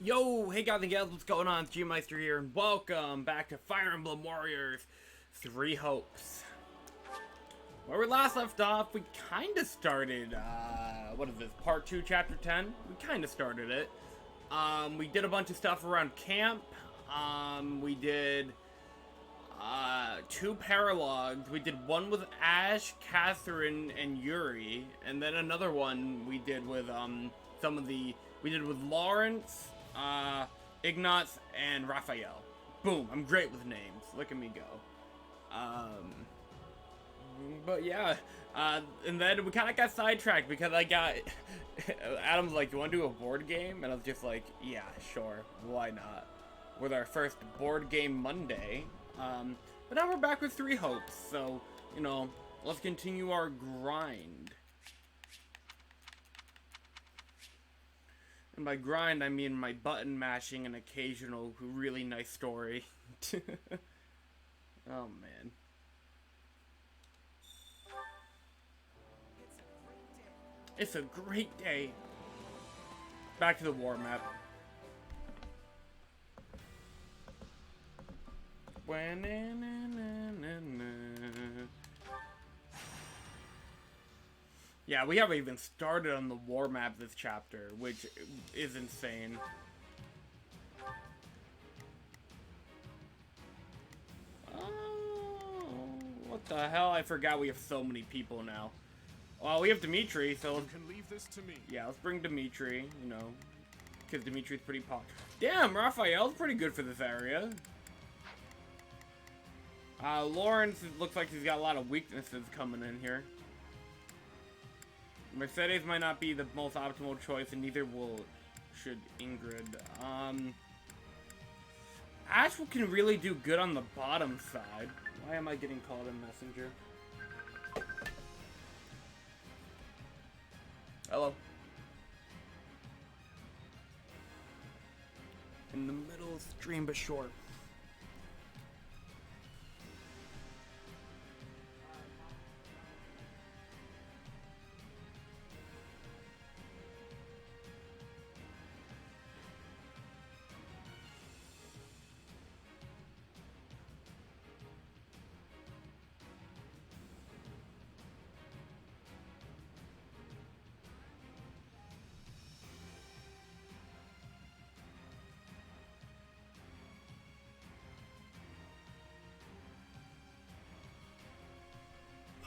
Yo, hey guys and gals, what's going on? It's G-Meister here, and welcome back to Fire Emblem Warriors 3 Hopes. Where we last left off, we kind of started, what is this, part 2, chapter 10? We kind of started it. We did a bunch of stuff around camp. We did, 2 paralogs. We did one with Ash, Catherine, and Yuri, and then another one we did with, we did with Lawrence, Ignatz, and Raphael. Boom, I'm great with names. Look at me go. But yeah, and then we kind of got sidetracked because Adam's like, you want to do a board game? And I was just like, yeah, sure, why not? With our first board game Monday. But now we're back with 3 Hopes, so, you know, let's continue our grind. And by grind, I mean my button mashing and occasional really nice story. Oh, man. It's a great day. Back to the war map. Yeah, we haven't even started on the war map this chapter, which is insane. Oh, what the hell? I forgot we have so many people now. Well, we have Dimitri, so you can leave this to me. Yeah, let's bring Dimitri, you know, because Dimitri's pretty pop. Damn, Raphael's pretty good for this area. Lawrence looks like he's got a lot of weaknesses coming in here. Mercedes might not be the most optimal choice, and neither should Ingrid. Ash can really do good on the bottom side. Why am I getting called a messenger? Hello. In the middle of the stream, but short.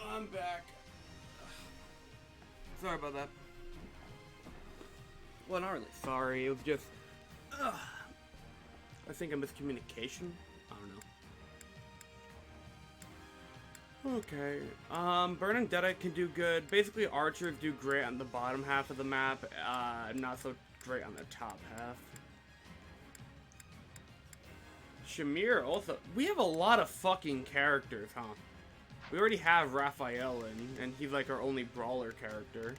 I'm back. Sorry about that. Well, not really sorry. It was just, I think a miscommunication. I don't know. Okay. Burn and Deadite can do good. Basically, archers do great on the bottom half of the map. Not so great on the top half. Shamir also. We have a lot of fucking characters, huh? We already have Raphael in, and he's like our only brawler character.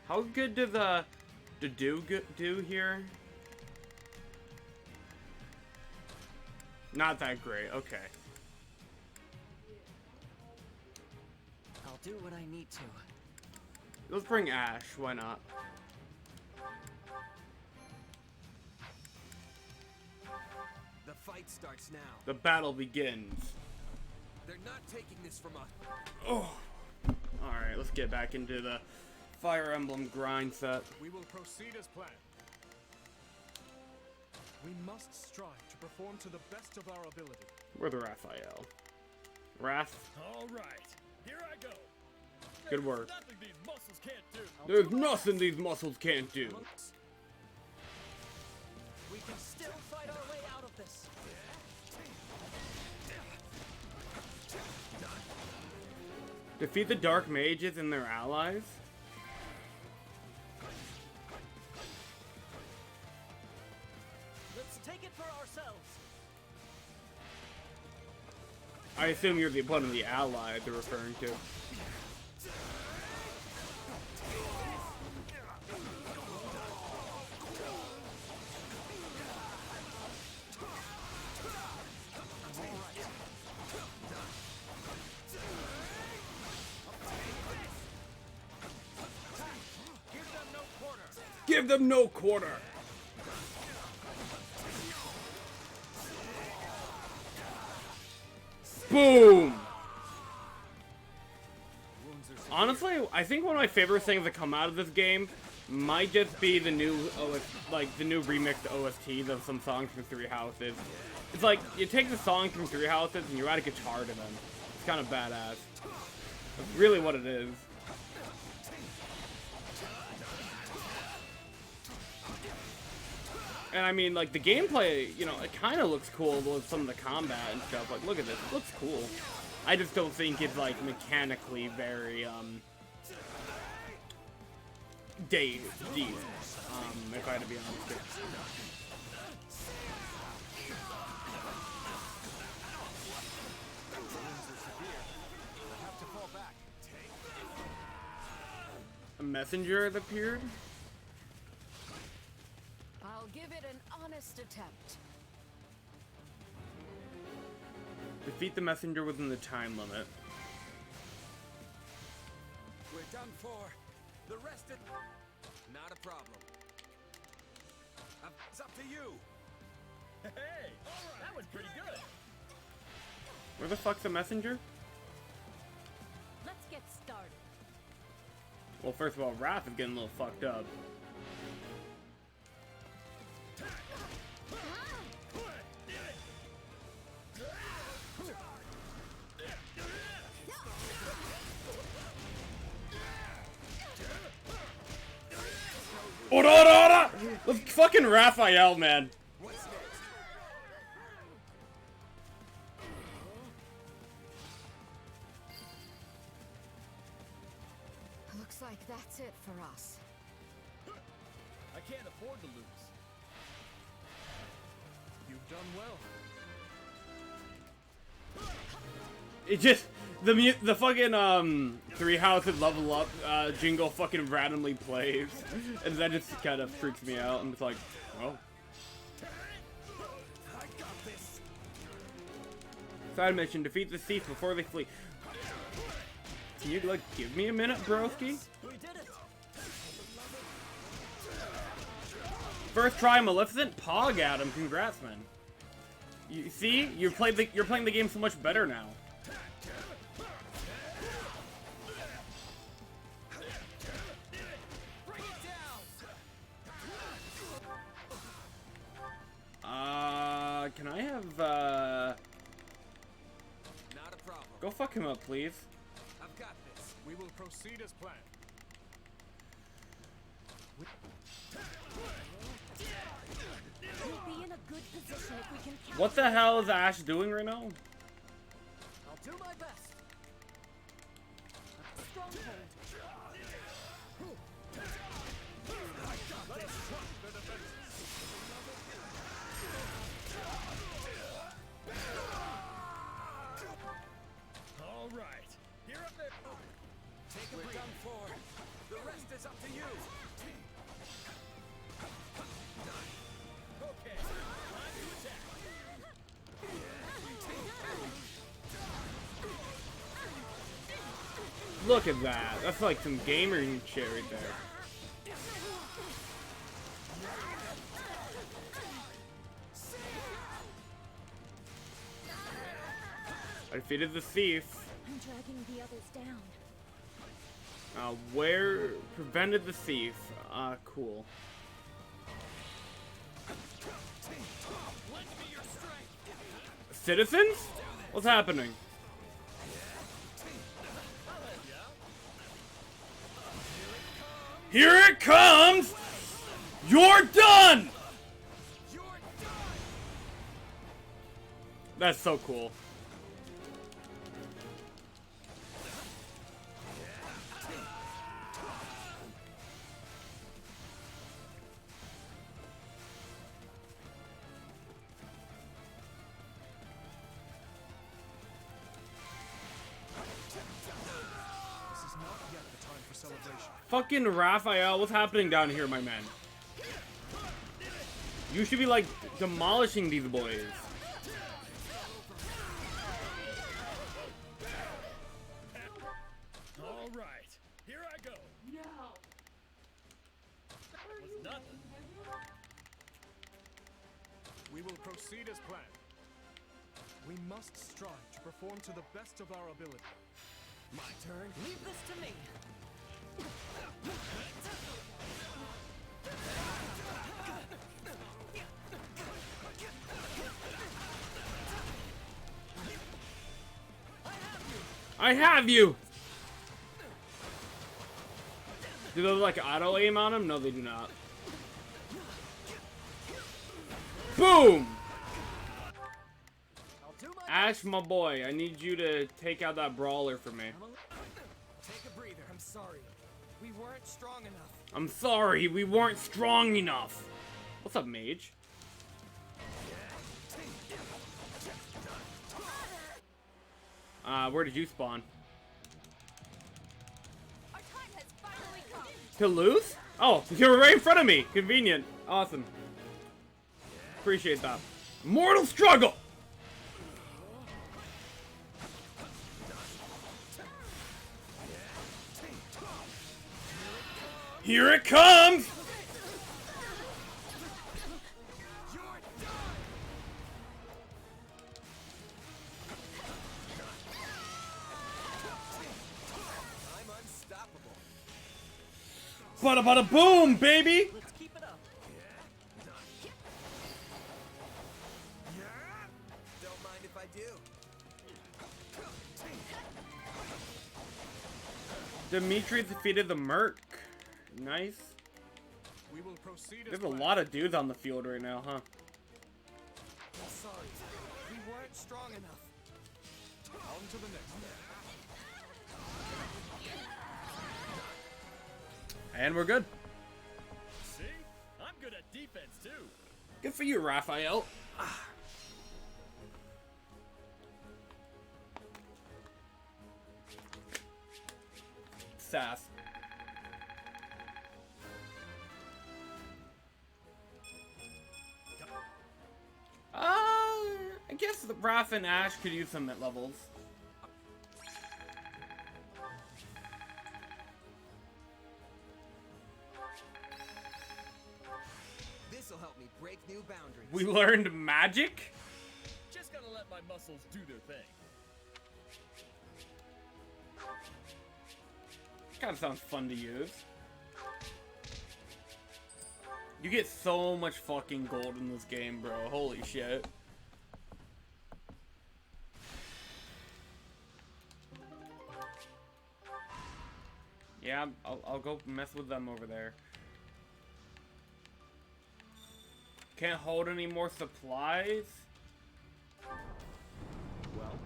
How good does the do here? Not that great. Okay. I'll do what I need to. Let's bring Ash. Why not? The fight starts now. The battle begins. They're not taking this from us. Oh. Alright, let's get back into the Fire Emblem grind set. We will proceed as planned. We must strive to perform to the best of our ability. Where's the Raphael? Wrath? All right, here I go. Good work. There's nothing these muscles can't do. There's nothing these muscles can't do. We can still fight our way out of this. Defeat the Dark Mages and their allies? Let's take it for ourselves. I assume you're the one of the allies they're referring to. Give them no quarter. Boom! Honestly, I think one of my favorite things that come out of this game might just be the new the new remixed OSTs of some songs from Three Houses. It's like, you take the song from Three Houses and you add a guitar to them. It's kind of badass. That's really what it is. And I mean, like, the gameplay, you know, it kind of looks cool with some of the combat and stuff. Like, look at this. It looks cool. I just don't think it's, like, mechanically very, deep, if I had to be honest. A messenger has appeared? I'll give it an honest attempt. Defeat the messenger within the time limit. We're done for. The rest is not a problem. It's up to you. Hey, that was pretty good. Where the fuck's the messenger? Let's get started. Well, first of all, Raph is getting a little fucked up. Ora! Let's fucking Raphael, man. Looks like that's it for us. I can't afford to lose. You've done well. It just the fucking Three Houses level up jingle fucking randomly plays, and that just kind of freaks me out. I'm just like, oh. Side mission: defeat the thief before they flee. Can you like give me a minute, broski? We did it! First try, Maleficent. Pog at him. Congrats, man. You see, you're playing the game so much better now. Can I have, Not a problem. go fuck him up, please. I've got this. We will proceed as planned. We'll be in a good position if we can count. What the hell is Ash doing right now? I'll do my best. Stronghold. All right, here up there. Take a break. We're done for. The rest is up to you. Okay, time to attack. Look at that. That's like some gamer shit right there. I defeated the thief. I'm dragging the others down. Where prevented the thief? Cool. Citizens? What's happening? Here it comes! You're done! That's so cool. This is not yet the time for celebration. Fucking Raphael, what's happening down here, my man? You should be, like, demolishing these boys. All right, here I go. Was nothing. We will proceed as planned. We must strive to perform to the best of our ability. My turn. Leave this to me. I have you! Do they like auto aim on him? No, they do not. Boom! I'll do my Ash, my boy, I need you to take out that brawler for me. Take a breather. I'm sorry. We weren't strong enough. I'm sorry, we weren't strong enough. What's up, mage? Where did you spawn? Our time has finally come. To lose? Oh, you're right in front of me. Convenient. Awesome. Appreciate that. Mortal struggle! Here it comes! I'm unstoppable. Bada bada boom, baby! Let's keep it up. Don't mind if I do. Dimitri defeated the Merc. Nice. We will proceed as There's a planned. lot of dudes on the field right now, huh? I'm sorry. We weren't strong enough. On to the next. And we're good. See? I'm good at defense too. Good for you, Raphael. Sass. I guess Raph and Ash could use some mid levels. This'll help me break new boundaries. We learned magic? Just gotta let my muscles do their thing. Kind of sounds fun to use. You get so much fucking gold in this game, bro. Holy shit. Yeah, I'll go mess with them over there. Can't hold any more supplies? Well,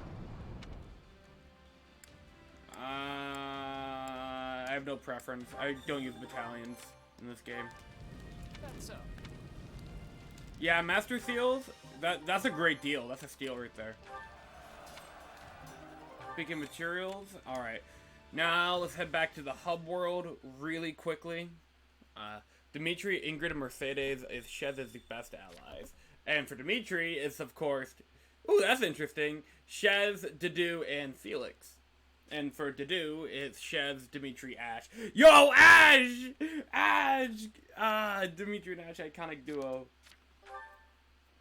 I have no preference. I don't use battalions in this game. That's so. Yeah, Master Seals, that's a great deal. That's a steal right there. Speaking of materials, alright. Now, let's head back to the hub world really quickly. Dimitri, Ingrid, and Mercedes is Shez's best allies. And for Dimitri, it's of course... Ooh, that's interesting. Shez, Dedue, and Felix. And for Dedue, it's Shez, Dimitri, Ash. Yo, Ash! Ash! Dimitri and Ash, iconic duo.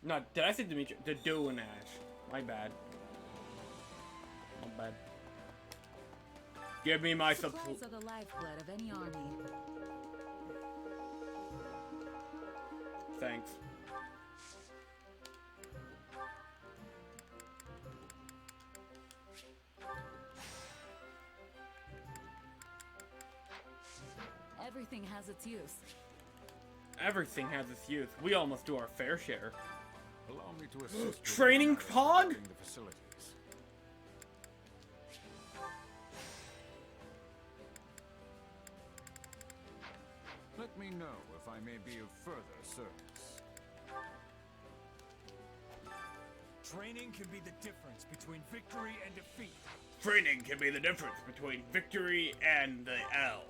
No, did I say Dimitri? Dedue and Ash. My bad. My bad. Give me my supply. Supplies are the lifeblood of any army. Thanks. Everything has its use. Everything has its use. We almost do our fair share. Allow me to assist you in Training managing hog? the facilities. Let me know if I may be of further service. training can be the difference between victory and defeat. Training can be the difference between victory and the L.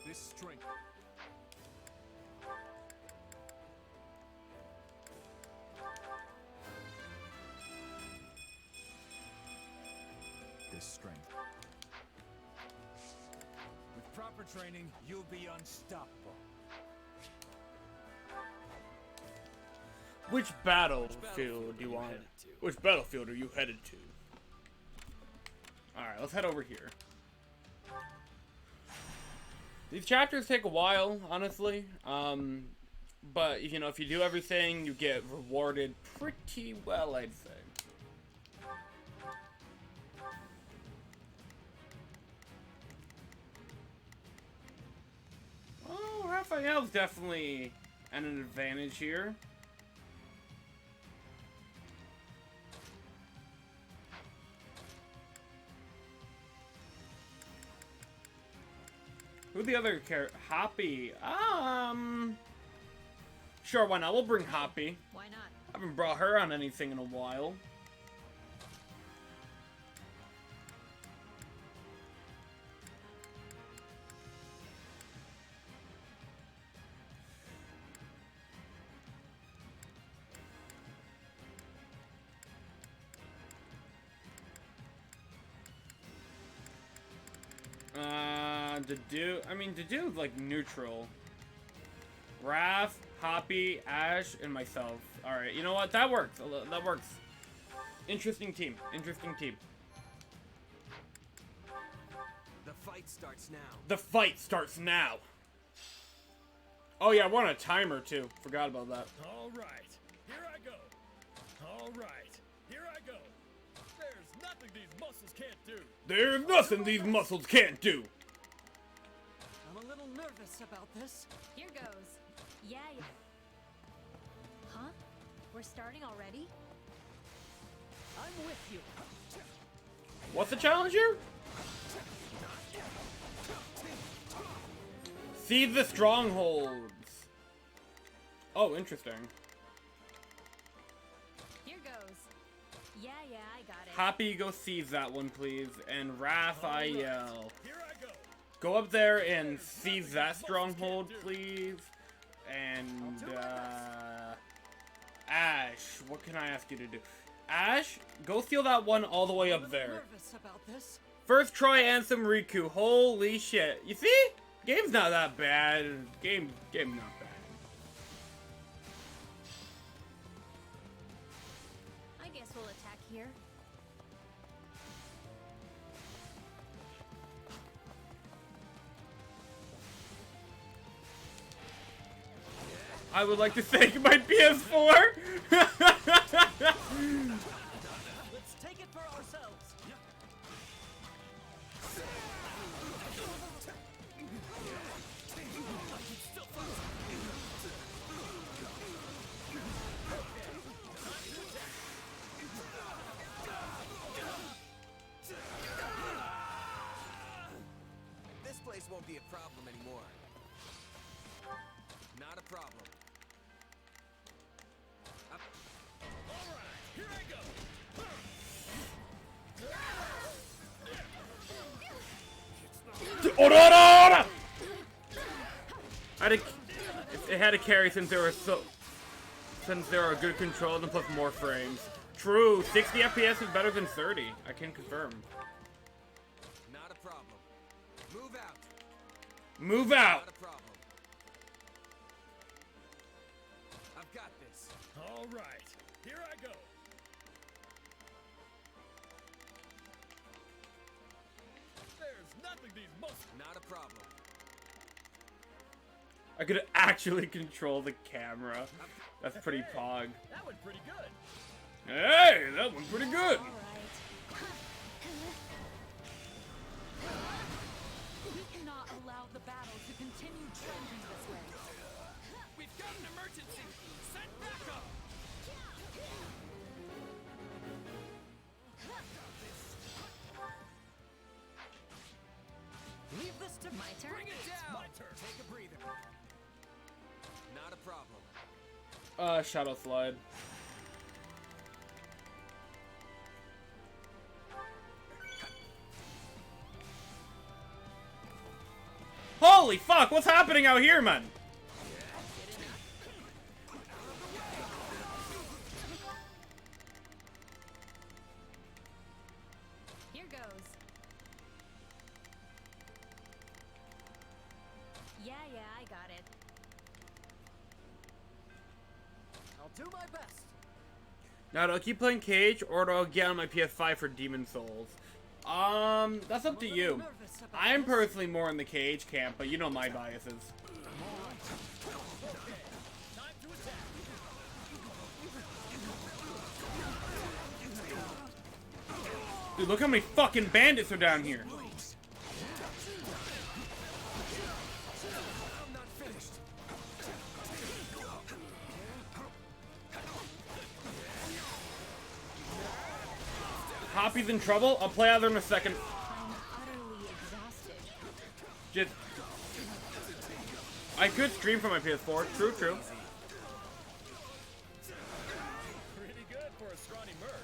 This strength. strength. With proper training, you'll be unstoppable. Which battlefield do you want? Which battlefield are you headed to? Alright, let's head over here. These chapters take a while, honestly. But, you know, if you do everything, you get rewarded pretty well, I'd say. Oh, Raphael's definitely at an advantage here. Who the other character? Hoppy. Sure, why not? We'll bring Hoppy. Why not? I haven't brought her on anything in a while. Dedu's like neutral. Raph, Hoppy, Ash, and myself. Alright, you know what? That works. That works. Interesting team. Interesting team. The fight starts now. The fight starts now. Oh yeah, we're on a timer too. Forgot about that. All right, here I go. All right, here I go. There's nothing these muscles can't do. There's nothing these muscles can't do. I'm a little nervous about this. Here goes. Yeah. Huh? We're starting already? I'm with you. What's the challenge here? Seize the strongholds. Oh, interesting. Here goes. Yeah, I got it. Hoppy, go seize that one, please. And Raphael, Here I go. go up there and seize that stronghold, please. And, Ash, what can I ask you to do? Ash, go steal that one all the way up there. Nervous about this. First try Ansem Riku. Holy shit. You see? Game's not that bad. Game not bad. I guess we'll attack here. I would like to thank my PS4. Let's take it for ourselves. This place won't be a problem anymore. Not a problem. Here I go. It had to carry since there are good controls and plus more frames. True, 60 FPS is better than 30. I can confirm. Not a problem. Move out. Move out. Not a problem. I've got this. All right, here I go. There's nothing these muscles. Not a problem. I could actually control the camera. That's pretty pog. That went pretty good. Hey, that went pretty good. Alright. We cannot allow the battle to continue trending this way. We've got an emergency. Send backup. Leave this to My turn? Bring it down. My turn. Take a breather. Not a problem. Shadow Slide. Holy fuck, what's happening out here, man? Here goes. do my best. Now, do I keep playing Cage, or do I get on my PS5 for Demon Souls? That's up to you. I'm personally more in the Cage camp, but you know my biases. Dude, look how many fucking bandits are down here. Hoppy's in trouble. I'll play out there in a second. I'm utterly exhausted. Just, I could stream from my PS4. True, true. Pretty good for a scrawny merc.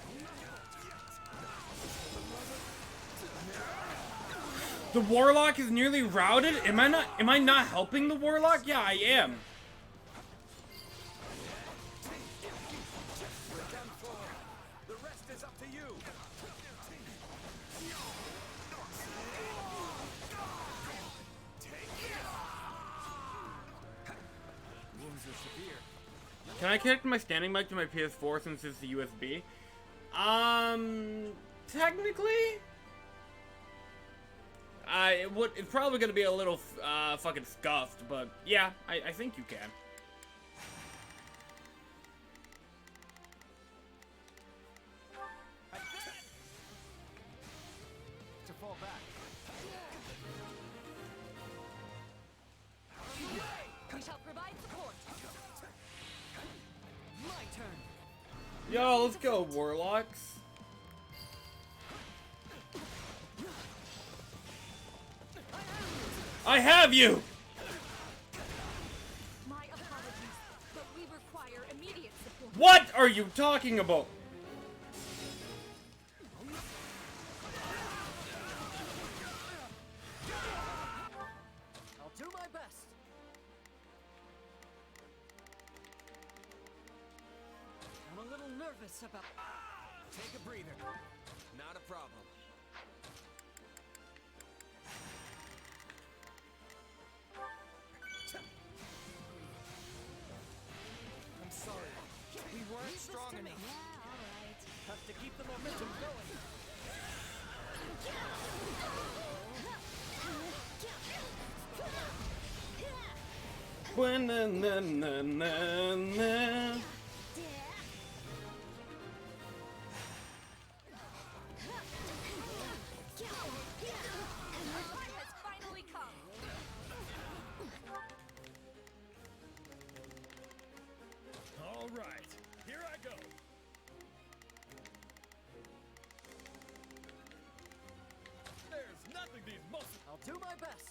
The Warlock is nearly routed. Am I not helping the Warlock? Yeah, I am. The rest is up to you. Wounds are severe. Can I connect my standing mic to my PS4 since it's the USB? Technically, it's probably gonna be a little fucking scuffed, but yeah, I think you can. To fall back. We shall provide support. My turn. Yo, let's go, Warlocks. I have you! My apologies, but we require immediate support. What are you talking about? I'll do my best. I'm a little nervous about... Take a breather. Not a problem. I'm sorry. We weren't strong enough. Yeah, all right. Have to keep the momentum going. Na-na-na-na-na. Our time has finally come. All right, here I go. There's nothing these muscles. I'll do my best.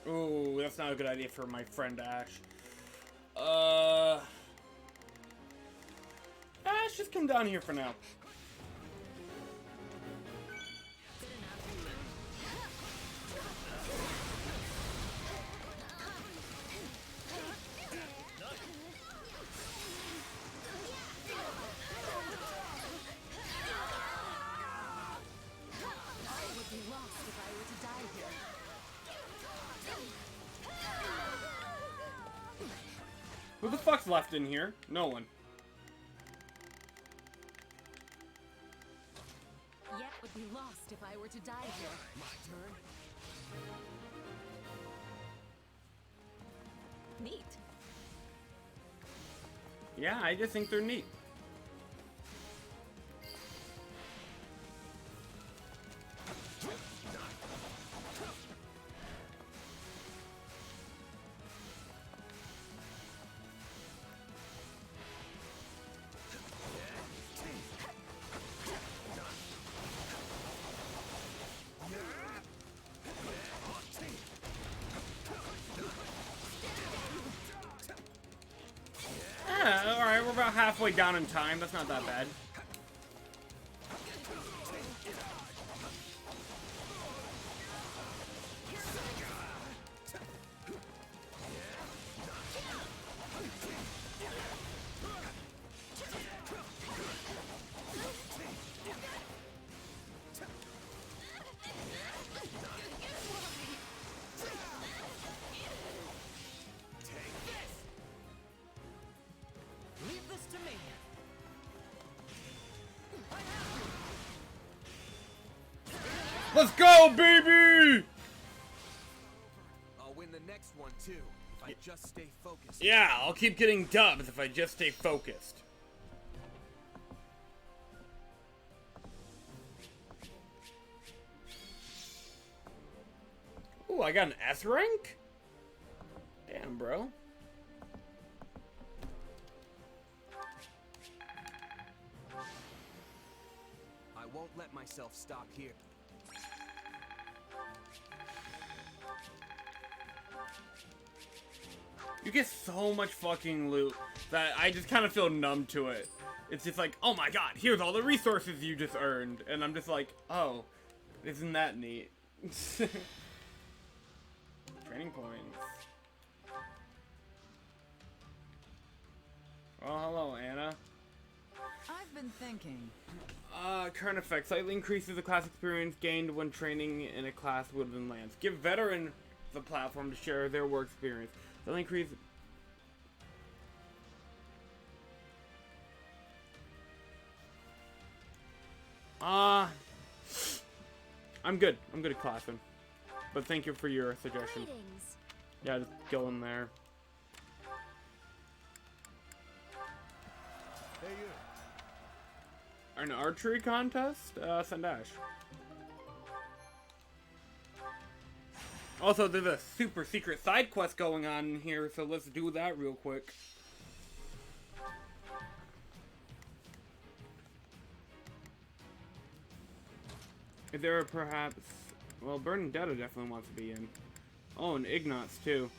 Ooh, that's not a good idea for my friend Ash. Ash, just come down here for now. I would be lost if I were to die here. Who the fuck's left in here? No one. Yet would be lost if I were to die here. My turn. Neat. Yeah, I just think they're neat. Yeah, alright, we're about halfway down in time. That's not that bad. Let's go, baby! I'll win the next one too, if I just stay focused. Yeah, I'll keep getting dubs if I just stay focused. Ooh, I got an S rank? Damn, bro. I won't let myself stop here. You get so much fucking loot that I just kind of feel numb to it. It's just like, oh my god, here's all the resources you just earned. And I'm just like, oh, isn't that neat? Training points. Oh, hello, Anna. I've been thinking. Current effect. Slightly increases the class experience gained when training in a class within lands. Give veterans the platform to share their work experience. Slightly increase... I'm good. I'm good at classing. But thank you for your suggestion. Greetings. Yeah, just go in there. Hey, you. An archery contest? Send Ash. Also, there's a super secret side quest going on in here, so let's do that real quick. Is there perhaps... Well, Bernadetta definitely wants to be in. Oh, and Ignatz, too.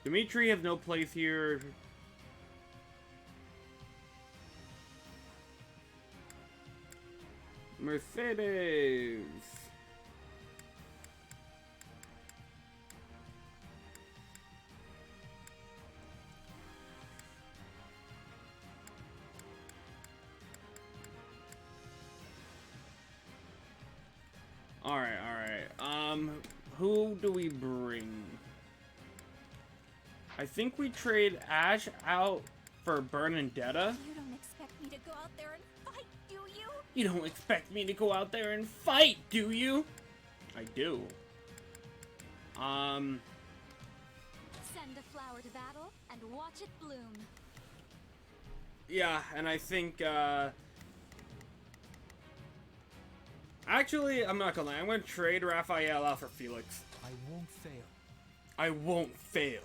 Dimitri has no place here. Mercedes. Alright, alright. Who do we bring? I think we trade Ash out for Bernadetta. You don't expect me to go out there and fight, do you? You don't expect me to go out there and fight, do you? I do. Send a flower to battle and watch it bloom. Yeah, and I think, actually, I'm not gonna lie. I'm gonna trade Raphael out for Felix. I won't fail. I won't fail.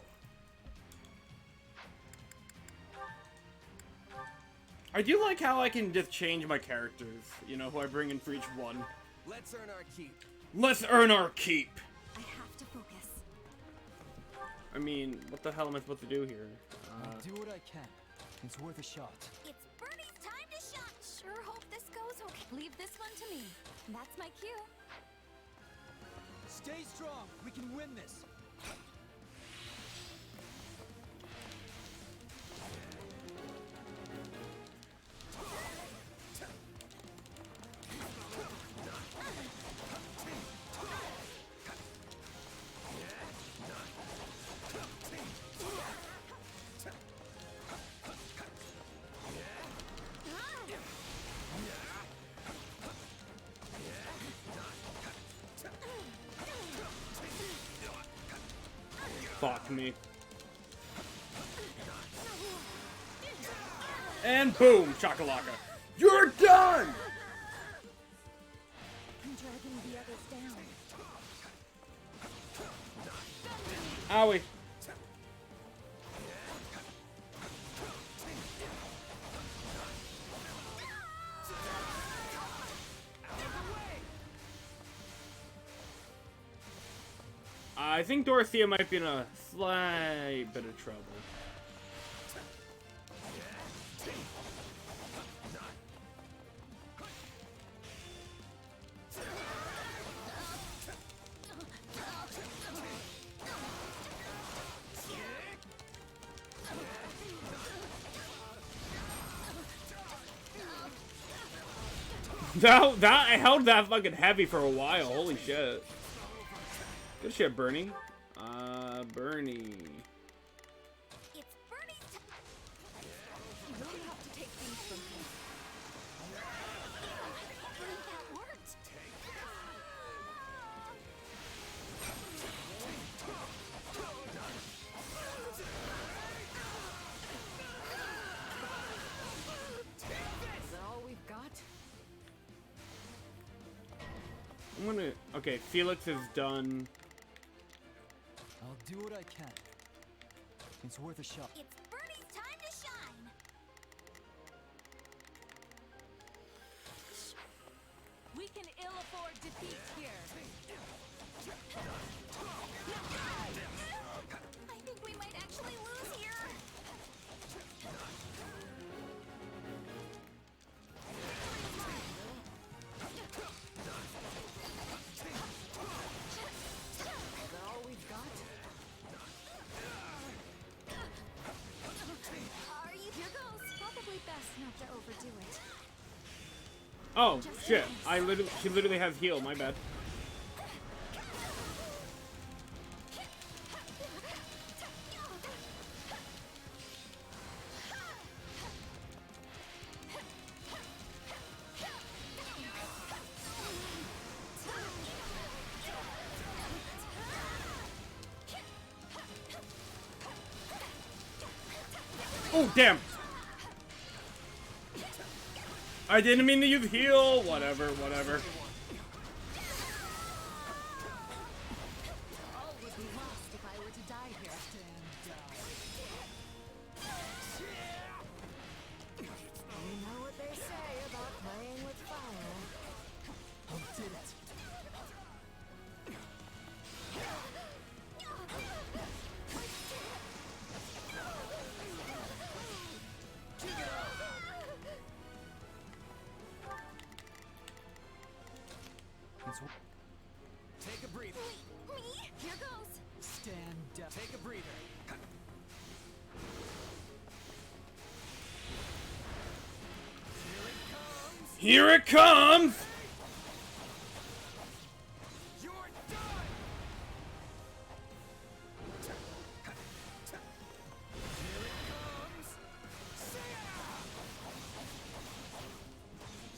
I do like how I can just change my characters, you know, who I bring in for each one. Let's earn our keep. Let's earn our keep! I have to focus. I mean, what the hell am I supposed to do here? I'll do what I can. It's worth a shot. It's Bernie's time to shot. Sure hope this goes okay. Leave this one to me. That's my cue. Stay strong. We can win this. Fuck me. And boom, shakalaka. You're done! I'm dragging the others down. Owie. I think Dorothea might be in a slight bit of trouble. That I held that fucking heavy for a while. Holy shit. Good shit, Bernie. Bernie. It's Bernie's time. You really have to take things from me. I'm gonna... Okay, Felix is done. I'll do what I can. It's worth a shot. It's Bernie's time to shine. We can ill afford defeat here. I think we might actually lose here. Is that all we've got? Are you? Here goes. Probably best not to overdo it. Oh, shit. She literally has heal, my bad. Oh, damn! I didn't mean to use heal! Whatever, whatever. All would be lost if I were to die here. You know what they say about playing with fire. I did it. Take a breather. Me? Here goes. Stand down. Take a breather. Here it comes! You're done!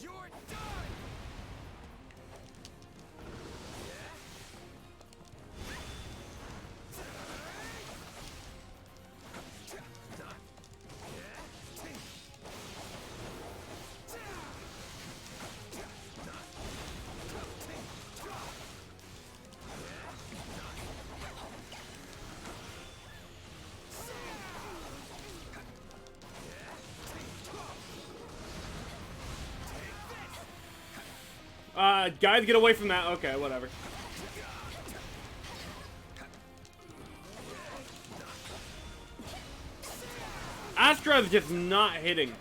Here it comes! You're done! Guys, get away from that. Okay, whatever. Astra's just not hitting.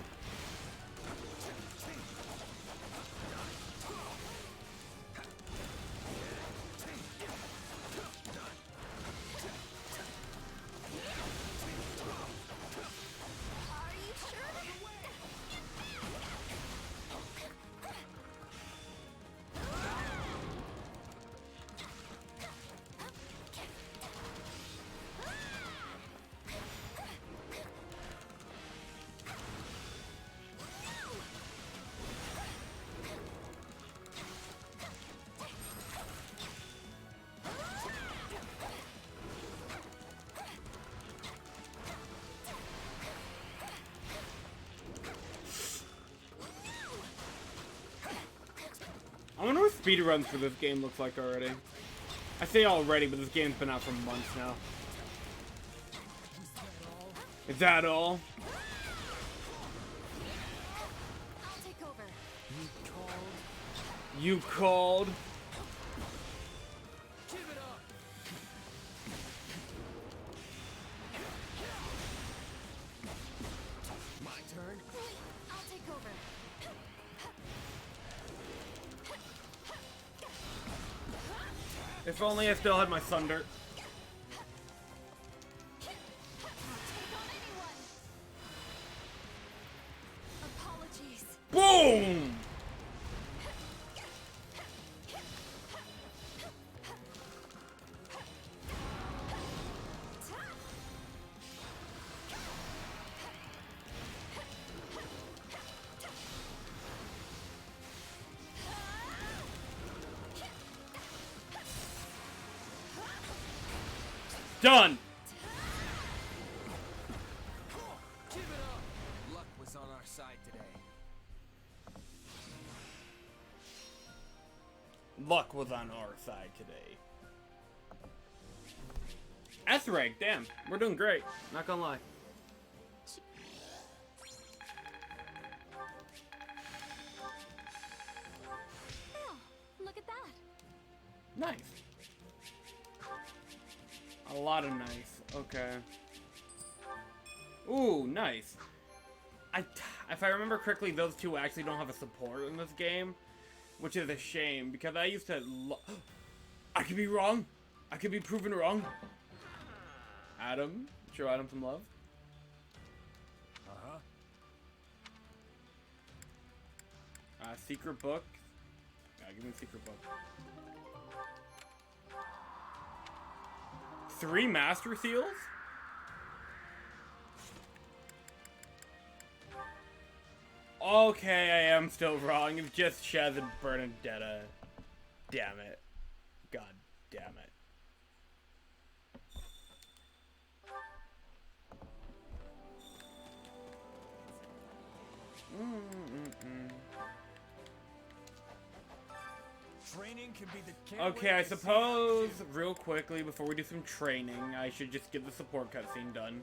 Are you sure? I wonder what speedruns for this game looks like already. I say already, but this game's been out for months now. Is that all? I'll take over. You called? Give it up! My turn. I'll take over. If only I still had my thunder. Take on anyone. Apologies. Boom! Done! Give it up! Luck was on our side today. luck was on our side today. S rank, damn, we're doing great. Not gonna lie. Oh, look at that. Nice. A lot of nice. Okay. Ooh, nice. If I remember correctly, those two actually don't have a support in this game, which is a shame because I used to. I could be wrong. I could be proven wrong. Adam, show Adam some love. Secret book. Yeah, give me a secret book. 3 master seals? Okay, I am still wrong. It's just Shaz and Bernadetta. Damn it. God damn it. Training can be the Okay, I suppose, real quickly, before we do some training, I should just get the support cutscene done.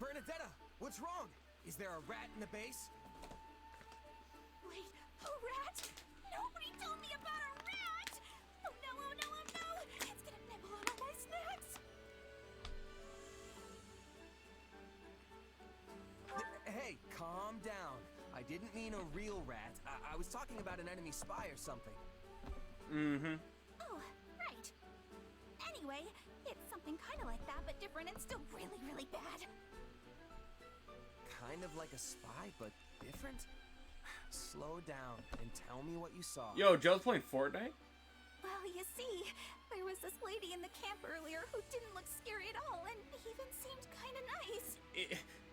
Bernadetta, what's wrong? Is there a rat in the base? Wait, a rat? Nobody told me about a rat! Oh no, oh no, oh no! It's gonna nibble on all my snacks! Hey, calm down. I didn't mean a real rat. I was talking about an enemy spy or something. Mm-hmm. Oh, right. Anyway, it's something kind of like that, but different and still really, really bad. Kind of like a spy, but different? Slow down and tell me what you saw. Yo, Joe's playing Fortnite? Well, you see, there was this lady in the camp earlier who didn't look scary at all, and even seemed kind of nice.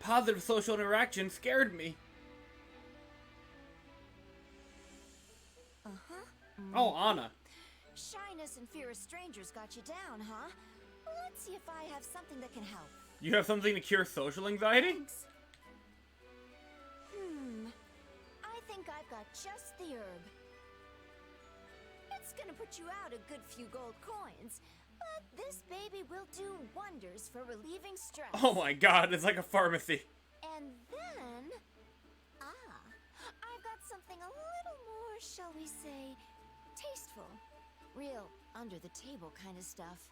Positive social interaction scared me. Oh, Anna. Shyness and fear of strangers got you down, huh? Let's see if I have something that can help. You have something to cure social anxiety? Thanks. I think I've got just the herb. It's gonna put you out a good few gold coins, but this baby will do wonders for relieving stress. Oh my god, it's like a pharmacy. And then, I've got something a little more, shall we say, tasteful. Real under-the-table kind of stuff.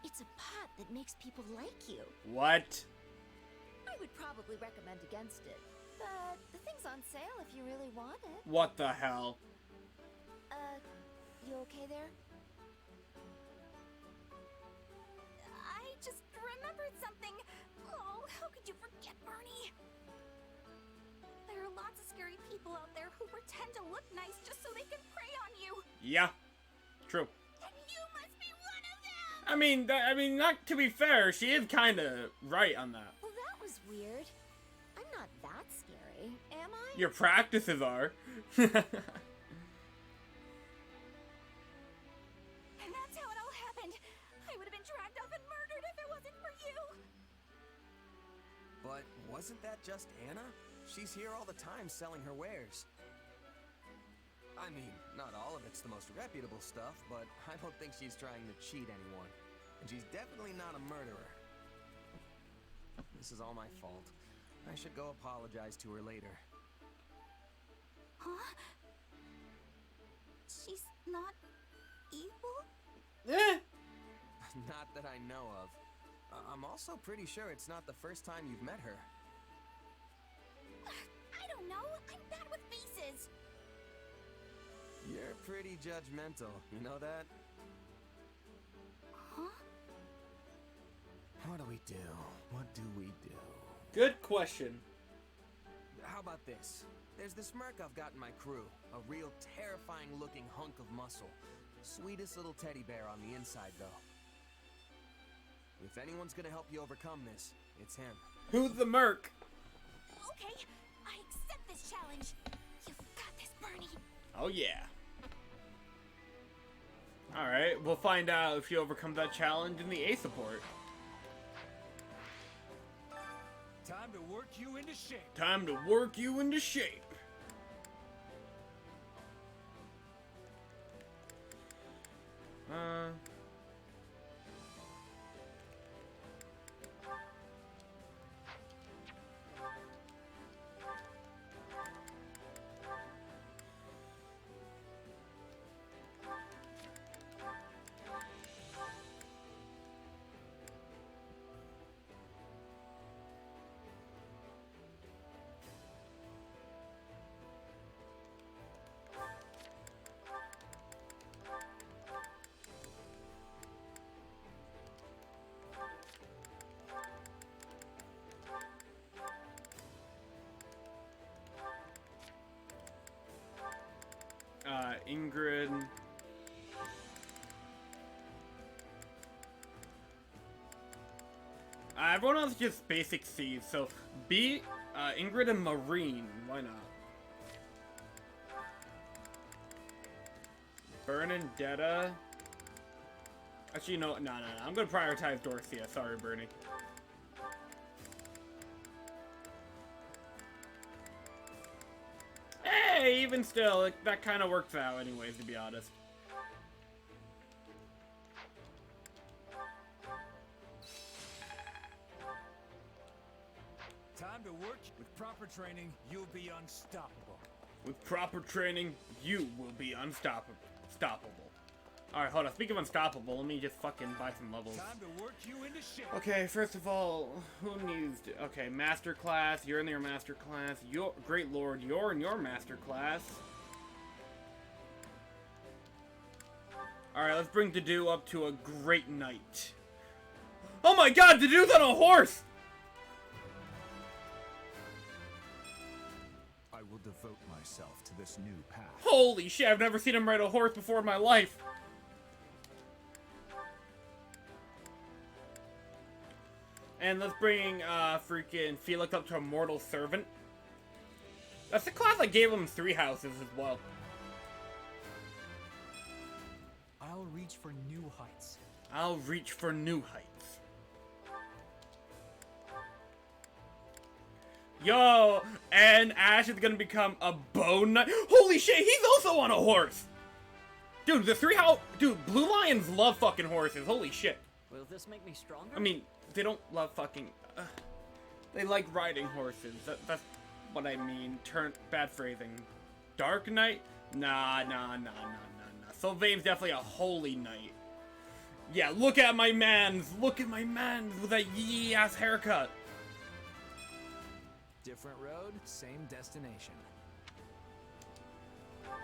It's a pot that makes people like you. What? I would probably recommend against it, but the thing's on sale if you really want it. What the hell? You okay there? I just remembered something. Oh, how could you forget, Bernie? There are lots of scary people out there who pretend to look nice just so they can prey on you. Yeah, true. And you must be one of them! I mean, not to be fair, she is kind of right on that. Well, that was weird. I'm not that scary, am I? Your practices are. And that's how it all happened. I would have been dragged off and murdered if it wasn't for you. But wasn't that just Anna? She's here all the time selling her wares. I mean, not all of it's the most reputable stuff, but I don't think she's trying to cheat anyone. And she's definitely not a murderer. This is all my fault. I should go apologize to her later. Huh? She's not evil? Eh. Not that I know of. I'm also pretty sure it's not the first time you've met her. I don't know. I'm bad with faces. You're pretty judgmental, you know that? Huh? What do we do? What do we do? Good question. How about this? There's this merc I've got in my crew. A real terrifying looking hunk of muscle. Sweetest little teddy bear on the inside, though. If anyone's gonna help you overcome this, it's him. Who's the merc? Okay, I accept this challenge. You've got this, Bernie. Oh yeah. Alright, we'll find out if you overcome that challenge in the A support. Time to work you into shape. Time to work you into shape. Ingrid. Everyone else just basic C's, so B, Ingrid and Marine. Why not? Bernadetta. Actually, no. I'm gonna prioritize Dorothea. Sorry, Bernie. Hey, even still, that kind of works out anyways, to be honest. Time to work. With proper training, you'll be unstoppable. With proper training, you will be unstoppable. Alright, hold on. Speaking of unstoppable, let me just fucking buy some levels. Time to work you into shape. Okay, first of all, who needs to... Okay, master class. You're in your master class. Great Lord, you're in your master class. Alright, let's bring Dedue up to a great knight. Oh my god, Dedue's on a horse! I will devote myself to this new path. Holy shit, I've never seen him ride a horse before in my life. And let's bring freaking Felix up to a mortal servant. That's the class I gave him 3 houses as well. I'll reach for new heights. I'll reach for new heights. Yo, and Ash is gonna become a bone knight. Holy shit, he's also on a horse! Dude, Dude, Blue Lions love fucking horses. Holy shit. Will this make me stronger? I mean, they don't love fucking... they like riding horses. That's what I mean. Bad phrasing. Dark Knight? Nah. Sylvain's definitely a holy knight. Yeah, look at my mans! Look at my mans with that yee-ass haircut! Different road, same destination.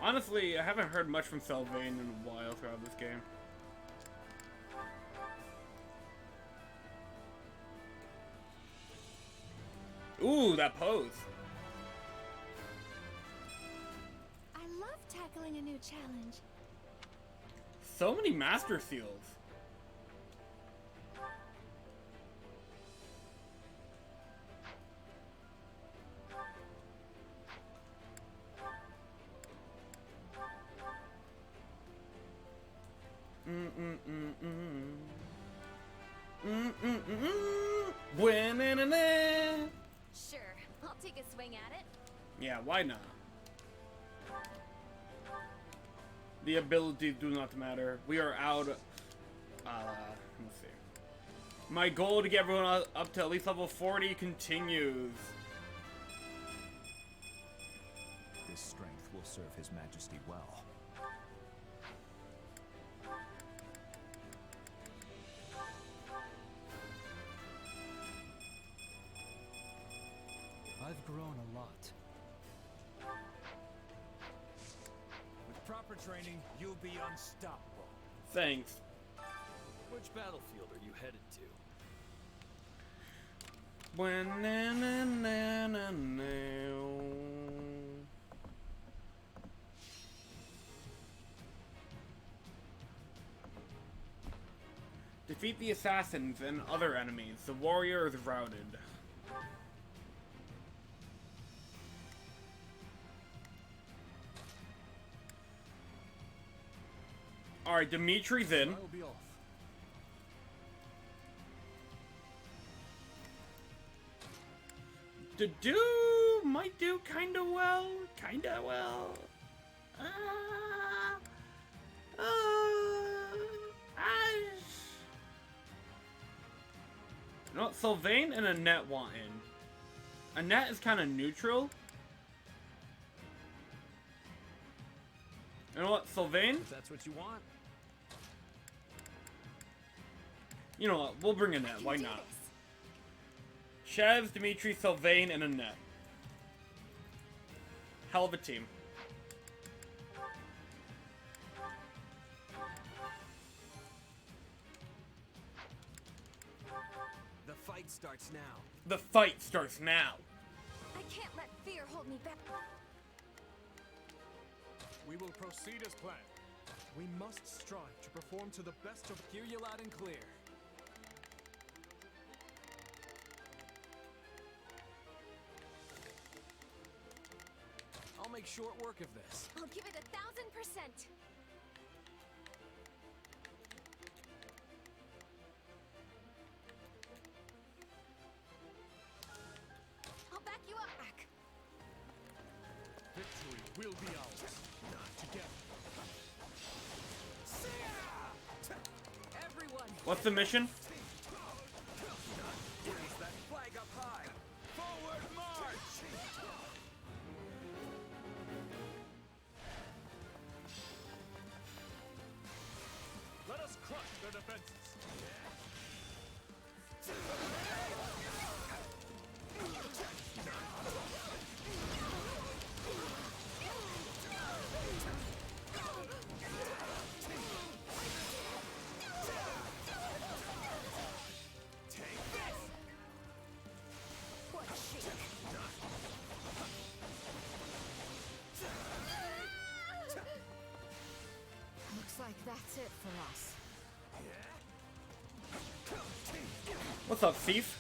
Honestly, I haven't heard much from Sylvain in a while throughout this game. Ooh, that pose. I love tackling a new challenge. So many master seals. Sure, I'll take a swing at it. Yeah, why not? The abilities do not matter. We are out. Let's see. My goal to get everyone up to at least level 40 continues. This strength will serve His Majesty well. I've grown a lot. With proper training, you'll be unstoppable. Thanks. Which battlefield are you headed to? Defeat the assassins and other enemies. The warrior is routed. Alright, Dimitri's in. I'll be off. The dude might do kinda well. Kinda well. You know what? Sylvain and Annette want in. Annette is kind of neutral. You know what? Sylvain? If that's what you want. You know what? We'll bring Annette. Why not? Chev, Dimitri, Sylvain, and Annette. Hell of a team. The fight starts now. The fight starts now. I can't let fear hold me back. We will proceed as planned. We must strive to perform to the best of. Hear you loud and clear. I'll make short work of this. I'll give it 1000%. I'll back you up. Victory will be ours. Together. Everyone. What's the mission? Raise that flag up high. Forward march! Let us crush their defenses. What a shake. Looks like that's it for us. What's up, Thief?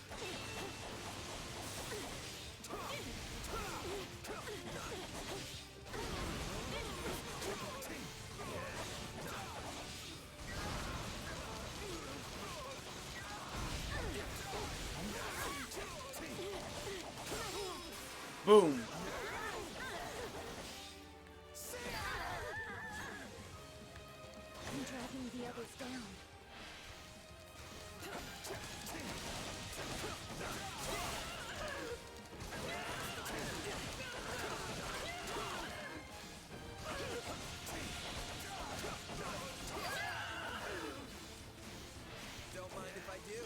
Boom. I'm dragging the others down. Don't mind if I do.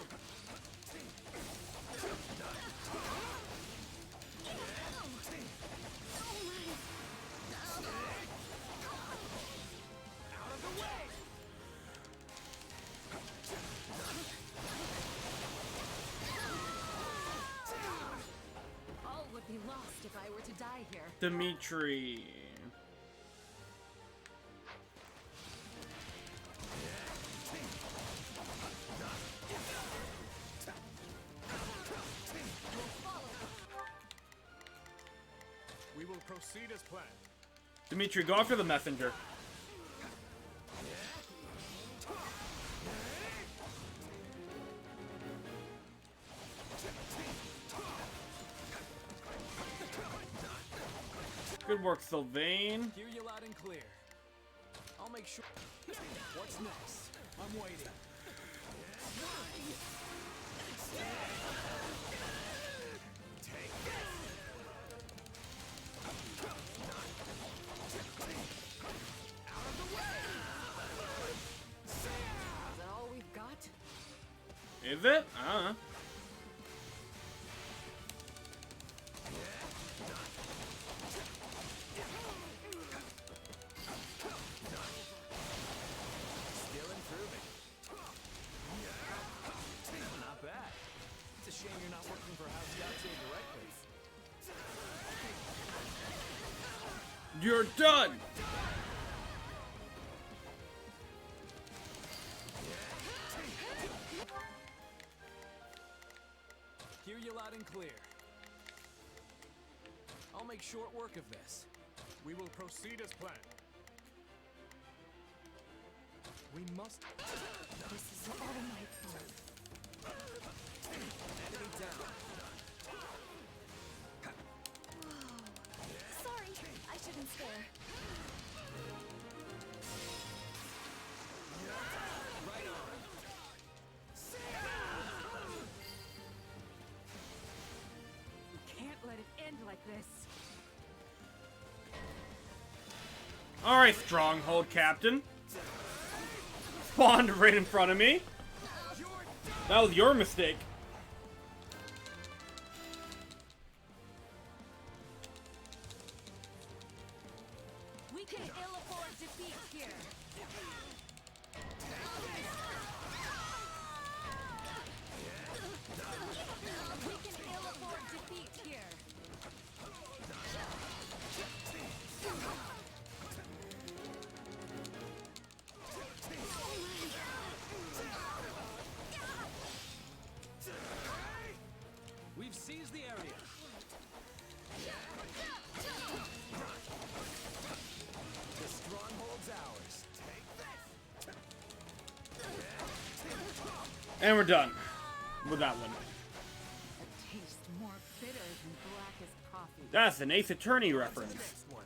All would be lost if I were to die here. Dimitri. We will proceed as planned. Dimitri, go after the messenger. Good work, Sylvain. Hear you loud and clear. I'll make sure. What's next? I'm waiting. Is that all we've got? Is it? I don't know. Still improving. Not bad. It's a shame you're not working for House Yatsu directly. You're done! Hear you loud and clear. I'll make short work of this. We will proceed as planned. We must. This is all my fault. Enemy down. Sorry, I shouldn't stare. Right on. You can't let it end like this. Alright, Stronghold Captain. Spawned right in front of me. That was your mistake. We can ill afford defeat here. We can ill afford defeat here. We've seized the area. The stronghold's ours. And we're done with that one. A taste more bitter than blackest coffee. That's an Ace Attorney reference. Next one.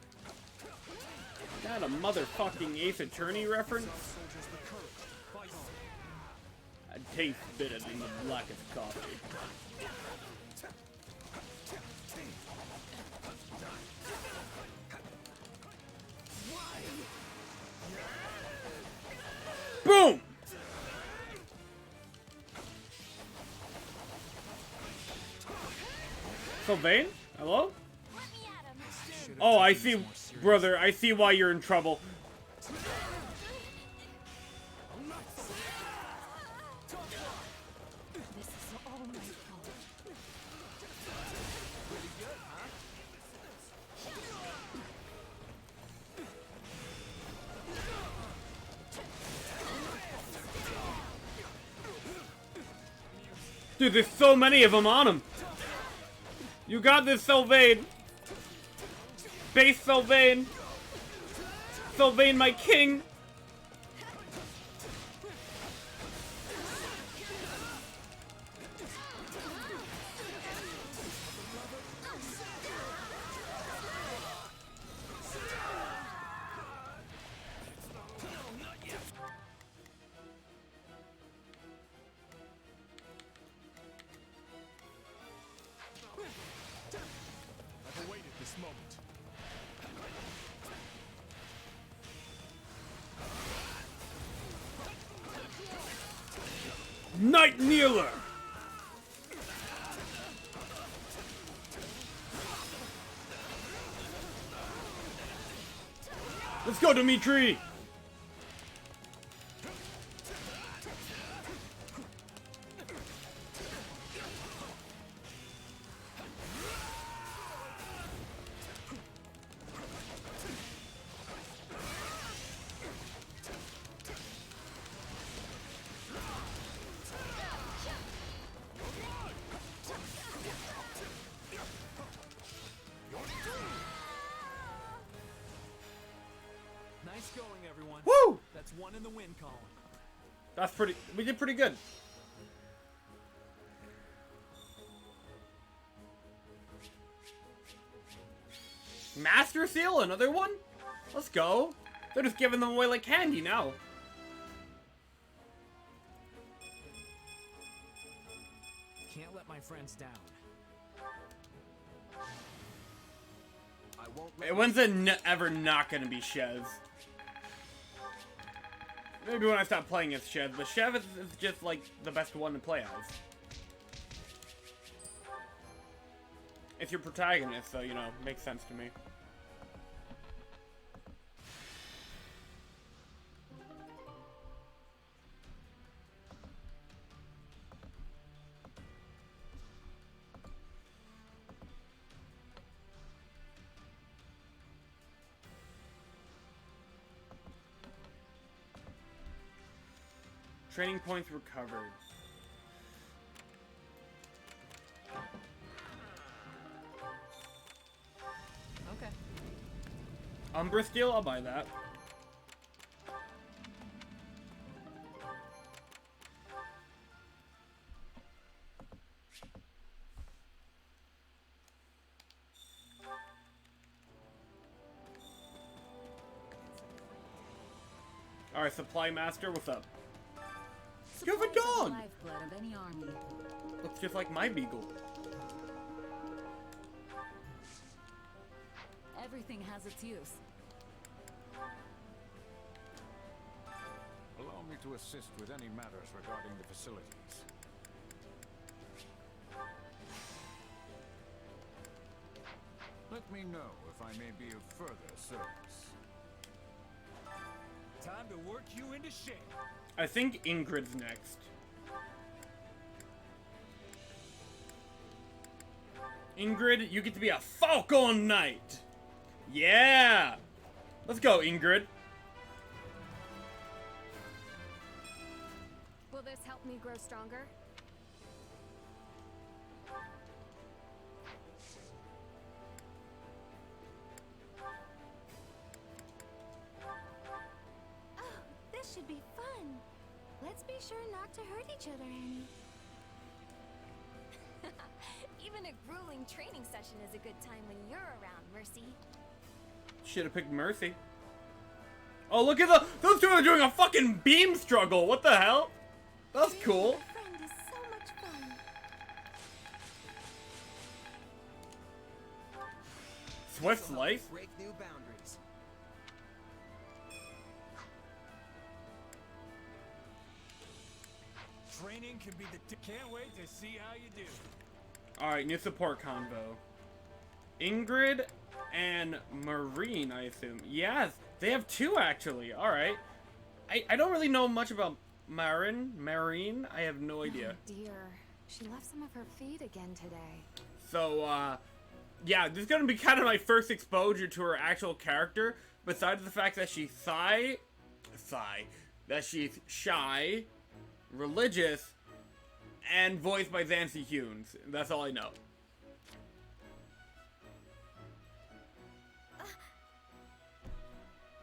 That a motherfucking Ace Attorney reference? Soldiers the courage. Fight on. It tastes bitter than the blackest coffee. Boom! Sylvain? Hello? Let me at him. Oh, I see, brother. I see why you're in trouble. This is all my fault. Dude, there's so many of them on him. You got this, Sylvain. Base Sylvain. Sylvain, my king. I've awaited this moment. Night Kneeler. Let's go, Dimitri. Nice going, everyone. Woo! That's one in the win column. That's pretty. We did pretty good. Master Seal, another one? Let's go. They're just giving them away like candy now. Can't let my friends down. I won't Hey, let when's it ever not gonna be Chev? Maybe when I stop playing as Chev, but Chev is just like the best one to play as. It's your protagonist, so you know, makes sense to me. Training points recovered. Okay. Umbra Steel, I'll buy that. Alright, Supply Master, what's up? Supplies Give it are on! the lifeblood of any army. Looks just like my beagle. Everything has its use. Allow me to assist with any matters regarding the facilities. Let me know if I may be of further service. Time to work you into shape. I think Ingrid's next. Ingrid, you get to be a Falcon Knight! Yeah! Let's go, Ingrid. Will this help me grow stronger? Oh, this should be fun. Let's be sure not to hurt each other any. Even a grueling training session is a good time when you're around, Mercy. Should have picked Mercy. Oh, look at those two are doing a fucking beam struggle. What the hell? That's cool. Being a friend is so much fun. Swift This'll help Slice. break new boundaries. Training can be the. Can't wait to see how you do. Alright, new support convo. Ingrid and Marine, I assume. Yes, they have two actually. Alright. I don't really know much about Marine. I have no idea. Oh dear. She left some of her feet again today. So, yeah, this is gonna be kind of my first exposure to her actual character. Besides the fact that she's that she's shy, religious, and voiced by Zancy Hunes. That's all I know.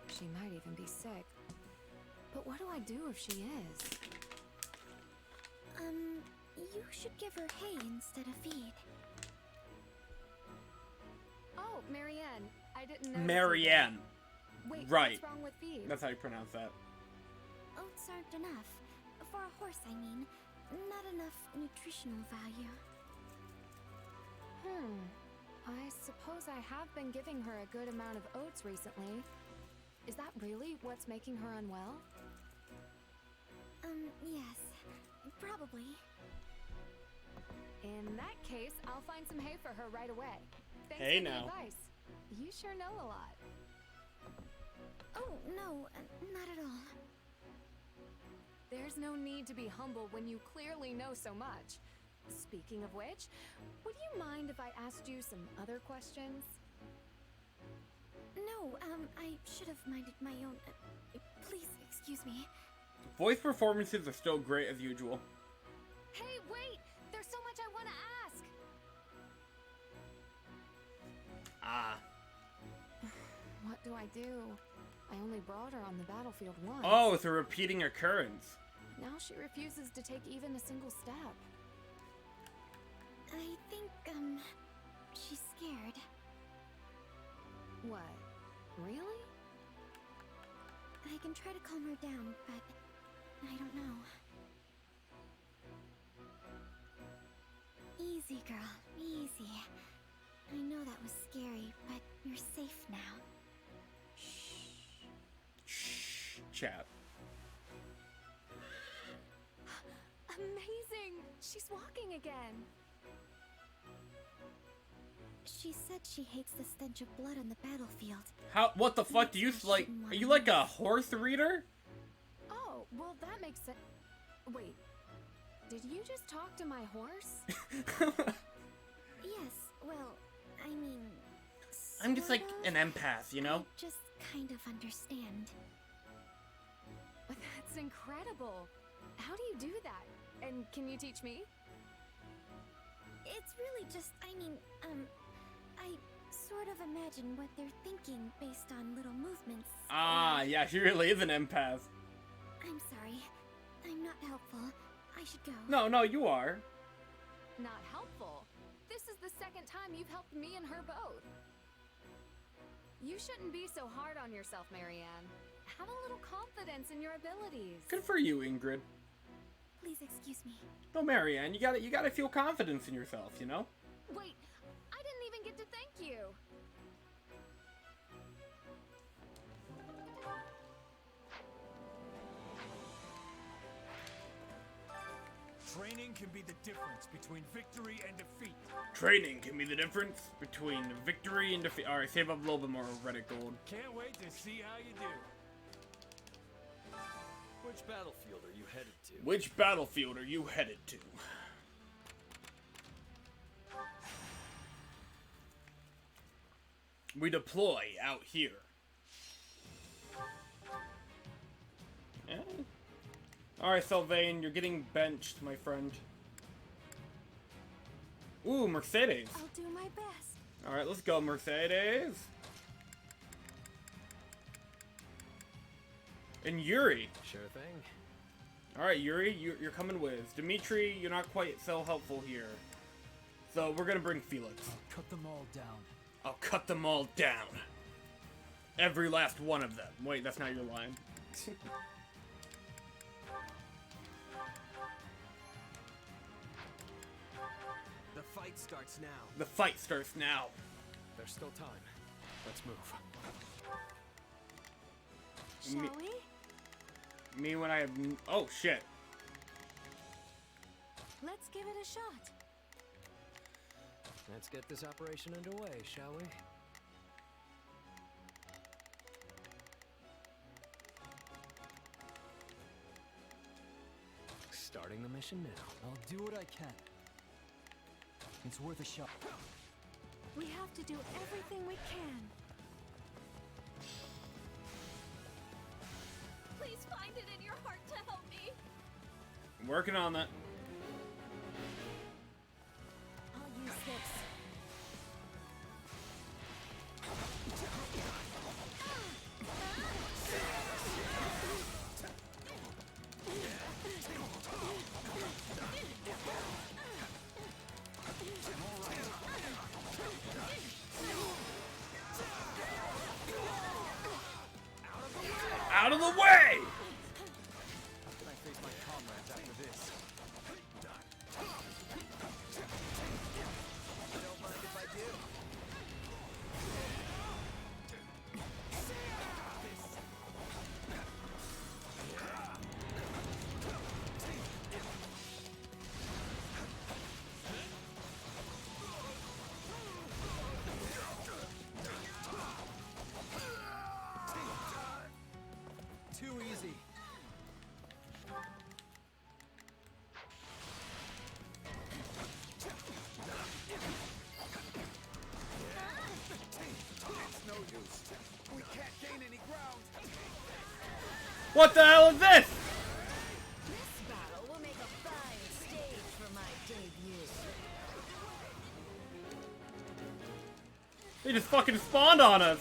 She might even be sick. But what do I do if she is? You should give her hay instead of feed. Oh, Marianne, I didn't know. Marianne. Wait, Right. what's wrong with feed? That's how you pronounce that. Oats aren't enough. For a horse, I mean. Not enough nutritional value. I suppose I have been giving her a good amount of oats recently. Is that really what's making her unwell? Yes. Probably. In that case, I'll find some hay for her right away. Thanks Hey for the now. advice. You sure know a lot. Oh, no, not at all. There's no need to be humble when you clearly know so much. Speaking of which, would you mind if I asked you some other questions? No, I should have minded my own. Please excuse me. Voice performances are still great as usual. Hey, wait! There's so much I want to ask! Ah. What do I do? I only brought her on the battlefield once. Oh, it's a repeating occurrence. Now she refuses to take even a single step. I think, she's scared. What? Really? I can try to calm her down, but I don't know. Easy, girl, easy. I know that was scary, but you're safe now. Shh, chat. Amazing! She's walking again. She said she hates the stench of blood on the battlefield. How? What the fuck? Do you like? Are you like a horse reader? Oh, well that makes sense. Wait, did you just talk to my horse? Yes, well, I mean... I'm just like sort an of. empath, you know? I just kind of understand. That's incredible. How do you do that? And can you teach me? It's really just, I mean, I sort of imagine what they're thinking based on little movements. Ah, yeah, she really is an empath. I'm sorry. I'm not helpful. I should go. No, you are. Not helpful. This is the second time you've helped me and her both. You shouldn't be so hard on yourself, Marianne. Have a little confidence in your abilities. Good for you, Ingrid. Please excuse me. No, Marianne, you gotta feel confidence in yourself, you know? Wait, I didn't even get to thank you. Training can be the difference between victory and defeat. Training can be the difference between victory and defeat. Alright, save up a little bit more Reddit gold. Can't wait to see how you do. Which battlefield are you headed to? Which battlefield are you headed to? We deploy out here. Eh. Alright, Sylvain, you're getting benched, my friend. Ooh, Mercedes. I'll do my best. Alright, let's go, Mercedes. And Yuri. Sure thing. Alright, Yuri, you're coming with. Dimitri, you're not quite so helpful here. So we're gonna bring Felix. Cut them all down. I'll cut them all down. Every last one of them. Wait, that's not your line. The fight starts now. The fight starts now. There's still time. Let's move. Shall Me- we? Me when I have... Oh, shit. Let's give it a shot. Let's get this operation underway, shall we? Starting the mission now. I'll do what I can. It's worth a shot. We have to do everything we can. Please find it in your heart to help me. I'm working on that. I'll use this. Out of the way! How can I face my comrades after this? Don't mind if I do. Too easy. It's no use. We can't gain any ground. What the hell is this? This battle will make a fine stage for my debut. They just fucking spawned on us.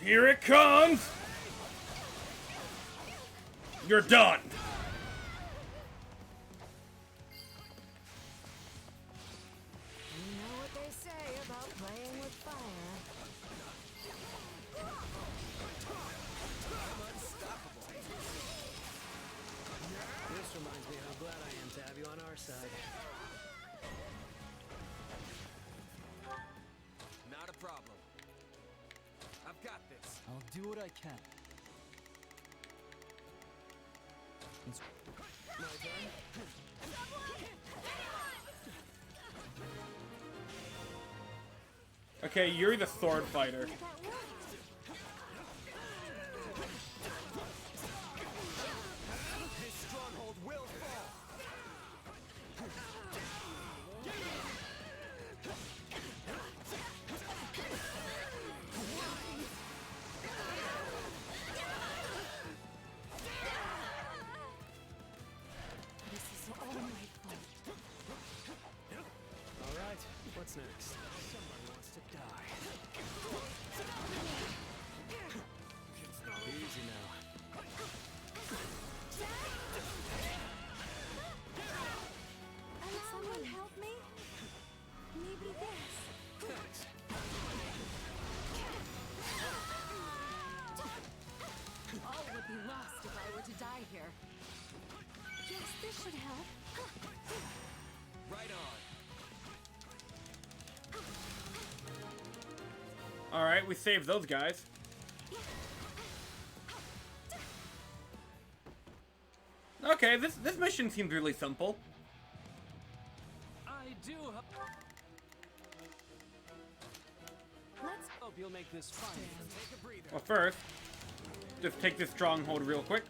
Here it comes! You're done! You know what they say about playing with fire. This reminds me how glad I am to have you on our side. Not a problem. I've got this. I'll do what I can. It's My turn? Okay, you're the sword fighter. This stronghold will fall. This should help. Right on. Alright, we saved those guys. Okay, this mission seems really simple. I do Let's hope you'll make this fun. Take a breather. Well, first, just take this stronghold real quick.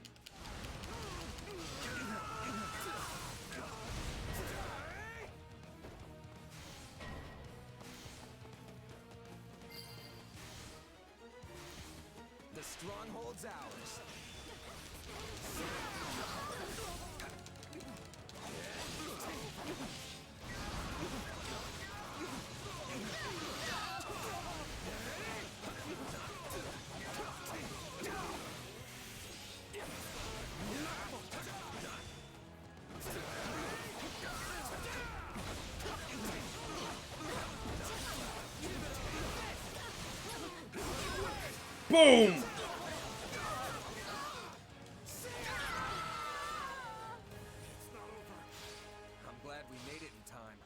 The stronghold's ours. Boom! I'm glad we made it in time.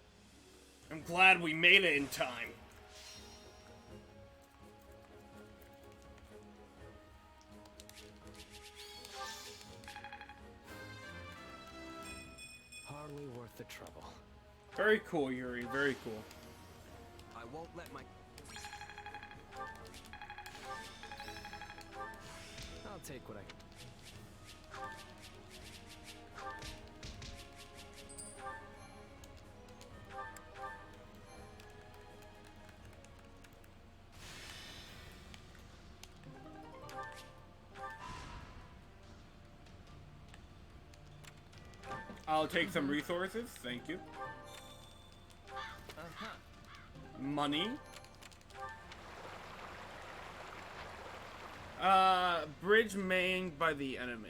I'm glad we made it in time. Hardly worth the trouble. Very cool, Yuri. Very cool. I won't let my... I'll take what I can. I'll take some resources. Thank you. Money. Bridge manned by the enemy.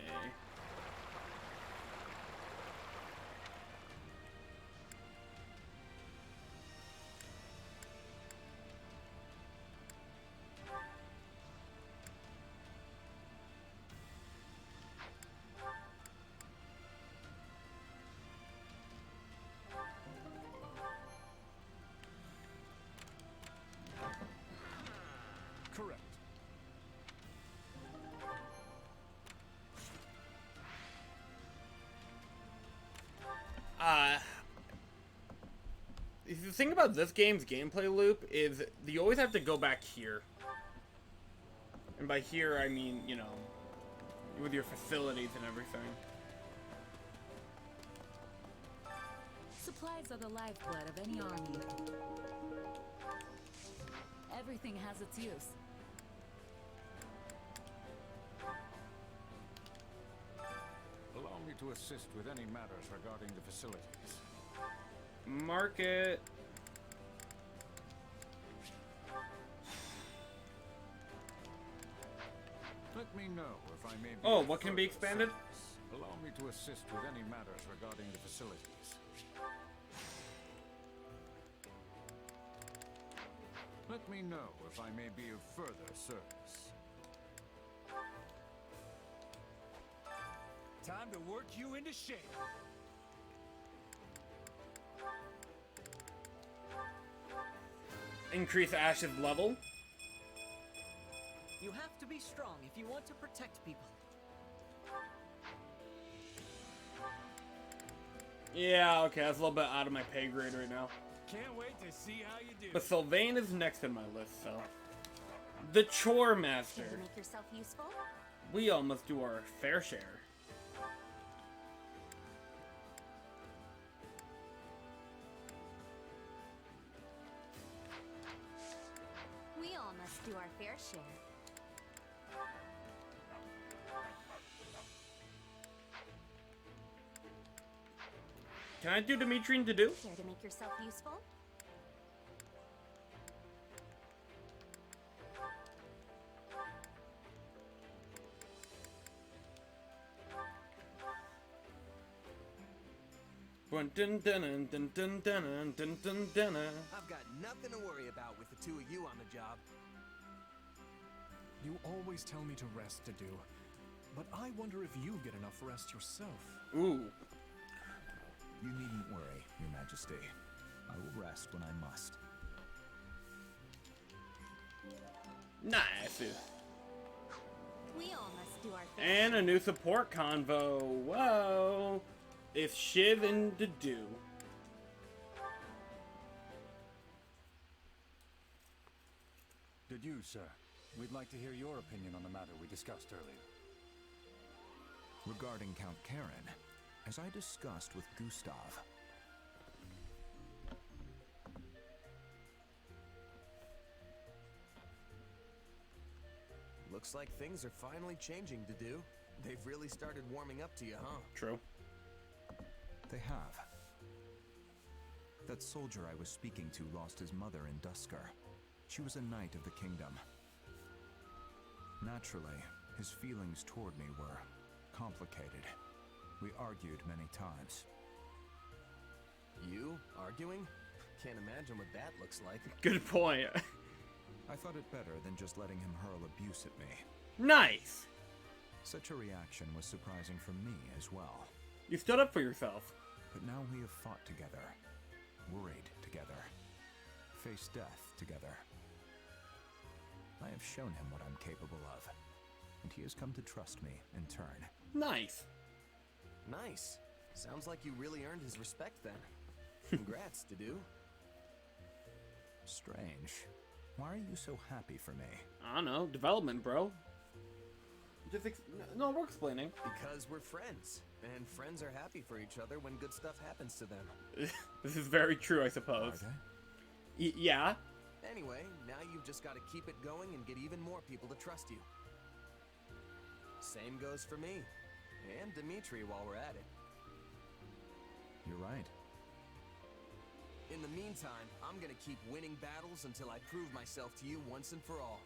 Correct. The thing about this game's gameplay loop is you always have to go back here. And by here, I mean, you know, with your facilities and everything. Supplies are the lifeblood of any army. Everything has its use. Allow me to assist with any matters regarding the facilities. Market. Let me know if I may be Oh, of what can be further expanded? service. Allow me to assist with any matters regarding the facilities. Let me know if I may be of further service. Time to work you into shape. Increase Ash's level. You have to be strong if you want to protect people. Yeah, okay, that's a little bit out of my pay grade right now. Can't wait to see how you do. But Sylvain is next in my list, so. The Chore Master. Here to make yourself useful? We all must do our fair share. We all must do our fair share. Can I do Dimitrian to do? Care to make yourself useful? Dun dun dun dun dun dun dun dun dun. I've got nothing to worry about with the two of you on the job. You always tell me to rest to do, but I wonder if you get enough rest yourself. Ooh. You needn't worry, Your Majesty. I will rest when I must. Nice. We all must do our thing. And a new support convo. Whoa. It's Shiv and Dedue. Did you, sir? We'd like to hear your opinion on the matter we discussed earlier. Regarding Count Karen, as I discussed with Gustav, Looks like things are finally changing, Dedue. They've really started warming up to you, huh? True. they have. That soldier I was speaking to lost his mother in Dusker. She was a knight of the kingdom. Naturally, his feelings toward me were complicated. We argued many times. You? Arguing? Can't imagine what that looks like. Good point. I thought it better than just letting him hurl abuse at me. Nice! Such a reaction was surprising for me as well. You stood up for yourself. But now we have fought together, worried together, faced death together. I have shown him what I'm capable of, and he has come to trust me in turn. Nice. Nice. Sounds like you really earned his respect then. Congrats, Dedue. Strange. Why are you so happy for me? I don't know. Development, bro. Just no, we're explaining. Because we're friends. And friends are happy for each other when good stuff happens to them. This is very true, I suppose. Are they? Yeah. Anyway, now you've just got to keep it going and get even more people to trust you. Same goes for me. And Dimitri while we're at it. You're right. In the meantime, I'm gonna keep winning battles until I prove myself to you once and for all.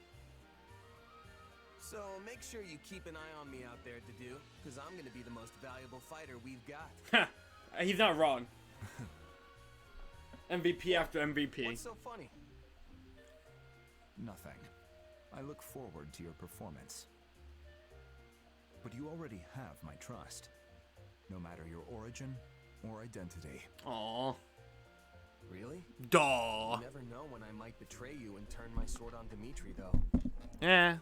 So make sure you keep an eye on me out there, Dedue, because I'm gonna be the most valuable fighter we've got. He's not wrong. MVP after MVP. What's so funny? Nothing. I look forward to your performance. But you already have my trust, no matter your origin or identity. Aww. Really? Duh. You never know when I might betray you and turn my sword on Dimitri, though. Eh.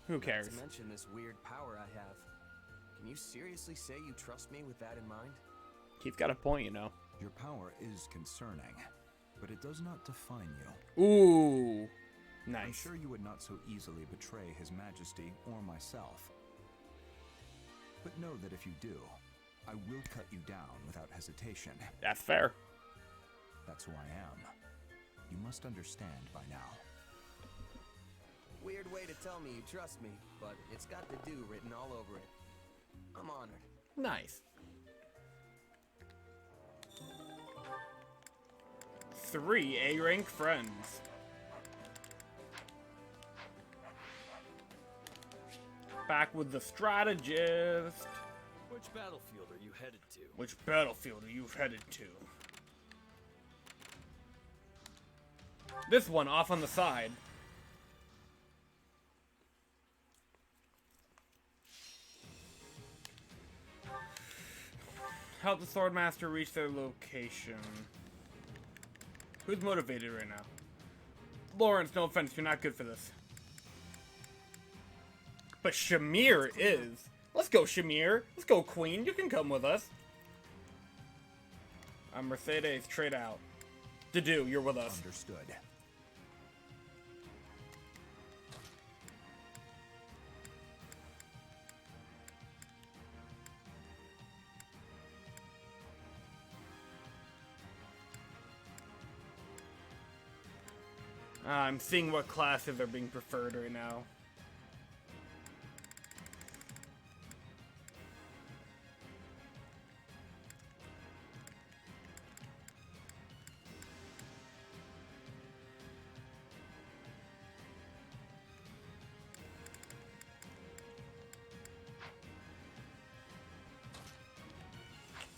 Who cares? Not to mention this weird power I have. Can you seriously say you trust me with that in mind? He's got a point, you know. Your power is concerning, but it does not define you. Ooh. Nice. I'm sure you would not so easily betray His Majesty or myself. But know that if you do, I will cut you down without hesitation. That's fair. That's who I am. You must understand by now. Weird way to tell me you trust me, but it's got Dedue written all over it. I'm honored. Nice. 3 A-rank friends. Back with the strategist. Which battlefield are you headed to? Which battlefield are you headed to? This one off on the side. Help the Swordmaster reach their location. Who's motivated right now? Lawrence, no offense, you're not good for this. But Shamir is. Let's go, Shamir. Let's go, Queen. You can come with us. I'm Mercedes. Trade out. Dedue, you're with us. Understood. I'm seeing what classes are being preferred right now.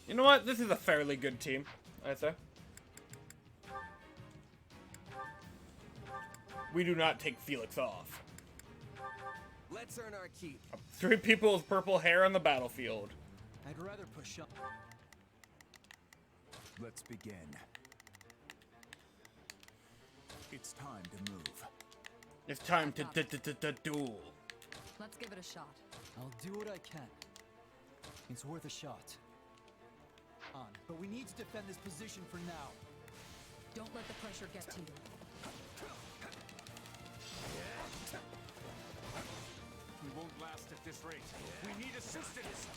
You know what? This is a fairly good team, I'd say. We do not take Felix off. Let's earn our keep. 3 people with purple hair on the battlefield. I'd rather push up. Let's begin. It's time to move. It's time to duel. Let's give it a shot. I'll do what I can. It's worth a shot. On, but we need to defend this position for now. Don't let the pressure get to you. We won't last at this rate. We need assistance.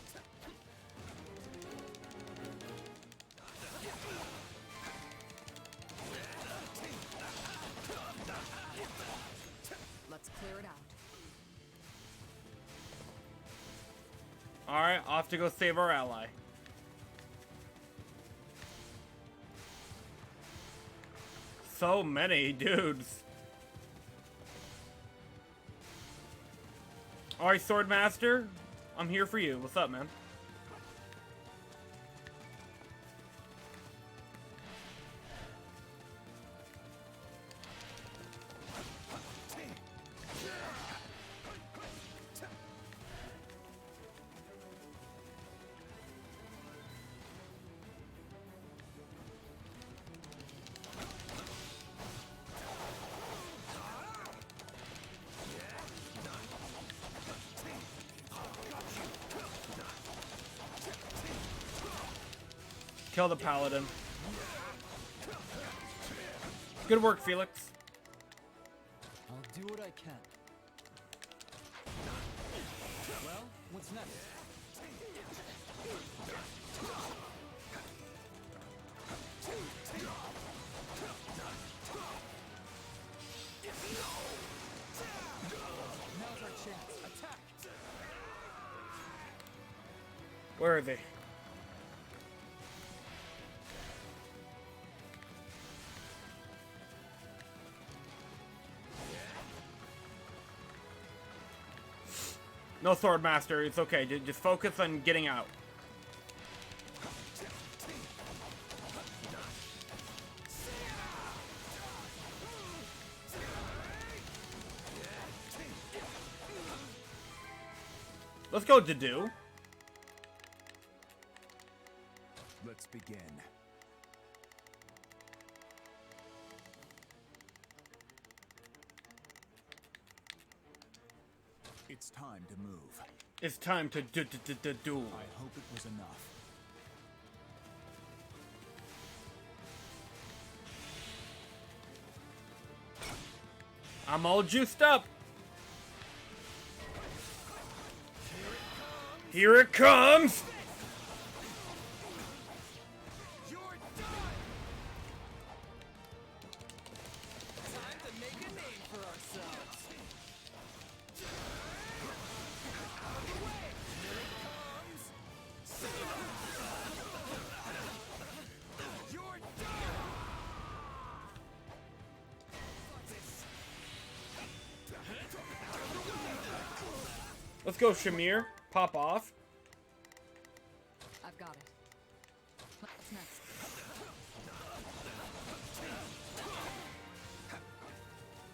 Let's clear it out. Alright, off to go save our ally. So many dudes. Alright, Swordmaster. I'm here for you. What's up, man? Kill the paladin. Good work, Felix. I'll do what I can. Well, what's next? Now's our chance. Attack! Where are they? No, Swordmaster, it's okay. Just focus on getting out. Let's go, Dedue. Let's begin. It's time to move. It's time to duel. I hope it was enough. I'm all juiced up. Here it comes. You're done! Time to make a name for ourselves. Out of the way! Here it comes! You're done! Let's go, Shamir. Pop off. I've got it. What's next?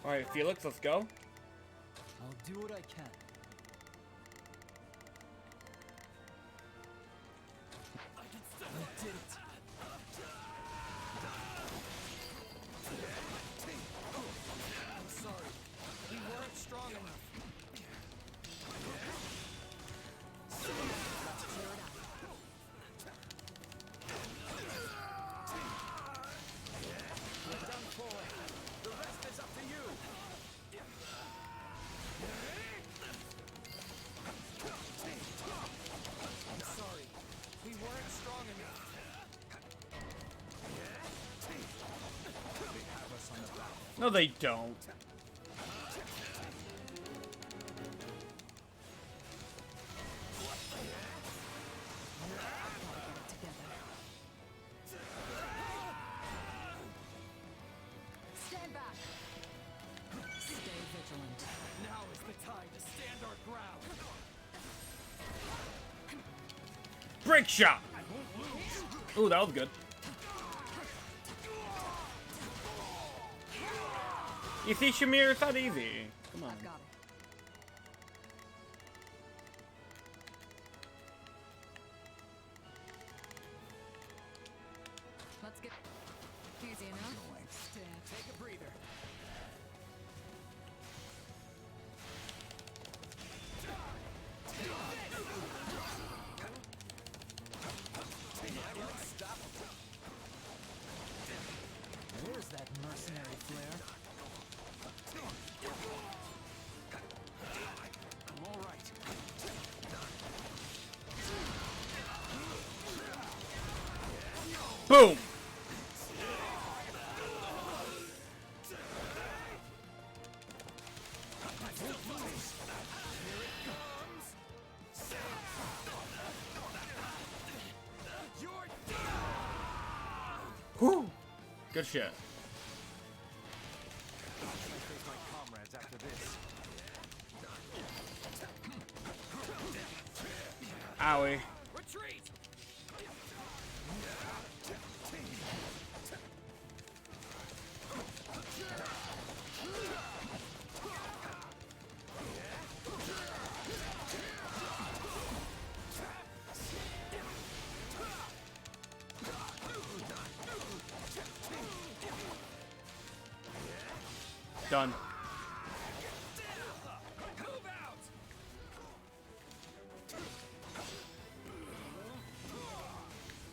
Alright, Felix, let's go. I'll do what I can. I did it. I'm sorry. We weren't strong enough. You're done for. The rest is up to you. I'm sorry. We weren't strong enough. They have us on the back. No, they don't. Stand back. Stay vigilant. Now is the time to stand our ground. Break shot. Ooh, that was good. You see, Shamir, it's not easy. Come on. I've got it. Let's get easy enough. Stand. Take a breather. There's that mercenary flair. I'm all right. Boom! Whew! Good shit. I face my comrades after this. Owie. Retreat! Done. Move out!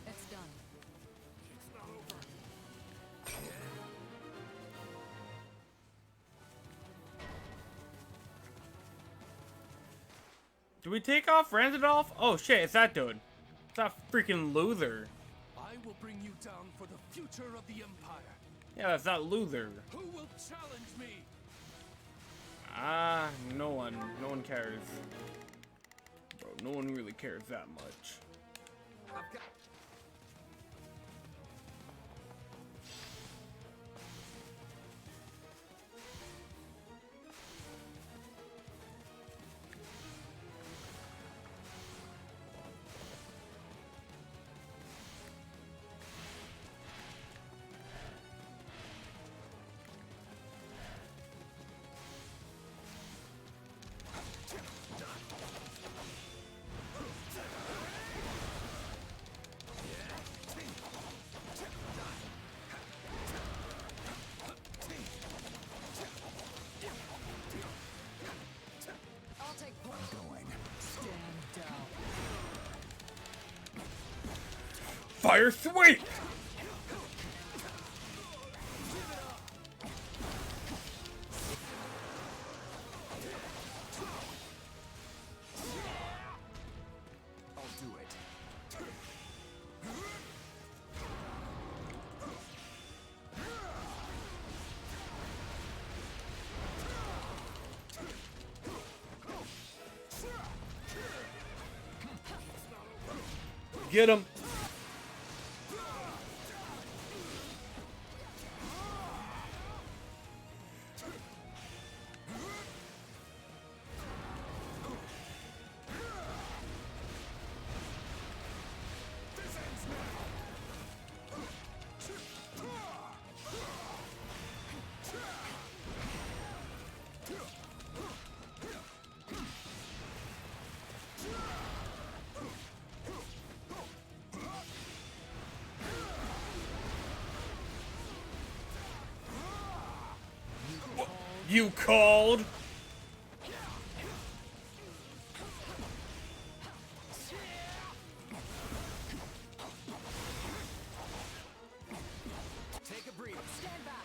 It's done. It's not over. Do we take off Randolph? Oh shit, it's that dude. It's that freaking loser. I will bring you down for the future of the Empire. Yeah, that's that loser. Who will challenge me? Ah, no one. No one cares. Bro, no one really cares that much. I've got... I'll take point. Stand down. Fire sweep! I'll do it. Get him! You called? Take a breather. Stand back.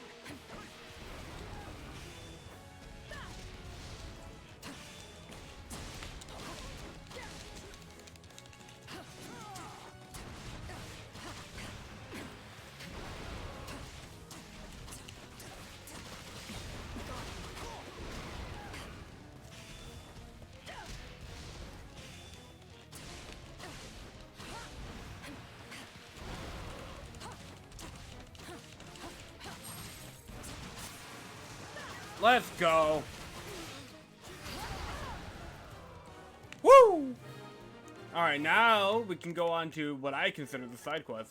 Let's go. Woo! Alright, now we can go on to what I consider the side quest.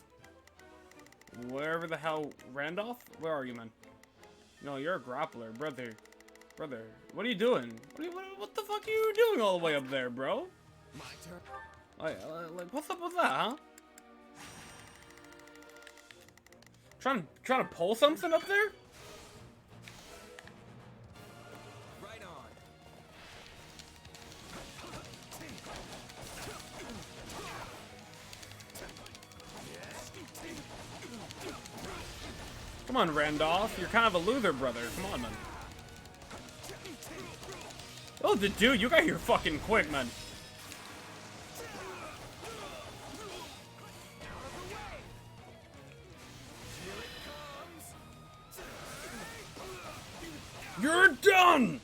Wherever the hell... Randolph? Where are you, man? No, you're a grappler, brother. Brother, what are you doing? What the fuck are you doing all the way up there, bro? My turn. Like, what's up with that, huh? Trying to pull something up there? Right on. Come on, Randolph. You're kind of a loser, brother. Come on, man. Oh, the dude, you got here fucking quick, man. You're done!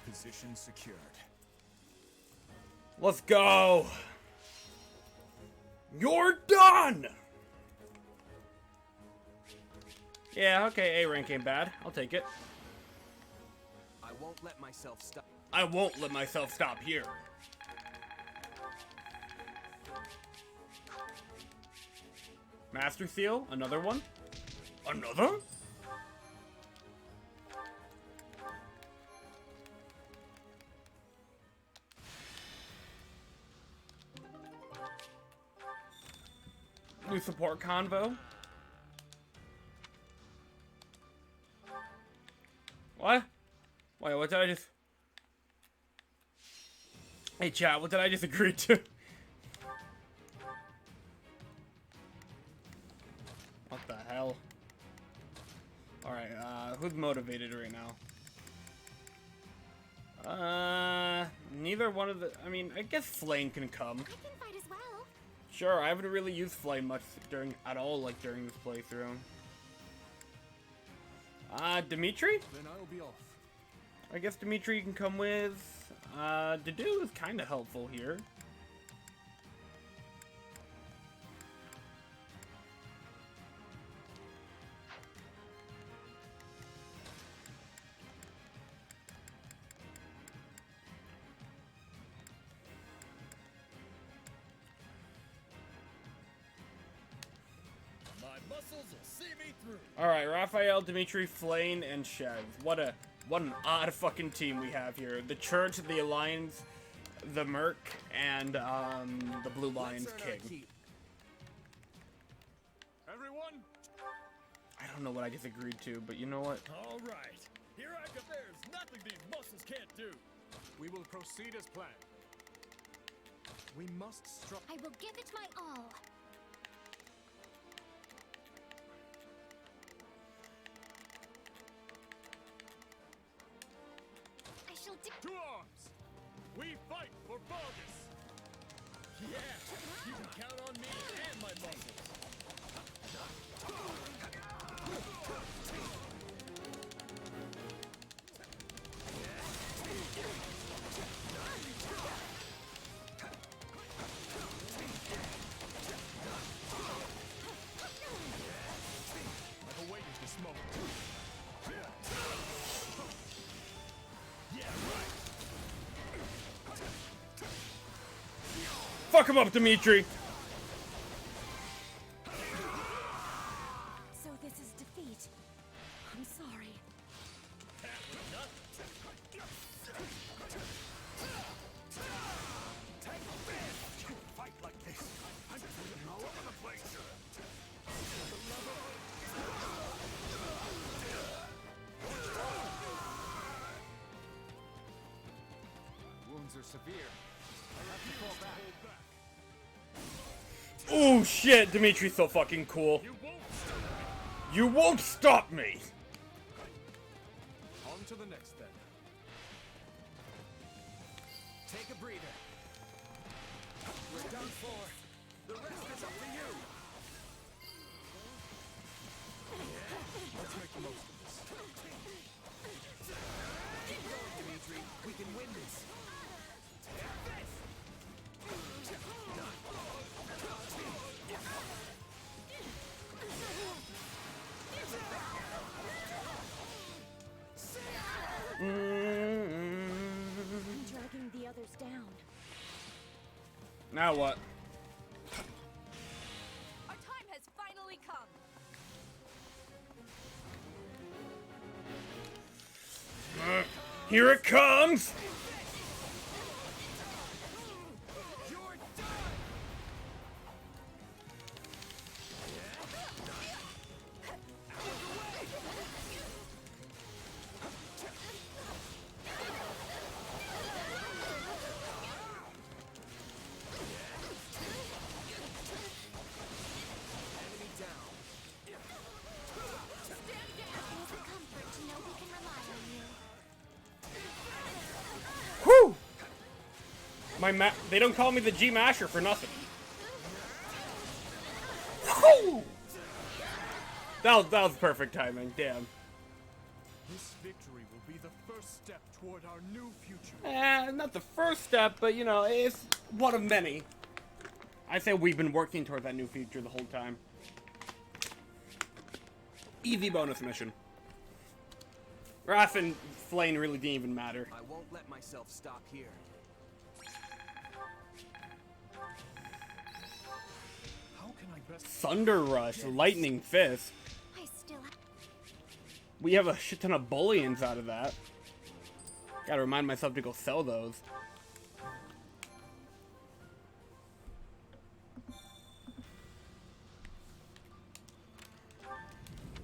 Position secured. Let's go! You're done! Yeah, okay, A rank ain't bad. I'll take it. I won't let myself stop. I won't let myself stop here. Master Seal, another one. Another? New support convo. What? Wait, what did I just... Hey chat, what did I just agree to? What the hell? Alright, who's motivated right now? Neither one of the... I mean, I guess Flame can come. I can fight as well. Sure, I haven't really used Flame much during this playthrough. Dimitri? Then I'll be off. I guess Dimitri can come with. Dedue is kind of helpful here. My muscles will see me through. Alright, Raphael, Dimitri, Flane, and Chev. What an odd fucking team we have here. The Church, the Alliance, the Merc, and the Blue Lions King. Everyone? I don't know what I just agreed to, but you know what? All right. Here I go. There's nothing these muscles can't do. We will proceed as planned. We must strive. I will give it my all. I shall do. To arms! We fight for Vargas! Yeah, you can count on me and my muscles. I've awaited this moment. Fuck him up, Dimitri! So this is defeat. I'm sorry. Fight like this. I'm feeling all over the place. Wounds are severe. I have to fall back. Oh shit, Dimitri's so fucking cool. You won't stop me! On to the next then. Take a breather. We're done for. The rest is up to you. Let's make the most of this. Keep going, Dimitri. We can win this. I'm dragging the others down. Now what? Our time has finally come. Here it comes! They don't call me the G Masher for nothing. Woo! That was perfect timing. Damn. This victory will be the first step toward our new future. Not the first step, but you know, it's one of many. I say we've been working toward that new future the whole time. Easy bonus mission. Wrath and Flame really didn't even matter. I won't let myself stop here. How can I best Thunder Rush, Lightning Fist. I still We have a shit ton of bullions out of that. Gotta remind myself to go sell those.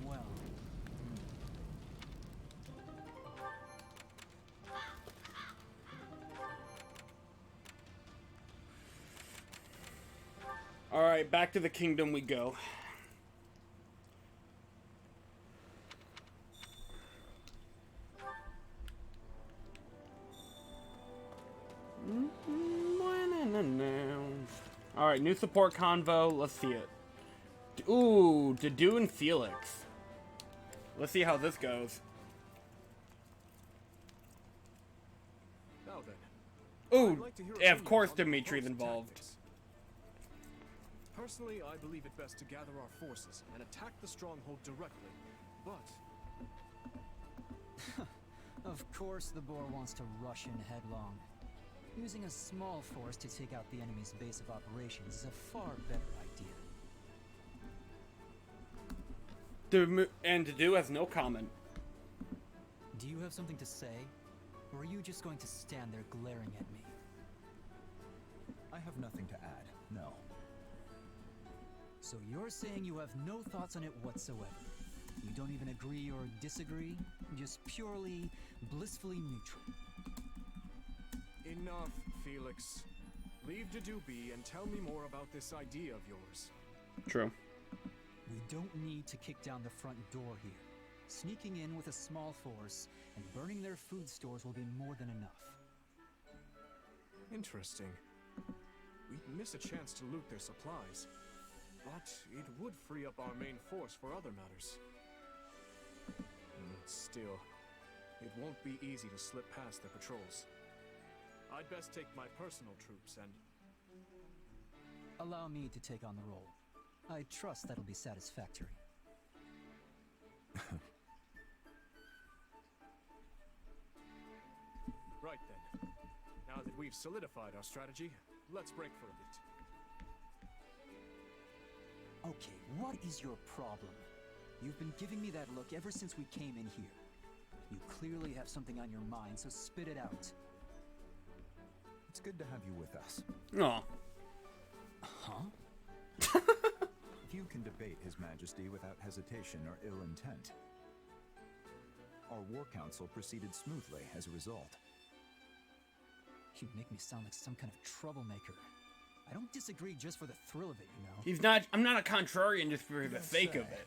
Well. Alright, back to the kingdom we go. Alright, new support convo. Let's see it. Ooh, Dedue and Felix. Let's see how this goes. Now then. Ooh, I'd like to hear yeah, of opinions course on the Dimitri's proposed involved. tactics. Personally, I believe it best to gather our forces and attack the stronghold directly, but Of course the boar wants to rush in headlong. Using a small force to take out the enemy's base of operations is a far better idea. And Dedue has no comment. Do you have something to say? Or are you just going to stand there glaring at me? I have nothing to add, no. So you're saying you have no thoughts on it whatsoever? You don't even agree or disagree? Just purely, blissfully neutral? enough, Felix. Leave Dedue be and tell me more about this idea of yours. True. We don't need to kick down the front door here. Sneaking in with a small force and burning their food stores will be more than enough. Interesting. We'd miss a chance to loot their supplies, but it would free up our main force for other matters. Still, it won't be easy to slip past their patrols. I'd best take my personal troops and... Allow me to take on the role. I trust that'll be satisfactory. Right then. Now that we've solidified our strategy, let's break for a bit. Okay, what is your problem? You've been giving me that look ever since we came in here. You clearly have something on your mind, so spit it out. It's good to have you with us. Aw. Huh? Few can debate His Majesty without hesitation or ill intent. Our war council proceeded smoothly as a result. You make me sound like some kind of troublemaker. I don't disagree just for the thrill of it, you know. He's not. I'm not a contrarian just for the sake of it.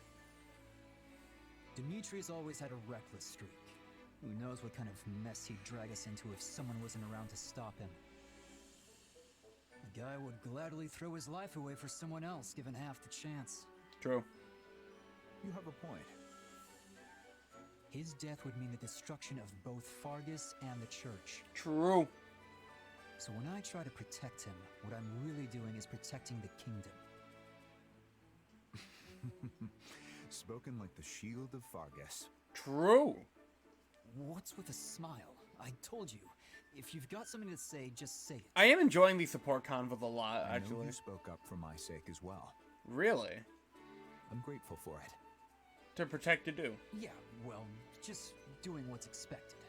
Dimitri's always had a reckless streak. Who knows what kind of mess he'd drag us into if someone wasn't around to stop him. A guy would gladly throw his life away for someone else, given half the chance. True. You have a point. His death would mean the destruction of both Fargus and the church. True. So when I try to protect him, what I'm really doing is protecting the kingdom. Spoken like the shield of Fargus. True. What's with a smile? I told you, if you've got something to say, just say it. I am enjoying these support convos a lot, I know actually. you spoke up for my sake as well. Really? I'm grateful for it. To protect Dedue. Yeah, well, just doing what's expected.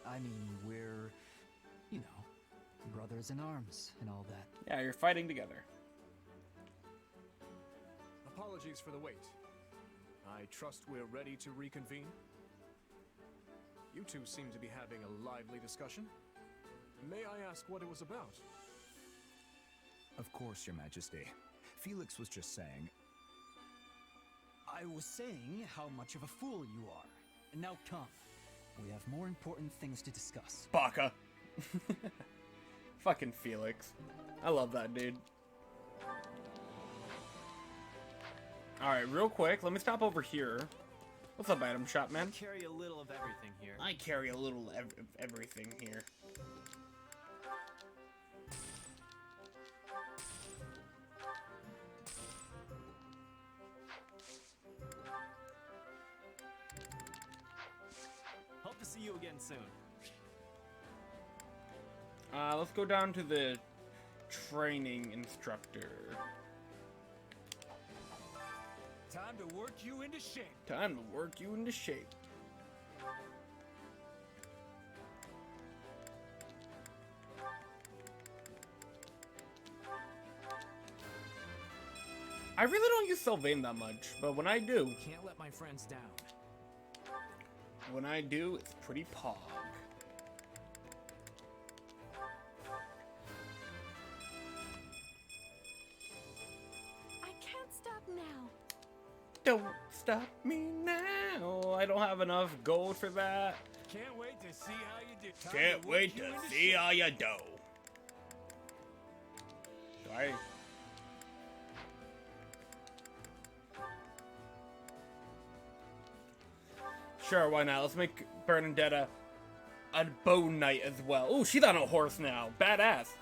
I mean, we're, you know, brothers in arms and all that. Yeah, you're fighting together. Apologies for the wait. I trust we're ready to reconvene? You two seem to be having a lively discussion. May I ask what it was about? Of course, Your Majesty. Felix was just saying... I was saying how much of a fool you are. And now come. We have more important things to discuss. Baka. Fucking Felix. I love that dude. Alright, real quick, let me stop over here. What's up, item shop, man? I carry a little of everything here. I carry a little of everything here. Hope to see you again soon. Let's go down to the training instructor. Time to work you into shape. Time to work you into shape. I really don't use Sylvain that much, but when I do... Can't let my friends down. When I do, it's pretty pog. I can't stop now. Don't stop me now. I don't have enough gold for that. Can't wait to see how you do. Time Can't to wait work you to into see shape. how you do. Sorry. Sure, why not? Let's make Bernadetta a bone knight as well. Oh, she's on a horse now. Badass.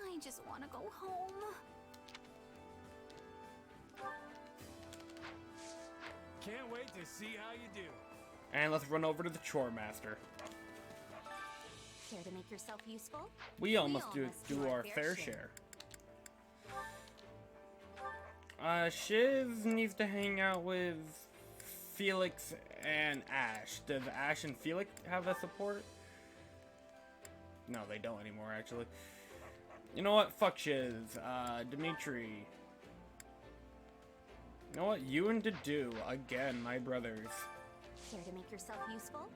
I just want to go home. Can't wait to see how you do. And let's run over to the chore master. Care to make yourself useful? We almost do our fair share. Shiz needs to hang out with Felix and Ash. Does Ash and Felix have a support? No, they don't anymore, actually. You know what? Fuck Shiz. Dimitri. You know what? You and Dedu. Again, my brothers. Care to make yourself useful?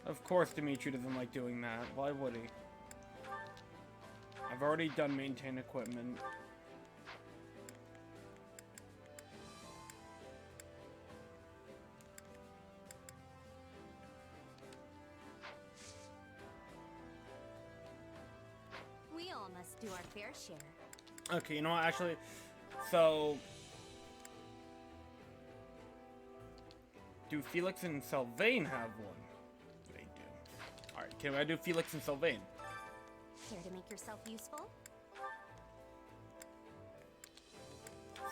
Of course Dimitri doesn't like doing that. Why would he? I've already done maintain equipment. We all must do our fair share. Okay, you know what, actually, so... Do Felix and Sylvain have one? They do. Alright, can I do Felix and Sylvain? Care to make yourself useful?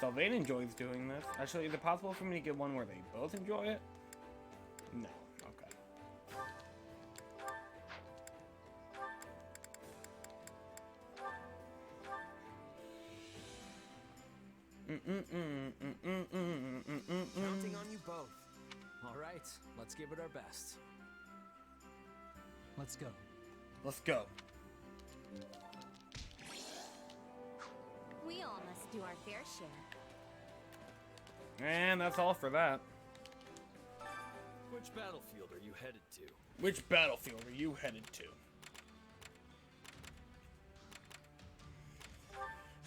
Sylvain enjoys doing this. Actually, is it possible for me to get one where they both enjoy it? No. Okay. Counting on you both. All right, let's give it our best. Let's go. Let's go. We all must do our fair share. And that's all for that. Which battlefield are you headed to? Which battlefield are you headed to?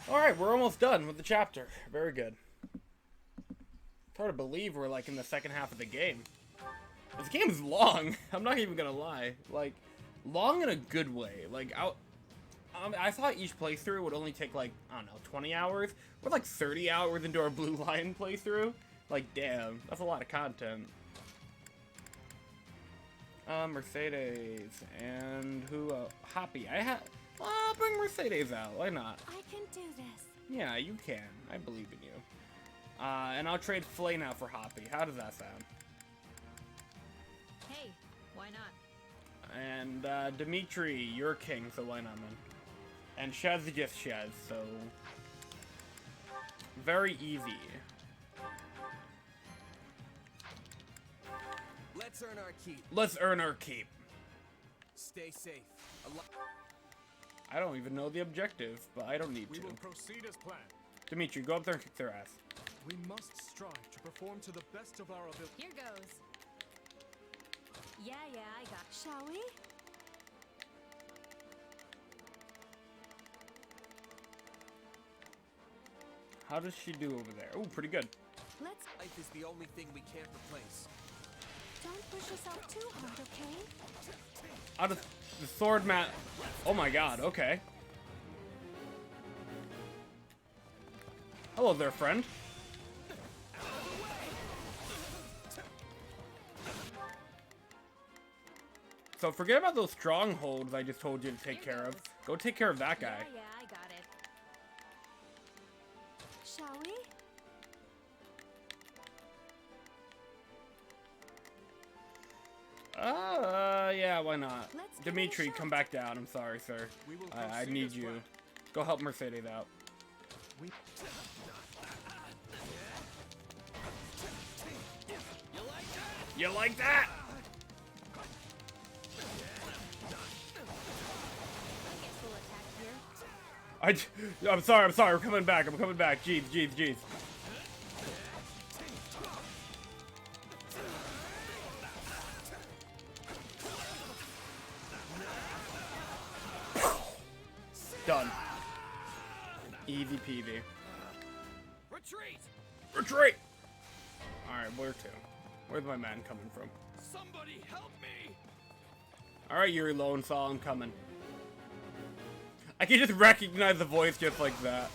Alright, we're almost done with the chapter. Very good. It's hard to believe we're like in the second half of the game. This game is long. I'm not even gonna lie. Like, long in a good way. Like, I thought each playthrough would only take like, I don't know, 20 hours. We're like 30 hours into our Blue Lion playthrough. Like, damn, that's a lot of content. Mercedes, and who, Hoppy. I'll bring Mercedes out, why not? I can do this. Yeah, you can. I believe in you. And I'll trade Flay now for Hoppy. How does that sound? Hey, why not? And, Dimitri, you're king, so why not, man? And Shez is just Shez, so... Very easy. Let's earn our keep. Let's earn our keep. Stay safe. I don't even know the objective, but I don't need We to. will proceed as planned. Dimitri, go up there and kick their ass. We must strive to perform to the best of our ability. Here goes. Yeah, I got. Shall we? How does she do over there? Oh, pretty good. Let's... Life is the only thing we can't replace. Don't push yourself too hard, okay? Out of the sword mat. Oh my god, okay. Hello there, friend. So forget about those strongholds I just told you to take care of. Go take care of that guy. Yeah, I got it. Shall we? Yeah, why not? Let's give it a Dimitri, shot. come back down. I'm sorry, sir. We will I proceed need as you. planned. Go help Mercedes out. We... You like that? I'm sorry, we're coming back, I'm coming back. Jeez. Done. Easy peasy. Retreat! Retreat! Alright, where to? Where's my man coming from? Somebody help me! Alright, Yuri Lowenthal, I'm coming. I can just recognize the voice just like that.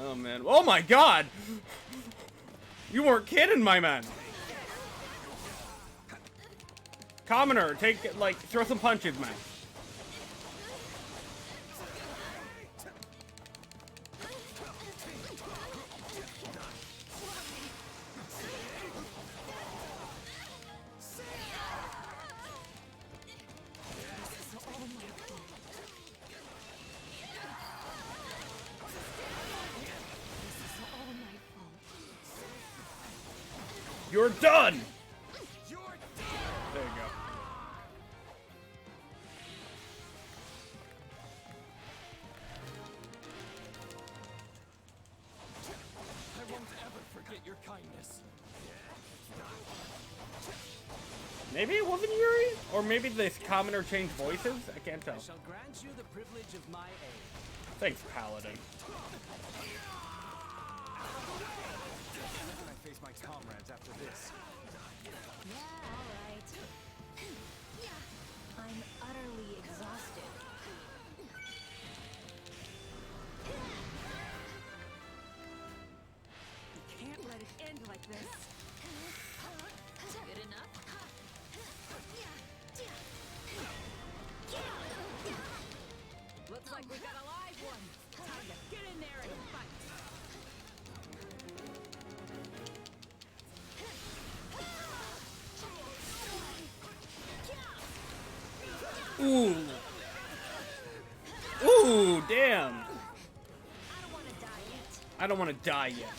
Oh man. Oh my god! You weren't kidding, my man! Commoner, throw some punches, man. You're done! There you go. I won't ever forget your kindness. Maybe it wasn't Yuri? Or maybe this commoner changed voices? I can't tell. I shall grant you the privilege of my aid. Thanks, Paladin. Can I face my comrades after this? Yeah, alright. I'm utterly exhausted. You can't let it end like this. Good enough? Looks like we got a live one. Time to get in there and fight. Ooh. Ooh, damn. I don't want to die yet.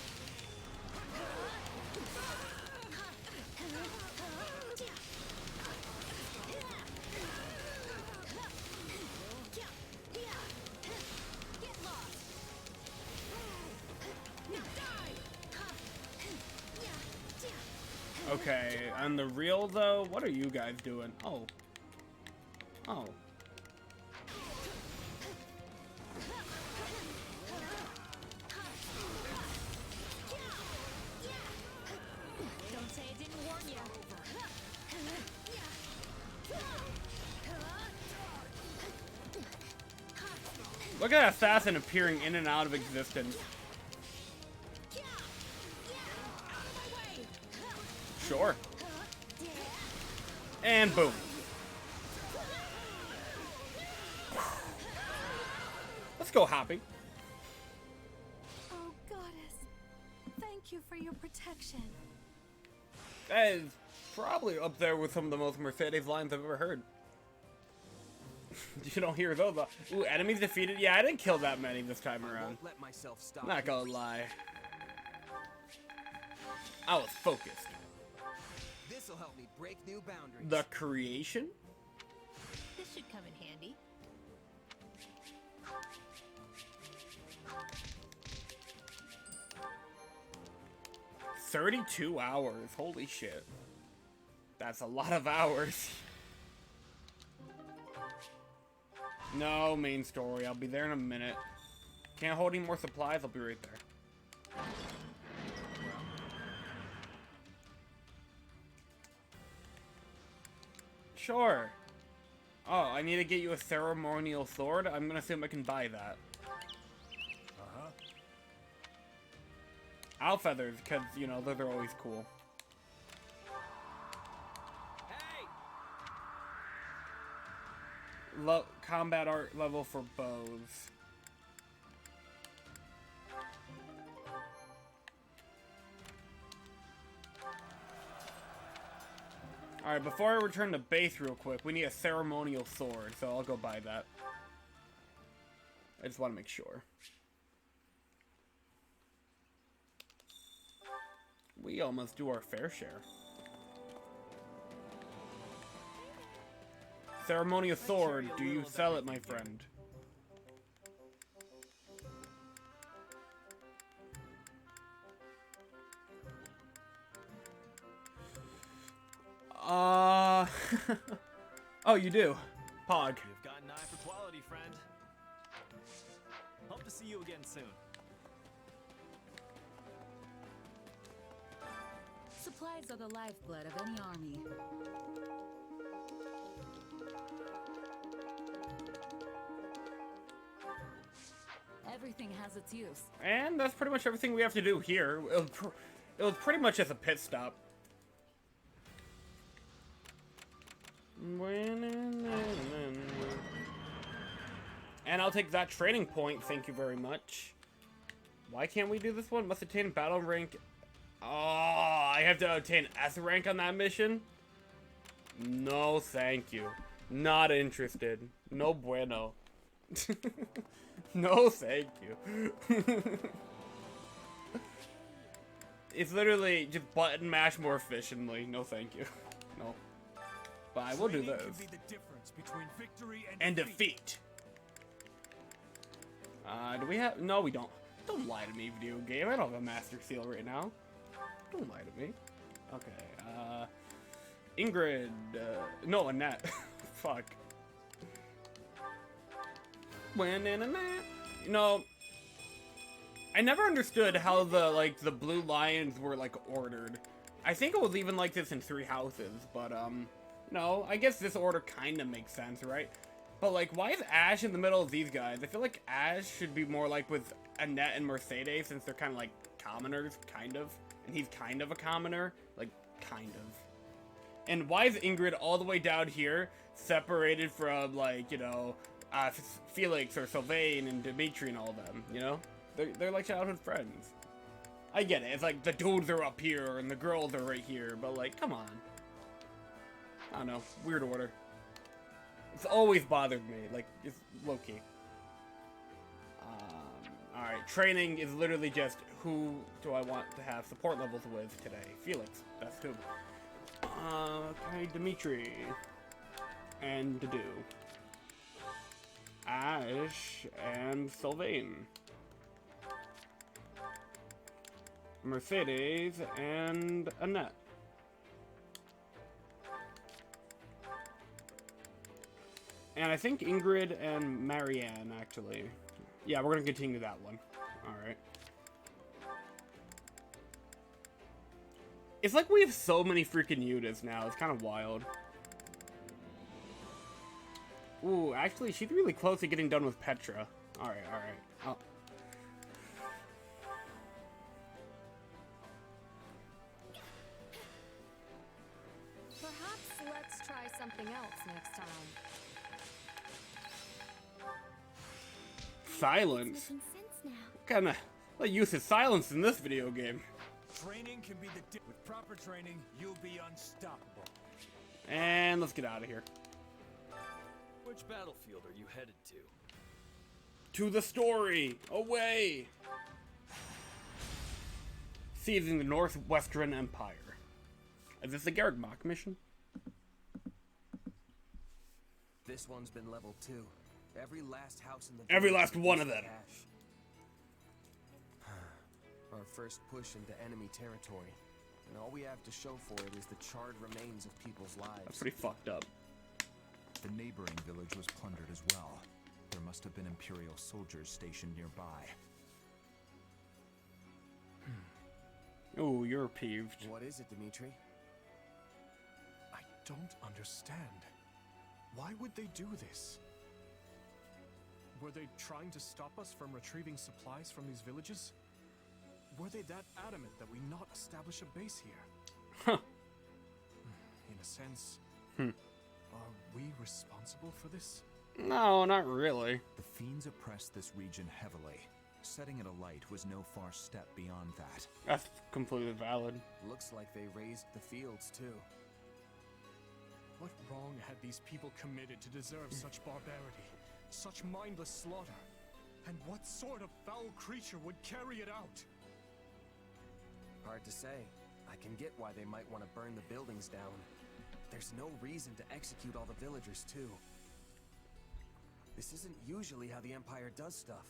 Okay, on the real though, what are you guys doing? Oh. Oh. Don't say it didn't warn you. Look at Assassin appearing in and out of existence. Sure. And boom. Let's go, Hoppy. Oh, goddess. Thank you for your protection. That is probably up there with some of the most Mercedes lines I've ever heard. You don't hear those. Ooh, enemies defeated? Yeah, I didn't kill that many this time I around. won't let myself stop. Not gonna lie. I was focused. This'll help me break new boundaries. The creation? This should come in handy. 32 hours. Holy shit. That's a lot of hours. No main story. I'll be there in a minute. Can't hold any more supplies. I'll be right there. Sure. Oh, I need to get you a ceremonial sword? I'm gonna assume I can buy that. Uh-huh. Owl feathers, because, you know, those are always cool. Hey! Combat art level for bows. Alright, before I return to base real quick, we need a ceremonial sword, so I'll go buy that. I just want to make sure. We almost do our fair share. Ceremonial sword, do you sell it, my friend? Oh, you do. Pog. You've got an eye for quality, friend. Hope to see you again soon. Supplies are the lifeblood of any army. Everything has its use. And that's pretty much everything we have to do here. It was pretty much just a pit stop. And I'll take that training point, thank you very much. Why can't we do this one? Must attain battle rank. Oh, I have to obtain S rank on that mission? No, thank you. Not interested. No bueno. No, thank you. It's literally just button mash more efficiently. No, thank you. No. But I will do those. Can be the difference between victory And defeat. Do we have... No, we don't. Don't lie to me, video game. I don't have a Master Seal right now. Don't lie to me. Okay, Ingrid... no, Annette. Fuck. You know... I never understood how the blue lions were, ordered. I think it was even like this in Three Houses, but, no, I guess this order kinda makes sense, right? But, why is Ash in the middle of these guys? I feel like Ash should be more, with Annette and Mercedes, since they're kind of, commoners, kind of. And he's kind of a commoner. Kind of. And why is Ingrid all the way down here, separated from, Felix or Sylvain and Dimitri and all them, you know? They're like childhood friends. I get it. It's like the dudes are up here and the girls are right here, but come on. I don't know. Weird order. It's always bothered me. It's low-key. Alright. Training is literally just who do I want to have support levels with today. Felix. That's who. Okay, Dimitri. And Dedu. Ash and Sylvain. Mercedes and Annette. And I think Ingrid and Marianne, actually. Yeah, we're gonna continue that one. Alright. It's like we have so many freaking units now. It's kind of wild. Ooh, actually, she's really close to getting done with Petra. Alright, alright. Oh. Perhaps let's try something else next time. Silence? What kind of use is silence in this video game? Training can be with proper training, you'll be unstoppable. And let's get out of here. Which battlefield are you headed to? To the story! Away! Seizing the Northwestern Empire. Is this the Garrigmach mission? This one's been level 2. Every last house in the Every last one of them. Our first push into enemy territory. And all we have to show for it is the charred remains of people's lives. That's pretty fucked up. The neighboring village was plundered as well. There must have been Imperial soldiers stationed nearby. Ooh, you're peeved. What is it, Dimitri? I don't understand. Why would they do this? Were they trying to stop us from retrieving supplies from these villages? Were they that adamant that we not establish a base here? Huh. In a sense, are we responsible for this? No, not really. The fiends oppressed this region heavily. Setting it alight was no far step beyond that. That's completely valid. Looks like they raised the fields, too. What wrong had these people committed to deserve such barbarity, such mindless slaughter? And what sort of foul creature would carry it out? Hard to say. I can get why they might want to burn the buildings down. There's no reason to execute all the villagers, too. This isn't usually how the Empire does stuff.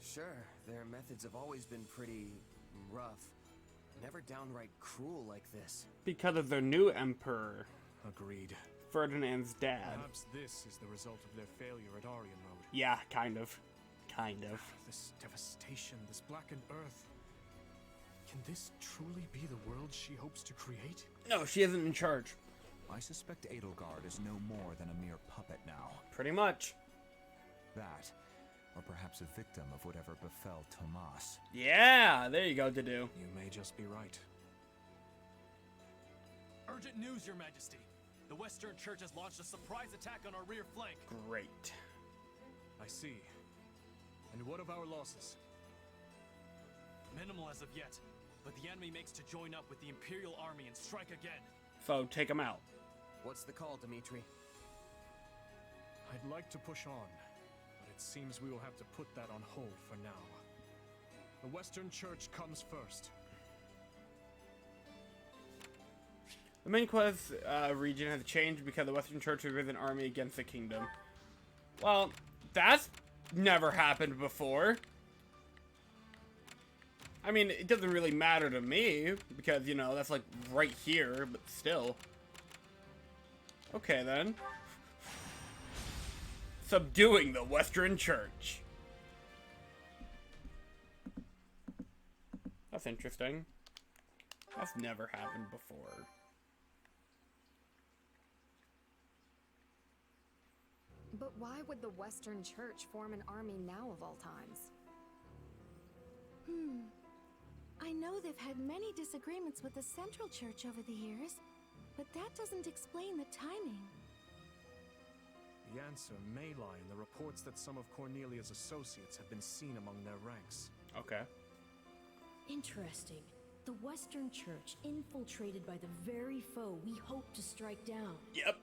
Sure, their methods have always been pretty rough. Never downright cruel like this. Because of their new emperor. Agreed. Ferdinand's dad. Perhaps this is the result of their failure at Aryan Road. Yeah, kind of. Kind of. This devastation, this blackened earth. Can this truly be the world she hopes to create? No, she isn't in charge. I suspect Edelgard is no more than a mere puppet now. Pretty much. That, or perhaps a victim of whatever befell Tomas. Yeah, there you go, Dedu. You may just be right. Urgent news, Your Majesty. The Western Church has launched a surprise attack on our rear flank. Great. I see. And what of our losses? Minimal as of yet, but the enemy makes to join up with the Imperial Army and strike again. So, take him out. What's the call, Dimitri? I'd like to push on, but it seems we will have to put that on hold for now. The Western Church comes first. The main quest region has changed because the Western Church has risen an army against the kingdom. Well, that's never happened before. I mean, it doesn't really matter to me, because, you know, that's like right here, but still. Okay, then. Subduing the Western Church. That's interesting. That's never happened before. But why would the Western Church form an army now of all times? I know they've had many disagreements with the Central Church over the years, but that doesn't explain the timing. The answer may lie in the reports that some of Cornelia's associates have been seen among their ranks. Okay. Interesting. The Western Church infiltrated by the very foe we hope to strike down. Yep.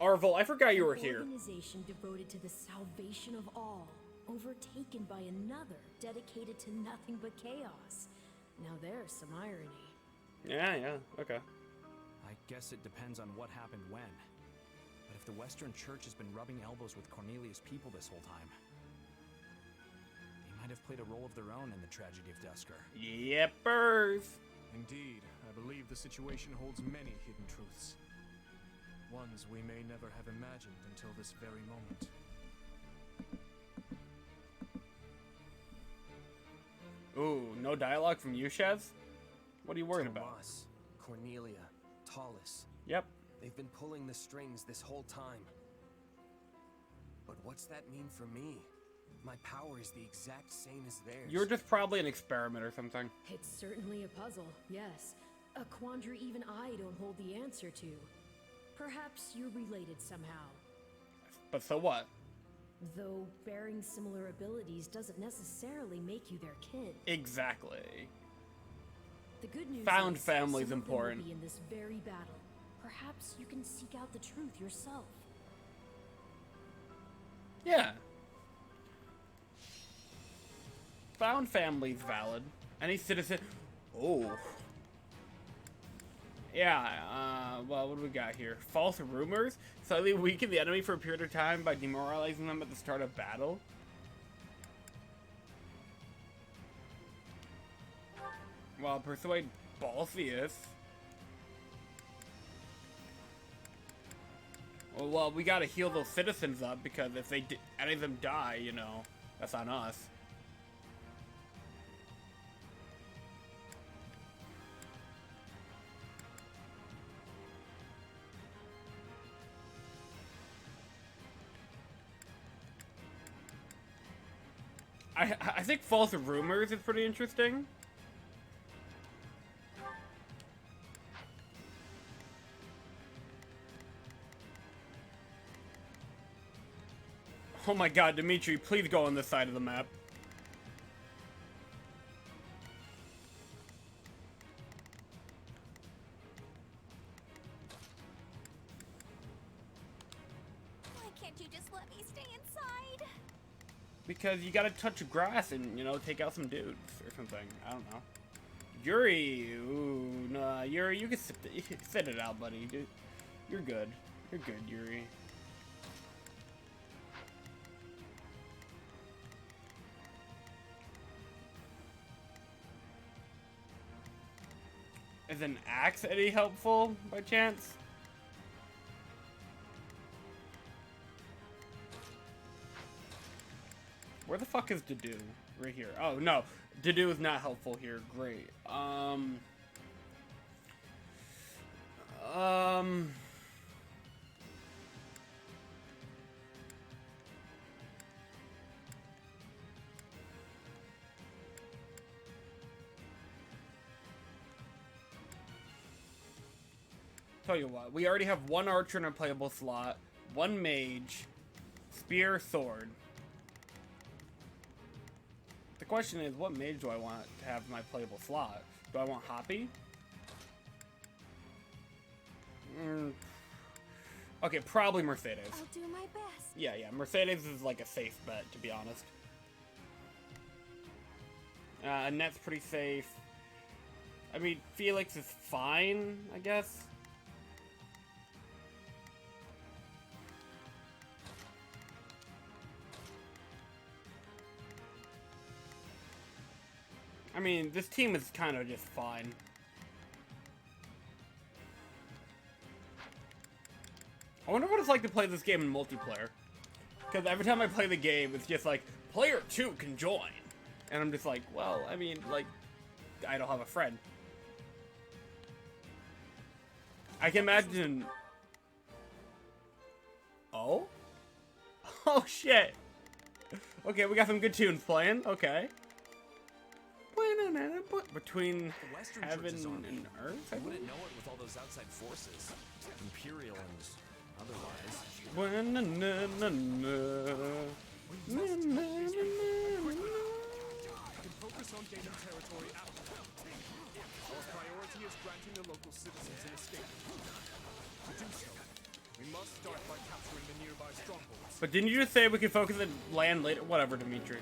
Arvel, I forgot you were here. An organization devoted to the salvation of all, overtaken by another dedicated to nothing but chaos. Now there's some irony. Yeah, okay. I guess it depends on what happened when. But if the Western Church has been rubbing elbows with Cornelia's people this whole time, they might have played a role of their own in the tragedy of Dusker. Yepers. Indeed, I believe the situation holds many hidden truths. Ones we may never have imagined until this very moment. Ooh, no dialogue from Yushev? What are you worried about? Tomas, Cornelia, Tallis. Yep. They've been pulling the strings this whole time. But what's that mean for me? My power is the exact same as theirs. You're just probably an experiment or something. It's certainly a puzzle, yes. A quandary even I don't hold the answer to. Perhaps you're related somehow. But so what? Though bearing similar abilities doesn't necessarily make you their kin. Exactly. The good news Found is family's some of them will important. be in this very battle. Perhaps you can seek out the truth yourself. Yeah. Found family's valid. Any citizen... Oh. Yeah, well, what do we got here? False rumors? Slightly weaken the enemy for a period of time by demoralizing them at the start of battle? Well, persuade Baltheus. Well, we gotta heal those citizens up, because if they any of them die, you know, that's on us. I think false rumors is pretty interesting. Oh my god, Dimitri, please go on this side of the map. Why can't you just let me stay inside? Because you gotta touch grass and, you know, take out some dudes or something. I don't know. Yuri, ooh, nah, Yuri, you can sit it out, buddy. Dude, you're good. You're good, Yuri. Is an axe any helpful, by chance? Where the fuck is Dedue? Right here. Oh, no. Dedue is not helpful here. Great. Tell you what, we already have one archer in a playable slot, one mage, spear, sword. The question is, what mage do I want to have in my playable slot? Do I want Hoppy? Okay, probably Mercedes. I'll do my best. Yeah, Mercedes is like a safe bet, to be honest. Annette's pretty safe. I mean, Felix is fine, I guess. I mean, this team is kind of just fine. I wonder what it's like to play this game in multiplayer. Because every time I play the game, it's just like, player 2 can join. And I'm just like, well, I mean, like, I don't have a friend. I can imagine... Oh? Oh, shit. Okay, we got some good tunes playing. Okay. Between heaven and earth? I wouldn't know it with all those outside forces. Imperial and otherwise. We can focus on gaining territory after. Our priority is granting the local citizens an escape. To do so, we must start by capturing the nearby strongholds. But didn't you just say we could focus on land later? Whatever, Dimitri.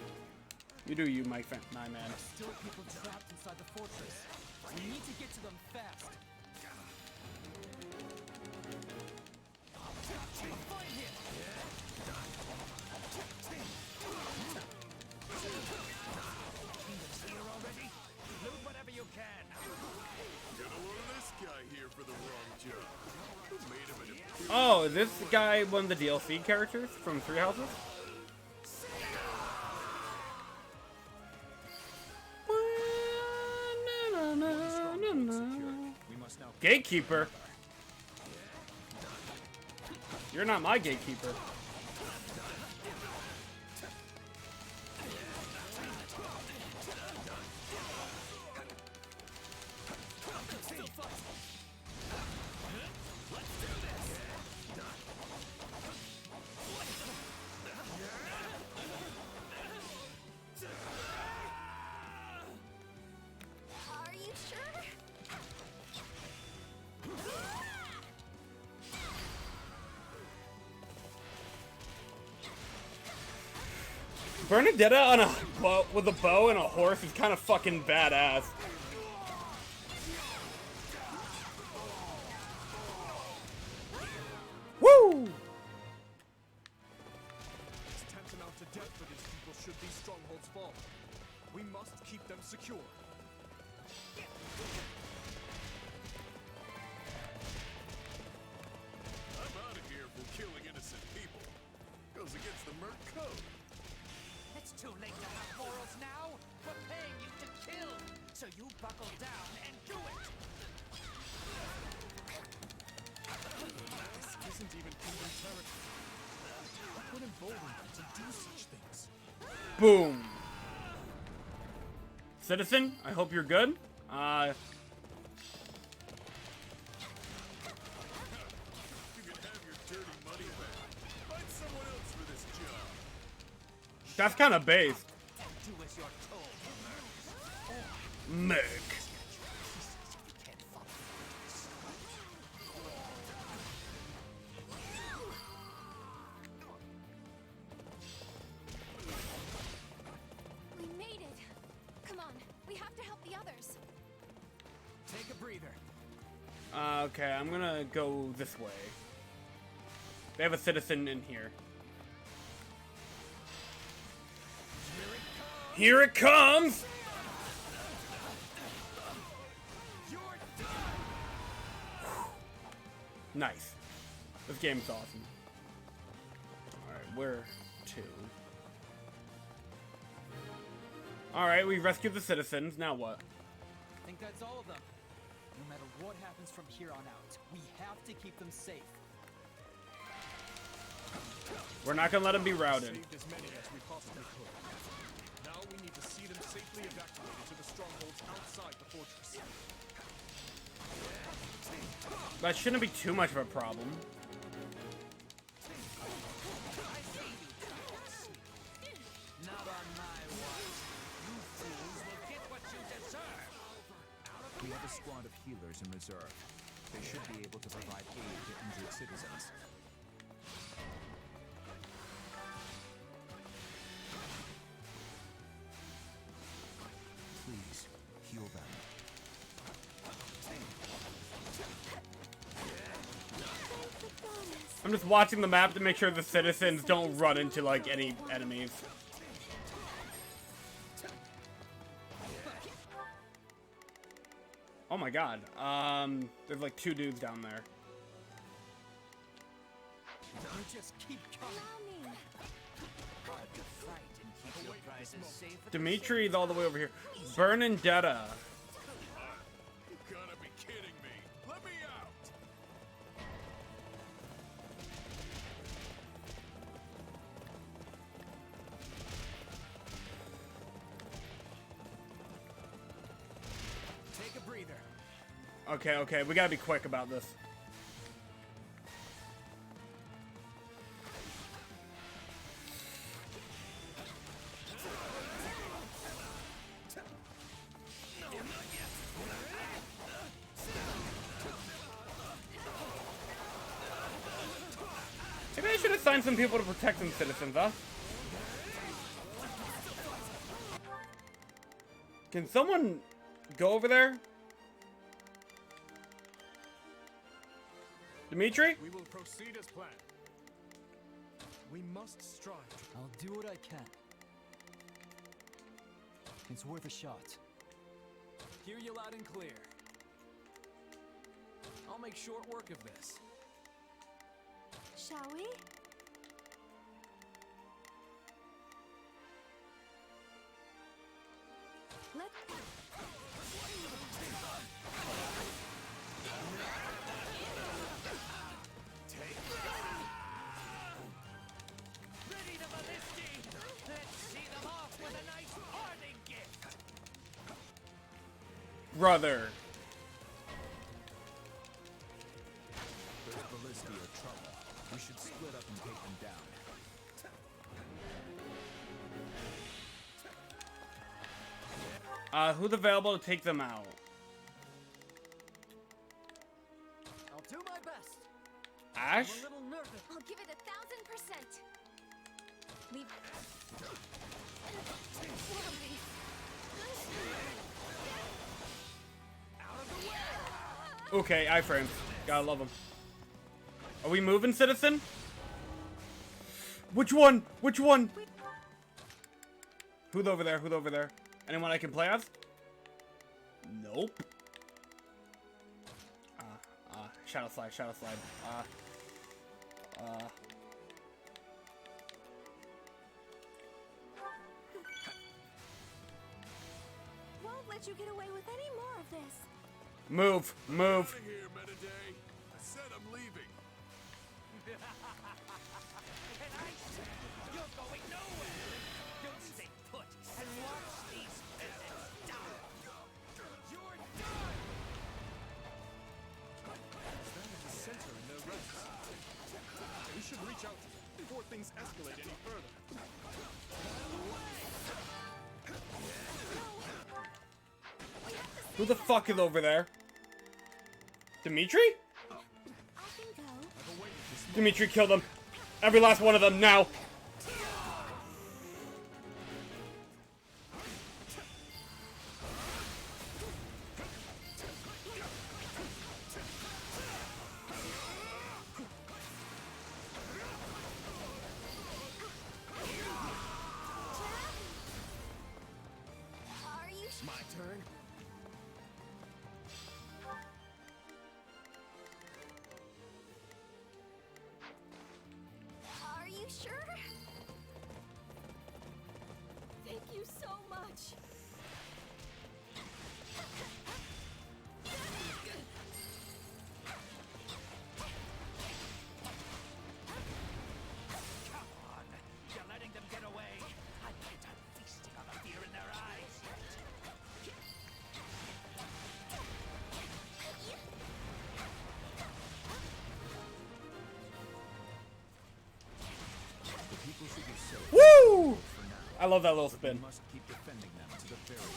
You do you, my man. Still people trapped inside the fortress. We need to get to them fast. Here already? Loot whatever you can. Gonna order this guy here for the wrong job. Who made him an imperial? Oh, is this guy one of the DLC characters from Three Houses? Gatekeeper? You're not my gatekeeper. Are you sure? Bernadetta on a with a bow and a horse is kind of fucking badass. Woo! It's tantamount to death for these people should these strongholds fall. We must keep them secure. I'm out of here for killing innocent people. Goes against the Merc Code. It's too late to have morals now. We're paying you to kill, so you buckle down and do it. This isn't even kingdom territory. What would embolden them to do such things? Boom. Citizen, I hope you're good. You can have your dirty money back. Find someone else for this job. That's kind of based. Do as you're told. Meg. We made it. Come on, we have to help the others. Take a breather. Okay, I'm gonna go this way. They have a citizen in here. Here it comes! Nice. This game's awesome. Alright, where to? Alright, we rescued the citizens. Now what? I think that's all of them. No matter what happens from here on out, we have to keep them safe. We're not gonna let them be routed. Saved as many as we possibly could. Now we need to see them safely evacuated to the strongholds outside the fortress. That shouldn't be too much of a problem. Not on my watch. You fools will get what you deserve. We have a squad of healers in reserve. They should be able to provide aid to injured citizens. Please, heal them. I'm just watching the map to make sure the citizens don't run into, like, any enemies. Oh my god. There's like 2 dudes down there. You just keep coming. Fight and keep your prizes safe. Dimitri's all the way over here. Bernadetta. You gotta be kidding me. Let me out. Take a breather. Okay, okay, we gotta be quick about this. Maybe I should assign some people to protect some citizens, huh? Can someone go over there? Dimitri? We will proceed as planned. We must strive. I'll do what I can. It's worth a shot. Hear you loud and clear. I'll make short work of this. Shall we? Let Ready to ballisti! Let's see them off with a nice parting gift! Brother. There's Ballisti or trouble. We should split up and take them down. Who's available to take them out? I'll do my best. Ash? I'm a little nervous. I'll give it 1000%. Leave. Okay, iframes. Gotta love them. Are we moving, citizen? Which one? Which one? Who's over there? Who's over there? Anyone I can play as? Nope. Shadow slide, shadow slide. won't let you get away with any more of this. Move, move. Out of here, Mediday. I said I'm leaving. And I said, you're going nowhere! You'll stay put and watch these peasants die! reach out before things escalate any further. Who the fuck is over there? Dimitri? Dimitri killed them. Every last one of them now. My turn. Are you sure? Thank you so much. Come on! You're letting them get away! I can't help feasting on the fear in their eyes yet! The people should be safe. Woo! For now. I love that little But spin. we must keep defending them to the very end.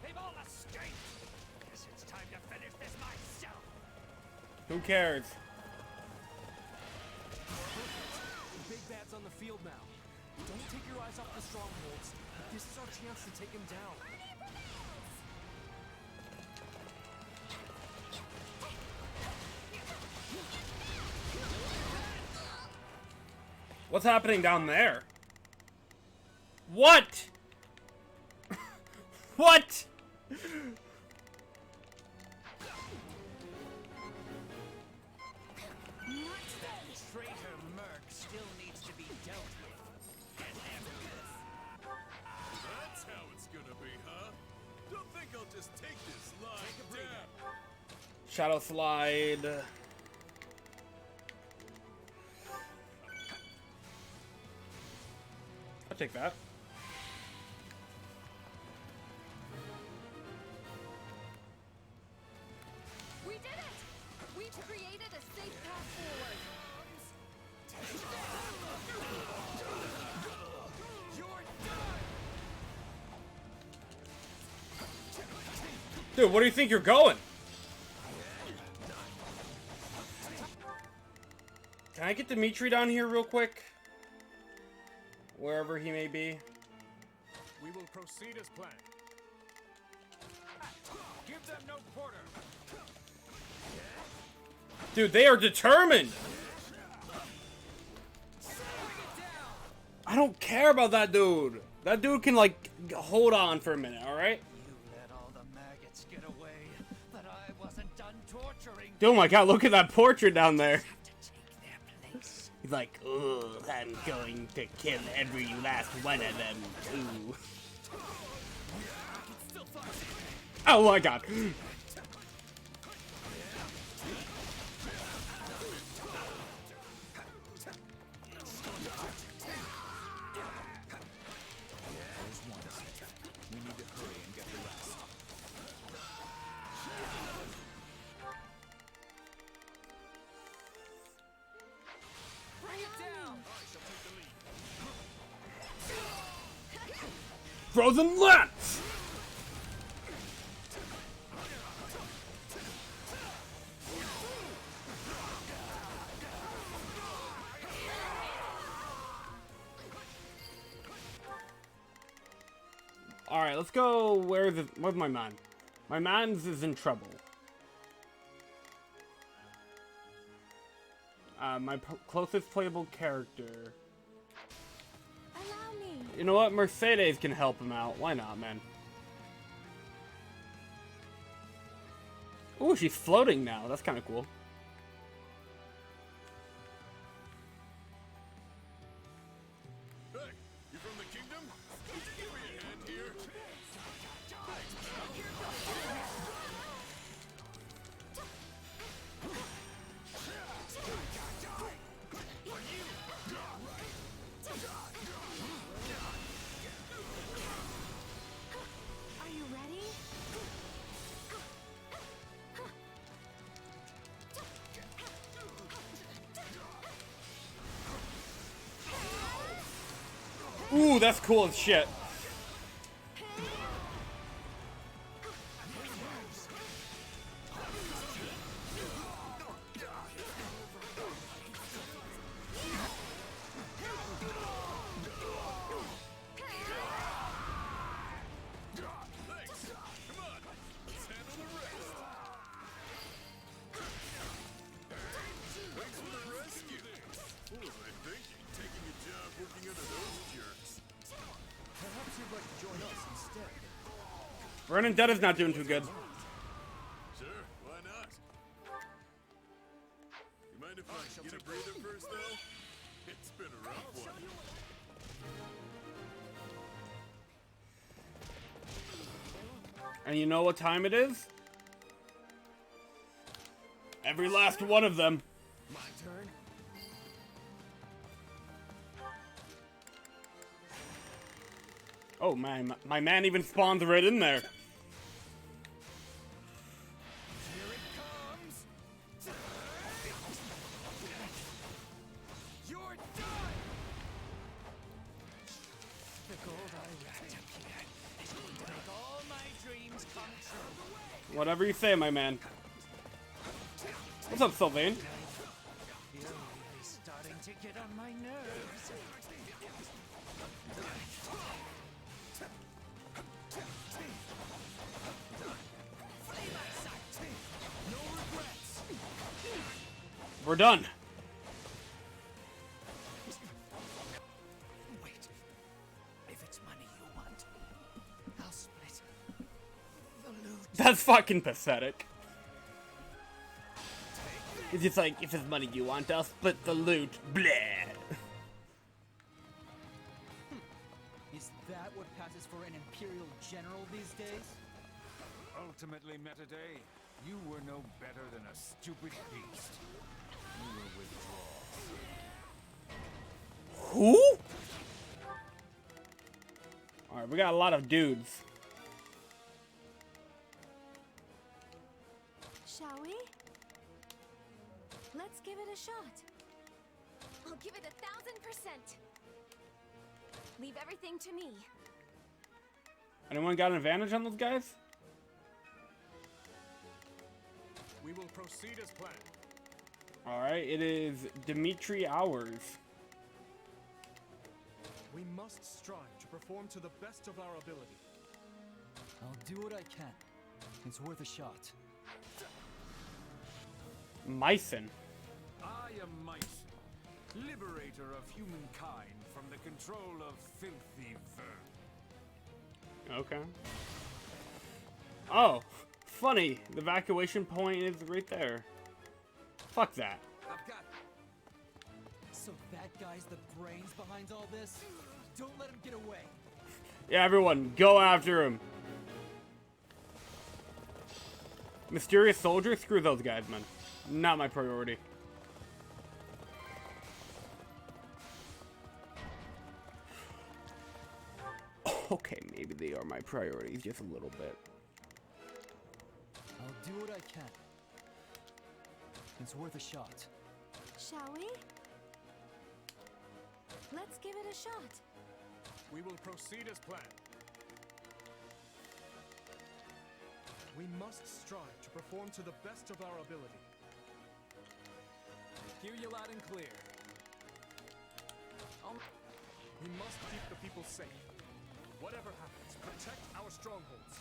They've all escaped! Guess it's time to finish this myself! Who cares? The big bad's on the field now. Don't take your eyes off the strongholds. This is our chance to take him down. What's happening down there? What? What? Traitor Merc still needs to be dealt with. And after this. That's how it's gonna be, huh? Don't think I'll just take this lying down. Shadow slide. I'll take that. We did it! We've created a safe path forward. Dude, where do you think you're going? Can I get Dimitri down here real quick? Wherever he may be. We will proceed as planned. Give them no quarter. Dude, they are determined! I don't care about that dude. That dude can, like, hold on for a minute, alright? You let all the maggots get away, but I wasn't done torturing. Oh my god, look at that portrait down there. He's like, ugh, I'm going to kill every last one of them, too. Oh my god. We need to hurry and get the rest. Bring it down! Frozen Lance! Alright, let's go. Where's my man? My man's is in trouble. My closest playable character. Allow me. You know what? Mercedes can help him out. Why not, man? Ooh, she's floating now. That's kind of cool. Hey, you from the kingdom? Could you give me a hand here? Are you ready? Ooh, that's cool as shit. Vernon Dead is not doing too good. Sure, why not? You mind if I get a breather first, though? It's been a rough one. And you know what time it is? Every last one of them. My turn. Oh man, my man even spawns right in there. Here it comes. You're done. The gold I wrapped up here is going to make all my dreams come true. Whatever you say, my man. What's up, Sylvain? You're really starting to get on my nerves. We're done. Wait. If it's money you want, I'll split the loot. That's fucking pathetic. It's just like, if it's money you want, I'll split the loot. Bleh. Is that what passes for an Imperial General these days? Ultimately, Metaday, you were no better than a stupid beast. You will withdraw. Who? Alright, we got a lot of dudes. Shall we? Let's give it a shot. I'll give it 1,000%. Leave everything to me. Anyone got an advantage on those guys? We will proceed as planned. Alright, it is Dimitri Hours. We must strive to perform to the best of our ability. I'll do what I can. It's worth a shot. Mycen. I am Mycen, liberator of humankind from the control of filthy vermin. Okay. Oh, funny. The evacuation point is right there. Fuck that. I've got. So that guy's the brains behind all this? Don't let him get away. Yeah, everyone, go after him. Mysterious soldier? Screw those guys, man. Not my priority. Okay, maybe they are my priorities just a little bit. I'll do what I can. It's worth a shot. Shall we? Let's give it a shot. We will proceed as planned. We must strive to perform to the best of our ability. Hear you loud and clear. We must keep the people safe. Whatever happens, protect our strongholds.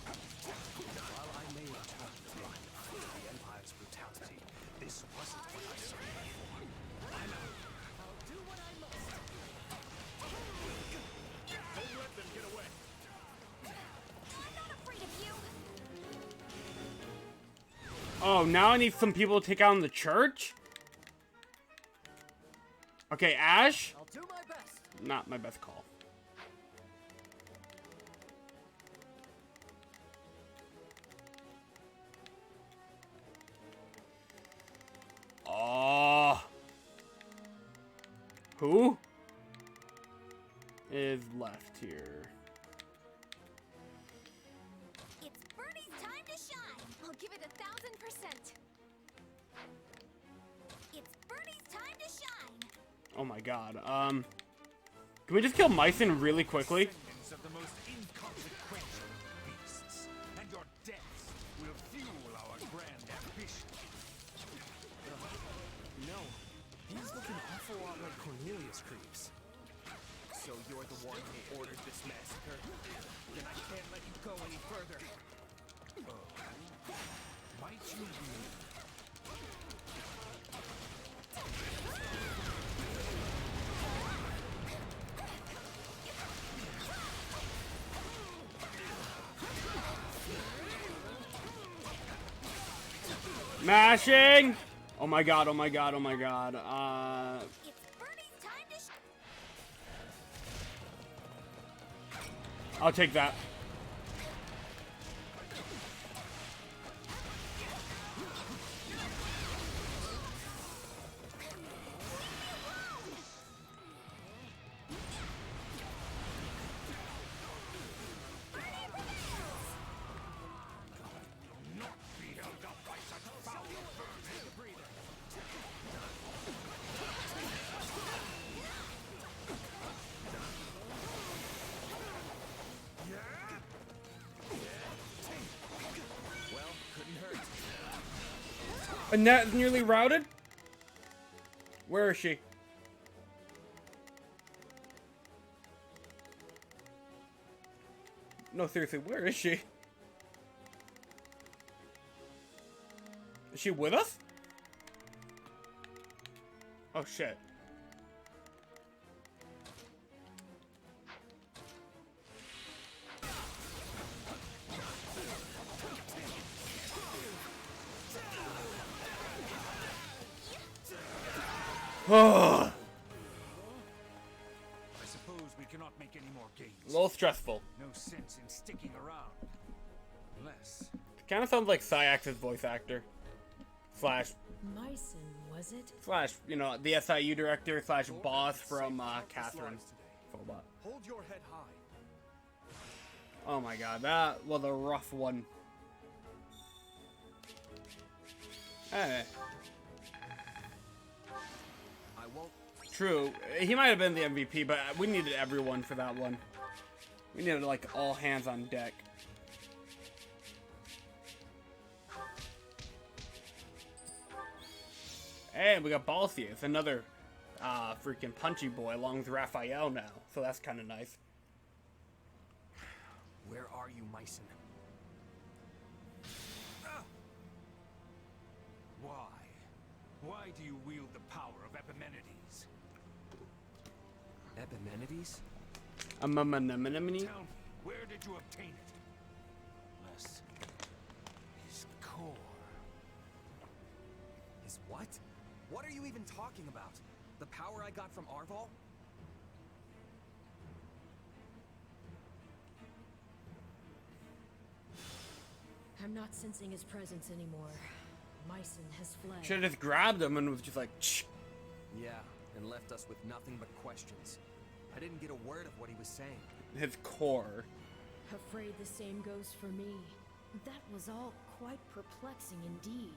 While I may have turned a blind eye to the Empire's brutality, this wasn't what I signed up for. I'll do what I must. Don't let them get away. I'm not afraid of you. Oh, now I need some people to take out the church? Okay, Ash? I'll do my best. Not my best call. Oh. Who is left here? It's Bernie's time to shine. I'll give it 1,000%. It's Bernie's time to shine. Oh my god. Can we just kill Mycen really quickly? Descendants of the most inconsequential beasts, and your deaths will fuel our grand ambition. No, he's looking an awful lot like Cornelius creeps. So you're the one who ordered this massacre? Then I can't let you go any further. Might you really? Mashing! Oh my god, oh my god, oh my god. I'll take that. Annette is nearly routed? Where is she? No, seriously, where is she? Is she with us? Oh shit. I suppose we cannot make any more gains. A little stressful. No sense in sticking around. Unless... Kind of sounds like Syax's voice actor. Slash, Was it? you know, the SIU director slash boss from Catherine. Hold your head high. Oh my god, that was a rough one. Hey. I won't. True, he might have been the MVP, but we needed everyone for that one. We needed like all hands on deck. Hey, we got Balsius, another freaking punchy boy along with Raphael now, so that's kind of nice. Where are you, Mycen? Why? Why do you wield the power of Epimenides? Epimenides? Tell me, where did you obtain it? Unless his core. His what? What are you even talking about? The power I got from Arval? I'm not sensing his presence anymore. Mycen has fled. Should have just grabbed him and was just like, shh. Yeah, and left us with nothing but questions. I didn't get a word of what he was saying. His core. Afraid the same goes for me. That was all quite perplexing indeed.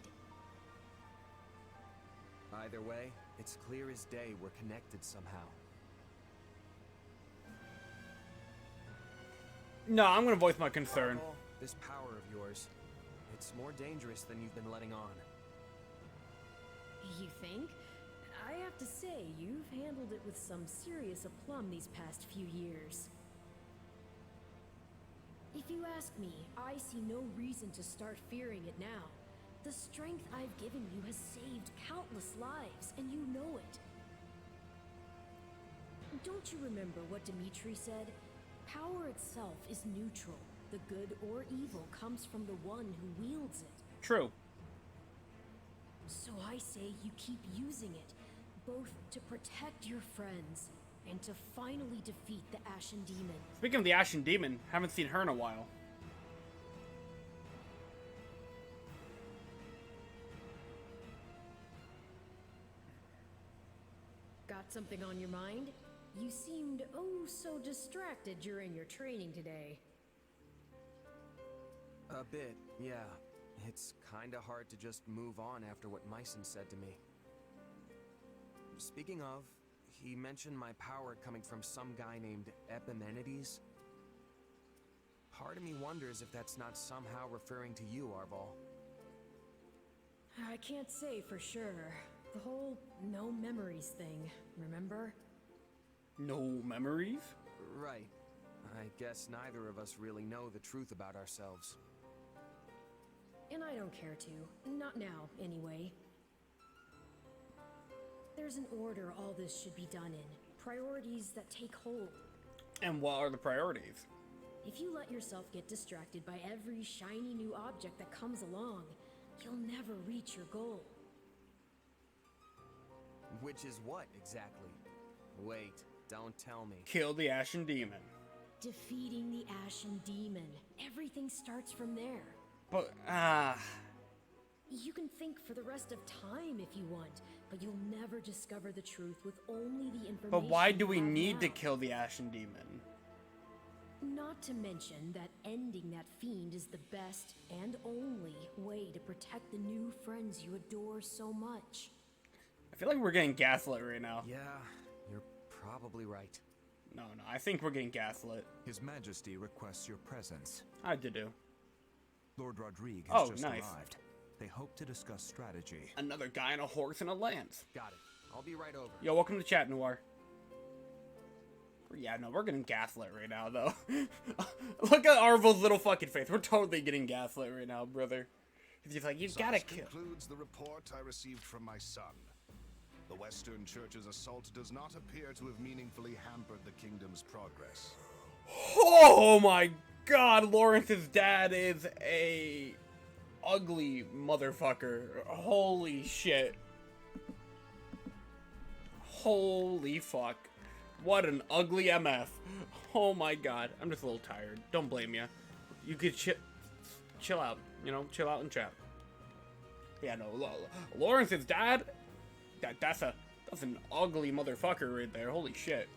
Either way, it's clear as day we're connected somehow. No, I'm gonna voice my concern. Arval, this power of yours, it's more dangerous than you've been letting on. You think? I have to say, you've handled it with some serious aplomb these past few years. If you ask me, I see no reason to start fearing it now. The strength I've given you has saved countless lives, and you know it. Don't you remember what Dimitri said? Power itself is neutral. The good or evil comes from the one who wields it. True. So I say you keep using it, both to protect your friends and to finally defeat the Ashen Demon. Speaking of the Ashen Demon, haven't seen her in a while. Got something on your mind? You seemed oh so distracted during your training today. A bit, yeah. It's kinda hard to just move on after what Mycen said to me. Speaking of, he mentioned my power coming from some guy named Epimenides. Part of me wonders if that's not somehow referring to you, Arval. I can't say for sure. The whole no memories thing, remember? No memories? Right. I guess neither of us really know the truth about ourselves. And I don't care to. Not now, anyway. There's an order all this should be done in. Priorities that take hold. And what are the priorities? If you let yourself get distracted by every shiny new object that comes along, you'll never reach your goal. Which is what, exactly? Wait, don't tell me. Kill the Ashen Demon. Defeating the Ashen Demon. Everything starts from there. But, You can think for the rest of time if you want, but you'll never discover the truth with only the information. But why do you we have need now. to kill the Ashen Demon? Not to mention that ending that fiend is the best and only way to protect the new friends you adore so much. I feel like we're getting gaslit right now. Yeah, you're probably right. No, I think we're getting gaslit. His Majesty requests your presence. I did do. Lord Rodrigue has just nice. arrived. They hope to discuss strategy. Another guy on a horse and a lance. Got it. I'll be right over. Yo, welcome to chat, Noir. Yeah, no, we're getting gaslit right now, though. Look at Arvel's little fucking face. We're totally getting gaslit right now, brother. He's like, you gotta kill. Concludes the report I received from my son. The Western Church's assault does not appear to have meaningfully hampered the kingdom's progress. Oh my god, Lawrence's dad is a ugly motherfucker. Holy shit. Holy fuck. What an ugly MF. Oh my god. I'm just a little tired. Don't blame ya. You could chill out. You know, chill out and chat. Yeah, no, Lawrence's dad? That's an ugly motherfucker right there. Holy shit.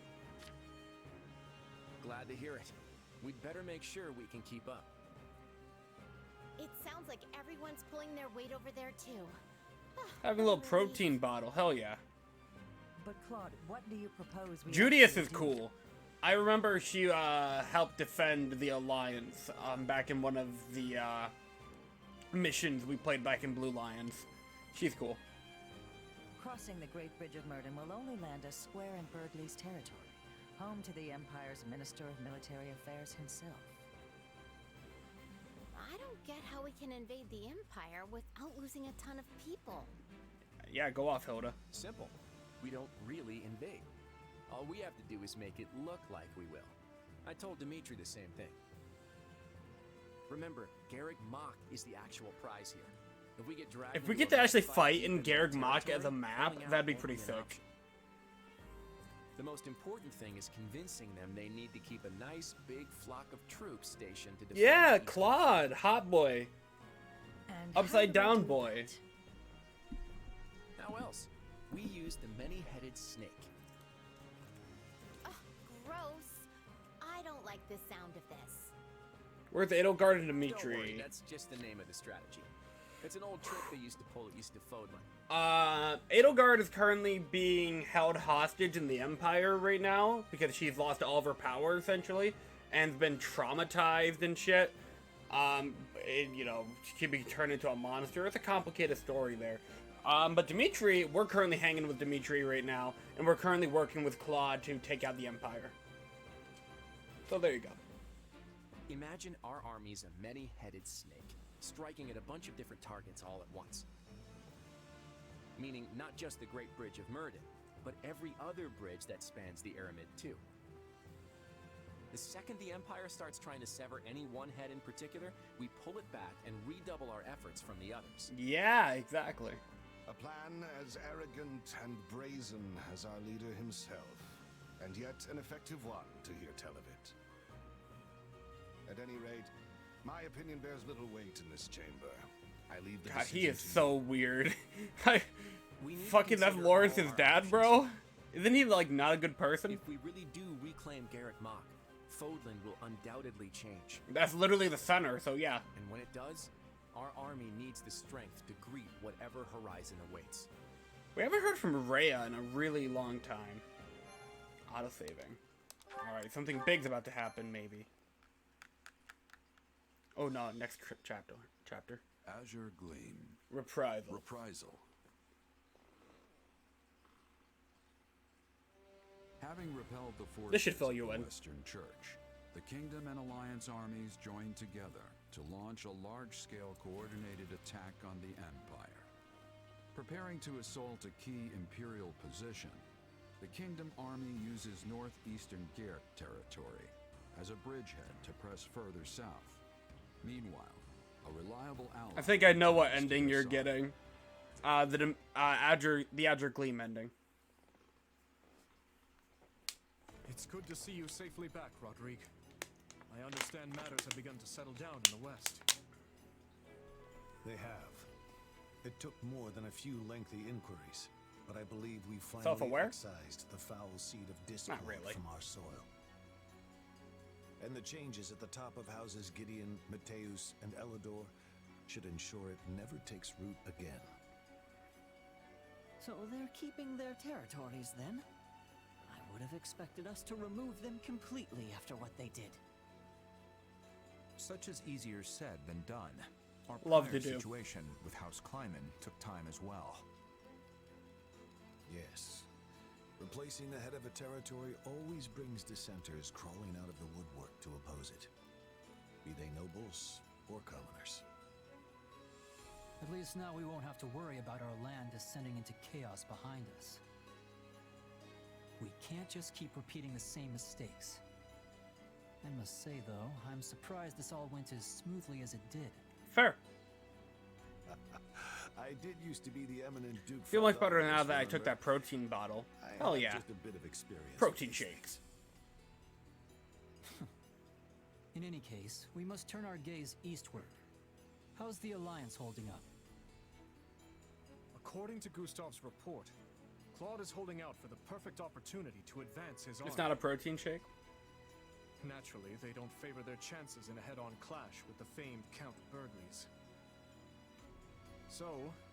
Glad to hear it. We'd better make sure we can keep up. It sounds like everyone's pulling their weight over there too. Having a little protein bottle. Hell yeah. But Claude, what do you propose we Judius actually is do? cool. I remember she helped defend the Alliance back in one of the missions we played back in Blue Lions. She's cool. Crossing the Great Bridge of Murden will only land us square in Burgley's territory, home to the Empire's Minister of Military Affairs himself. I don't get how we can invade the Empire without losing a ton of people. Yeah, go off, Hilda. Simple. We don't really invade. All we have to do is make it look like we will. I told Dimitri the same thing. Remember, Garrick Mach is the actual prize here. If we get dragged If we into get a to actually gunfight fight deep in into Garrick their Mach as a territory, map, pulling out that'd be won't pretty an sick. option. The most important thing is convincing them they need to keep a nice big flock of troops stationed to defend. Yeah, the Claude, hot boy. And Upside how do we down do boy. that? How else? We use the many-headed snake. Ugh, gross. I don't like the sound of this. Where's Edelgard and Don't worry, Dimitri? that's just the name of the strategy. It's an old trick they used to pull at East of Fodlan. Edelgard is currently being held hostage in the Empire right now because she's lost all of her power, essentially, and's been traumatized and shit. You know, she could be turned into a monster. It's a complicated story there. But Dimitri, we're currently hanging with Dimitri right now, and we're currently working with Claude to take out the Empire. So there you go. Imagine our army's a many-headed snake, striking at a bunch of different targets all at once. Meaning not just the Great Bridge of Murden, but every other bridge that spans the Aramid too. The second the Empire starts trying to sever any one head in particular, we pull it back and redouble our efforts from the others. Yeah, exactly. A plan as arrogant and brazen as our leader himself, and yet an effective one to hear tell of it. At any rate, my opinion bears little weight in this chamber. I leave the God, he decision is to so you. weird. We need to Fucking that's consider Lawrence's all our dad, options. bro? Isn't he, like, not a good person? If we really do reclaim Garrick Mach, Fodlan will undoubtedly change. That's literally the center, so yeah. And when it does, our army needs the strength to greet whatever horizon awaits. We haven't heard from Rhea in a really long time. Auto-saving. Alright, something big's about to happen, maybe. Oh no, next chapter. Azure Gleam. Reprisal. Having repelled the forces This should fill you of the in. Western Church, the Kingdom and Alliance armies joined together to launch a large-scale coordinated attack on the Empire. Preparing to assault a key Imperial position, the Kingdom army uses northeastern Gert territory as a bridgehead to press further south. Meanwhile, a reliable ally... I think I know what ending you're getting. The Azure Gleam ending. It's good to see you safely back, Rodrigue. I understand matters have begun to settle down in the West. They have. It took more than a few lengthy inquiries, but I believe we finally excised the foul seed of discord from our soil. And the changes at the top of houses Gideon, Mateus, and Elidor should ensure it never takes root again. So they're keeping their territories then? I would have expected us to remove them completely after what they did. Such is easier said than done. Our Love prior to do. situation with House Kleiman took time as well. Yes. Replacing the head of a territory always brings dissenters crawling out of the woodwork to oppose it. Be they nobles or commoners. At least now we won't have to worry about our land descending into chaos behind us. We can't just keep repeating the same mistakes. I must say, though, I'm surprised this all went as smoothly as it did. Fair. I did used to be the eminent Duke. Feel much better now that I took that protein bottle. Hell yeah. Just a bit of experience. Protein shakes. In any case, we must turn our gaze eastward. How's the Alliance holding up? According to Gustav's report, Claude is holding out for the perfect opportunity to advance his army. It's not a protein shake? Naturally, they don't favor their chances in a head-on clash with the famed Count Burgleys. So,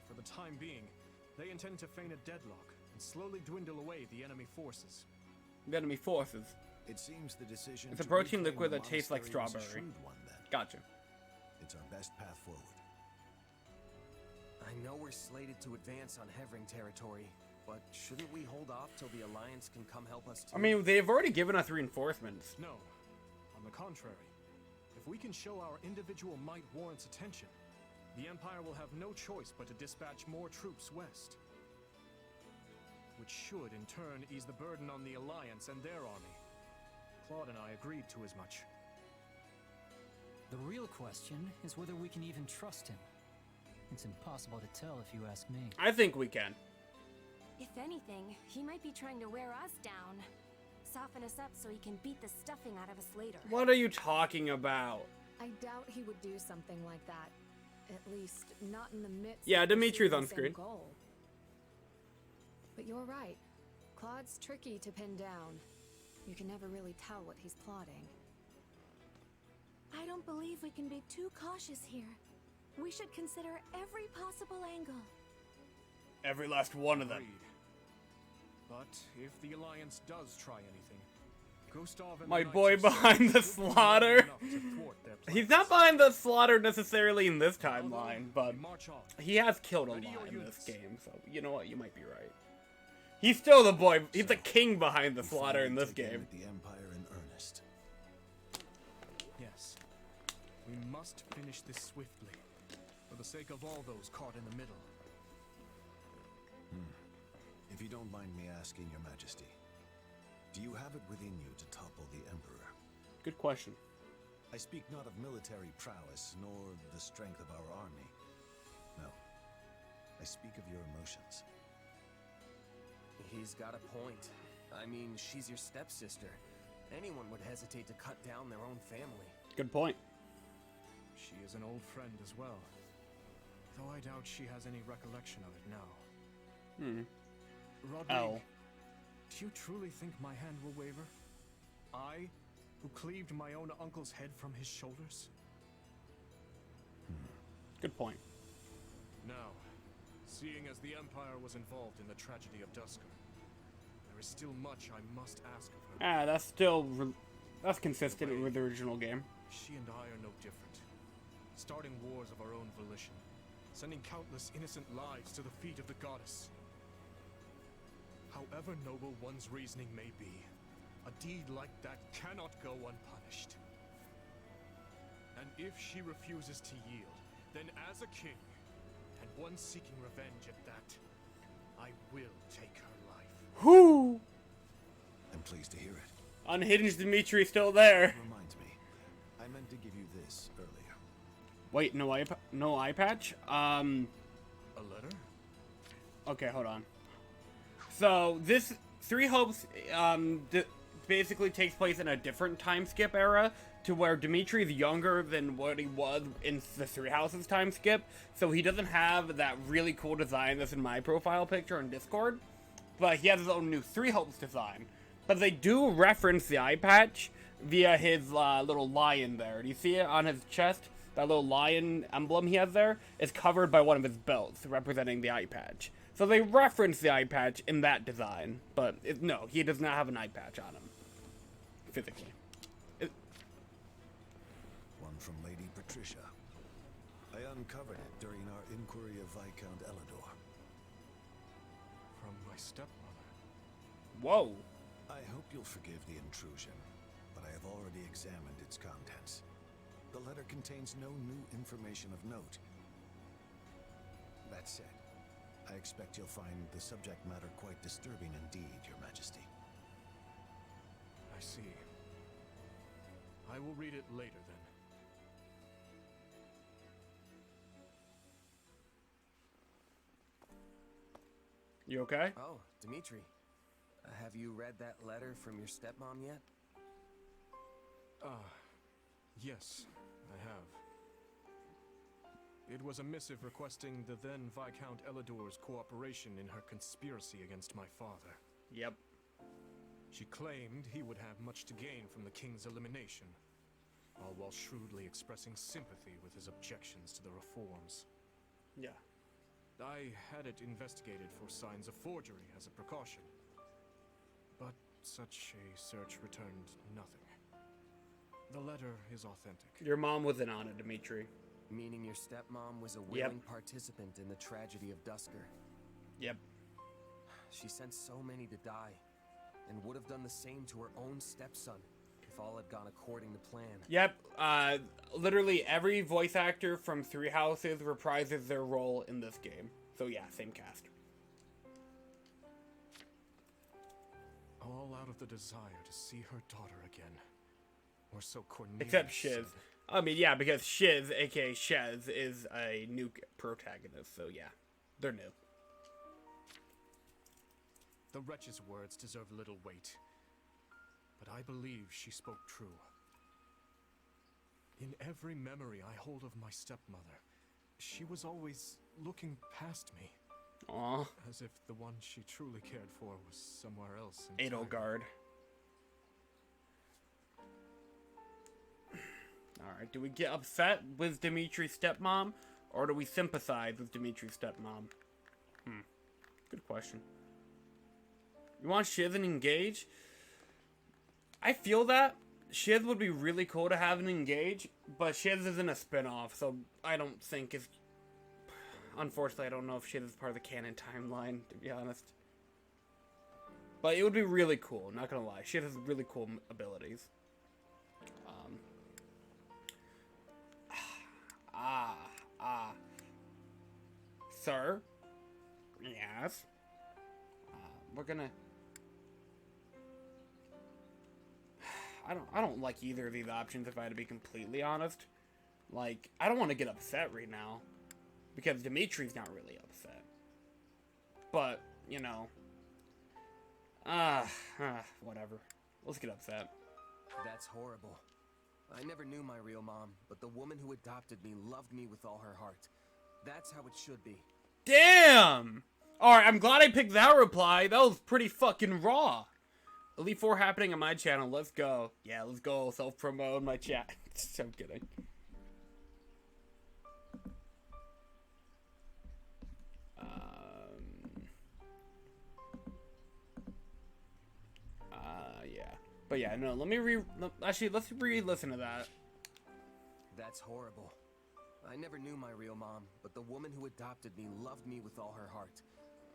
for the time being, they intend to feign a deadlock and slowly dwindle away the enemy forces. The enemy forces. It seems the decision. It's a protein liquid that tastes like strawberry. Gotcha. It's our best path forward. I know we're slated to advance on Hevring territory, but shouldn't we hold off till the Alliance can come help us too? I mean, they've already given us reinforcements. No. On the contrary. If we can show our individual might warrants attention, the Empire will have no choice but to dispatch more troops west. Which should, in turn, ease the burden on the Alliance and their army. Claude and I agreed to as much. The real question is whether we can even trust him. It's impossible to tell if you ask me. I think we can. If anything, he might be trying to wear us down. Soften us up so he can beat the stuffing out of us later. What are you talking about? I doubt he would do something like that. At least, not in the midst Yeah, of Dimitri's on pursuing the same screen. goal. But you're right. Claude's tricky to pin down. You can never really tell what he's plotting. I don't believe we can be too cautious here. We should consider every possible angle. Every last one of them. Agreed. But if the Alliance does try anything, Gustav and My the Knights boy of behind Silesia the should be slaughter. enough to thwart their He's plans. not behind the slaughter necessarily in this timeline, but March on. he has killed a Ready lot your in this units. game, so you know what? You might be right. He's still the boy. He's the king behind the slaughter in this Take aim game. at the Empire in earnest. Yes. We must finish this swiftly, for the sake of all those caught in the middle. If you don't mind me asking, Your Majesty, do you have it within you to topple the Emperor? Good question. I speak not of military prowess, nor the strength of our army. No. I speak of your emotions. He's got a point. I mean, she's your stepsister. Anyone would hesitate to cut down their own family. Good point. She is an old friend as well. Though I doubt she has any recollection of it now. Rodrigue, do you truly think my hand will waver? I, who cleaved my own uncle's head from his shoulders? Good point. Now, seeing as the Empire was involved in the tragedy of Duscar, there is still much I must ask of her. Ah, that's still that's consistent with the original game. She and I are no different. Starting wars of our own volition, sending countless innocent lives to the feet of the goddess. However noble one's reasoning may be, a deed like that cannot go unpunished. And if she refuses to yield, then as a king, and one seeking revenge at that, I will take her life. Whoo! I'm pleased to hear it. Unhinged Dimitri still there. Reminds me, I meant to give you this earlier. Wait, no eye patch? A letter? Okay, hold on. So this Three Hopes basically takes place in a different time skip era, to where Dimitri's younger than what he was in the Three Houses time skip, so he doesn't have that really cool design that's in my profile picture on Discord, but he has his own new Three Hopes design. But they do reference the eye patch via his little lion there. Do you see it on his chest? That little lion emblem he has there is covered by one of his belts, representing the eye patch. So they reference the eye patch in that design, but no, he does not have an eye patch on him, physically. One from Lady Patricia. I uncovered it during our inquiry of Viscount Elidor. From my stepmother. Whoa. I hope you'll forgive the intrusion, but I have already examined its contents. The letter contains no new information of note. That said, I expect you'll find the subject matter quite disturbing indeed, Your Majesty. I see. I will read it later then. You okay? Oh, Dimitri. Have you read that letter from your stepmom yet? Yes, I have. It was a missive requesting the then Viscount Elidor's cooperation in her conspiracy against my father. Yep. She claimed he would have much to gain from the king's elimination, all while shrewdly expressing sympathy with his objections to the reforms. Yeah. I had it investigated for signs of forgery as a precaution. But such a search returned nothing. The letter is authentic. Your mom wasn't on it, Dimitri. Meaning your stepmom was a willing participant in the tragedy of Dusker. Yep. She sent so many to die, and would have done the same to her own stepson if all had gone according to plan. Yep. Literally every voice actor from Three Houses reprises their role in this game. So yeah, same cast. All out of the desire to see her daughter again. Or so Cornelius Except Shiz. said. I mean, yeah, because Shiz, aka Shez, is a new protagonist, so yeah. They're new. The wretch's words deserve little weight, but I believe she spoke true. In every memory I hold of my stepmother, she was always looking past me. Aww. As if the one she truly cared for was somewhere else entirely. Edelgard. Alright, do we get upset with Dimitri's stepmom, or do we sympathize with Dimitri's stepmom? Good question. You want Shiz and Engage? I feel that Shiz would be really cool to have an Engage, but Shiz isn't a spin-off, so I don't think it's... Unfortunately, I don't know if Shiz is part of the canon timeline, to be honest. But it would be really cool, not gonna lie. Shiz has really cool abilities. Sir? Yes? We're gonna... I don't like either of these options, if I had to be completely honest. Like, I don't want to get upset right now, because Dimitri's not really upset. But, you know... whatever. Let's get upset. That's horrible. I never knew my real mom, but the woman who adopted me loved me with all her heart. That's how it should be. Damn! Alright, I'm glad I picked that reply. That was pretty fucking raw. Elite 4 happening on my channel. Let's go. Yeah, let's go. Self-promote on my chat. I'm kidding. yeah, no, actually, let's re-listen to that. That's horrible. I never knew my real mom, but the woman who adopted me loved me with all her heart.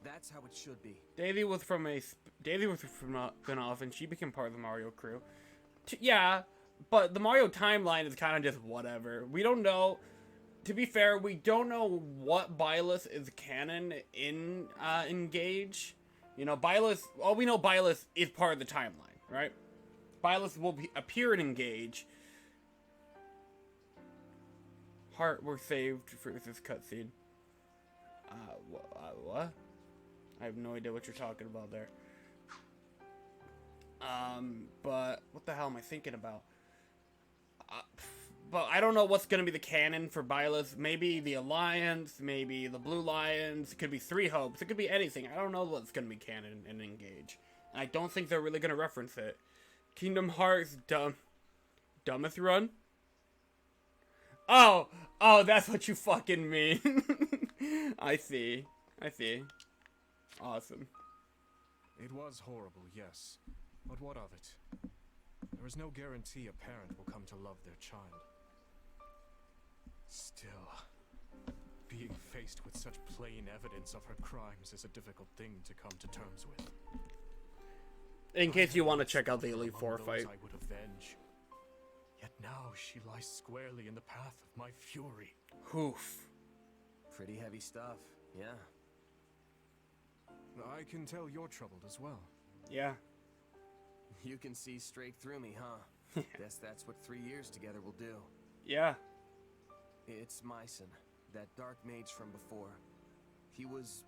That's how it should be. Daisy was from a spin-off, and she became part of the Mario crew. Yeah, but the Mario timeline is kind of just whatever. We don't know. To be fair, we don't know what Byleth is canon in Engage. You know, Byleth. All we know, Byleth is part of the timeline, right? Byleth will appear in Engage. Heart were saved for this cutscene. What? I have no idea what you're talking about there. But what the hell am I thinking about? But I don't know what's gonna be the canon for Byleth. Maybe the Alliance, maybe the Blue Lions. It could be Three Hopes. It could be anything. I don't know what's gonna be canon in Engage. And I don't think they're really gonna reference it. Kingdom Hearts dumbest run? Oh, that's what you fucking mean. I see. Awesome. It was horrible, yes. But what of it? There is no guarantee a parent will come to love their child. Still, being faced with such plain evidence of her crimes is a difficult thing to come to terms with. In case you want to check out the Elite Four fight. I would avenge. Yet now she lies squarely in the path of my fury. Oof. Pretty heavy stuff, yeah. I can tell you're troubled as well. Yeah. You can see straight through me, huh? Guess that's what 3 years together will do. Yeah. It's Myson, that dark mage from before. He was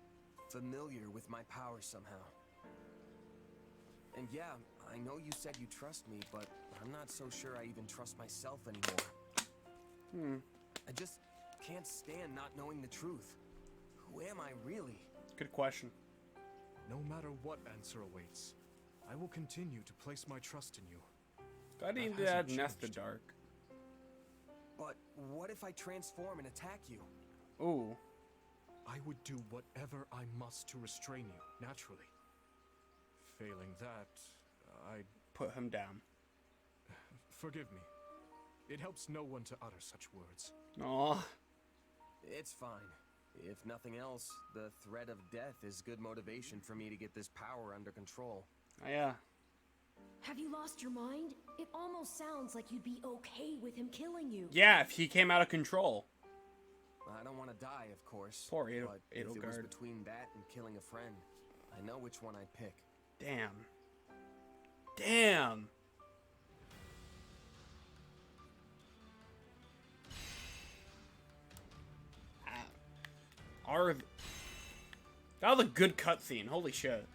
familiar with my powers somehow. And yeah, I know you said you trust me, but I'm not so sure I even trust myself anymore. I just can't stand not knowing the truth. Who am I really? Good question. No matter what answer awaits, I will continue to place my trust in you. I need to add Nest the Dark. But what if I transform and attack you? Ooh. I would do whatever I must to restrain you, naturally. Failing that, I'd put him down. Forgive me. It helps no one to utter such words. Aw. It's fine. If nothing else, the threat of death is good motivation for me to get this power under control. Oh, yeah. Have you lost your mind? It almost sounds like you'd be okay with him killing you. Yeah, if he came out of control. I don't want to die, of course. Poor but if it was Edelgard. between that and killing a friend, I know which one I'd pick. Damn. Damn. That was a good cutscene. Holy shit.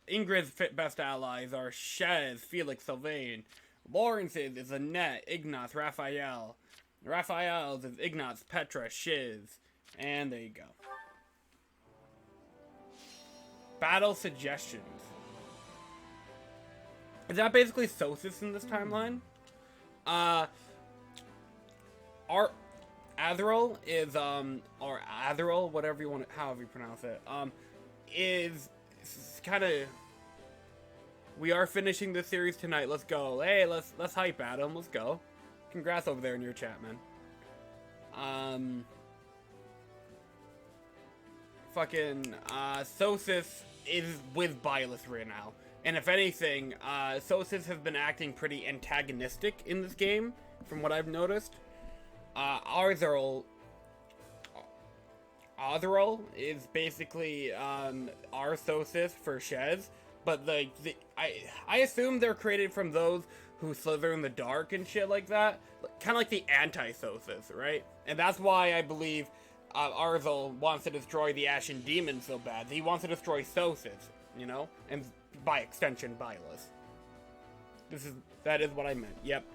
Ingrid's best allies are Shez, Felix, Sylvain. Lawrence's is Annette, Ignatz, Raphael. Raphael's is Ignatz, Petra, Shiz. And there you go. Battle suggestions. Is that basically Sosis in this timeline? Our Azrael is or Azrael, whatever you want, however you pronounce it, is kind of. We are finishing this series tonight. Let's go. Hey, let's hype Adam. Let's go. Congrats over there in your chat, man. Fucking Sosis is with Byleth right now. And if anything, Sosis has been acting pretty antagonistic in this game, from what I've noticed. Azrael is basically our Sosis for Shez, but I assume they're created from those who slither in the dark and shit like that, kind of like the anti-Sosis, right? And that's why I believe Azrael wants to destroy the Ashen Demon so bad. He wants to destroy Sosis, you know, and by extension, Byleth. That is what I meant. Yep.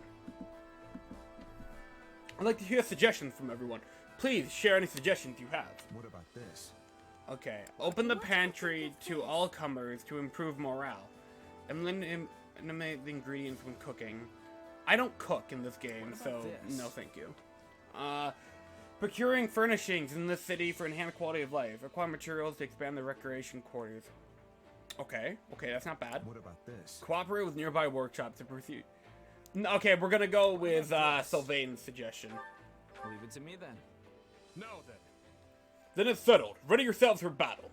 I'd like to hear suggestions from everyone. Please share any suggestions you have. What about this? Okay. Open the pantry to all comers to improve morale. Eliminate the ingredients when cooking. I don't cook in this game, so no thank you. Procuring furnishings in the city for enhanced quality of life. Acquire materials to expand the recreation quarters. Okay, that's not bad. What about this? Cooperate with nearby workshops to pursue. Okay, we're gonna go with Sylvain's suggestion. Leave it to me then. No, then. Then it's settled. Ready yourselves for battle.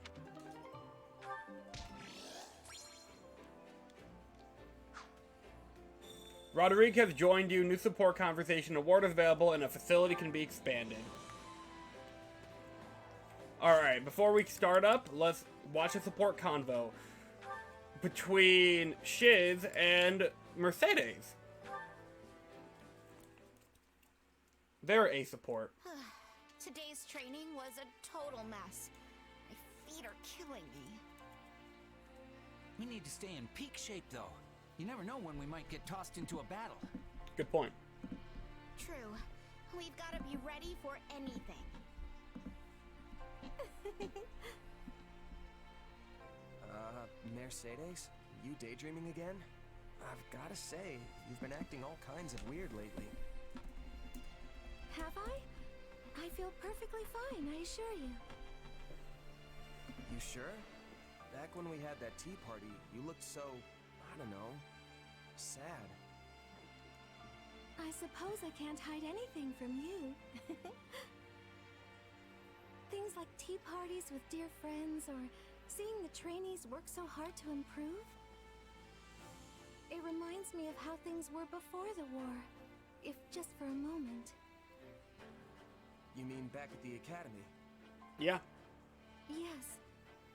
Roderick has joined you. New support conversation. Award is available and a facility can be expanded. Alright, before we start up, let's watch a support convo between Shiz and Mercedes. They're a support. Today's training was a total mess. My feet are killing me. We need to stay in peak shape, though. You never know when we might get tossed into a battle. Good point. True. We've got to be ready for anything. Mercedes? You daydreaming again? I've gotta say, you've been acting all kinds of weird lately. Have I? I feel perfectly fine, I assure you. You sure? Back when we had that tea party, you looked so, I don't know, sad. I suppose I can't hide anything from you. Things like tea parties with dear friends, or seeing the trainees work so hard to improve. It reminds me of how things were before the war, if just for a moment. You mean back at the academy? Yeah. Yes.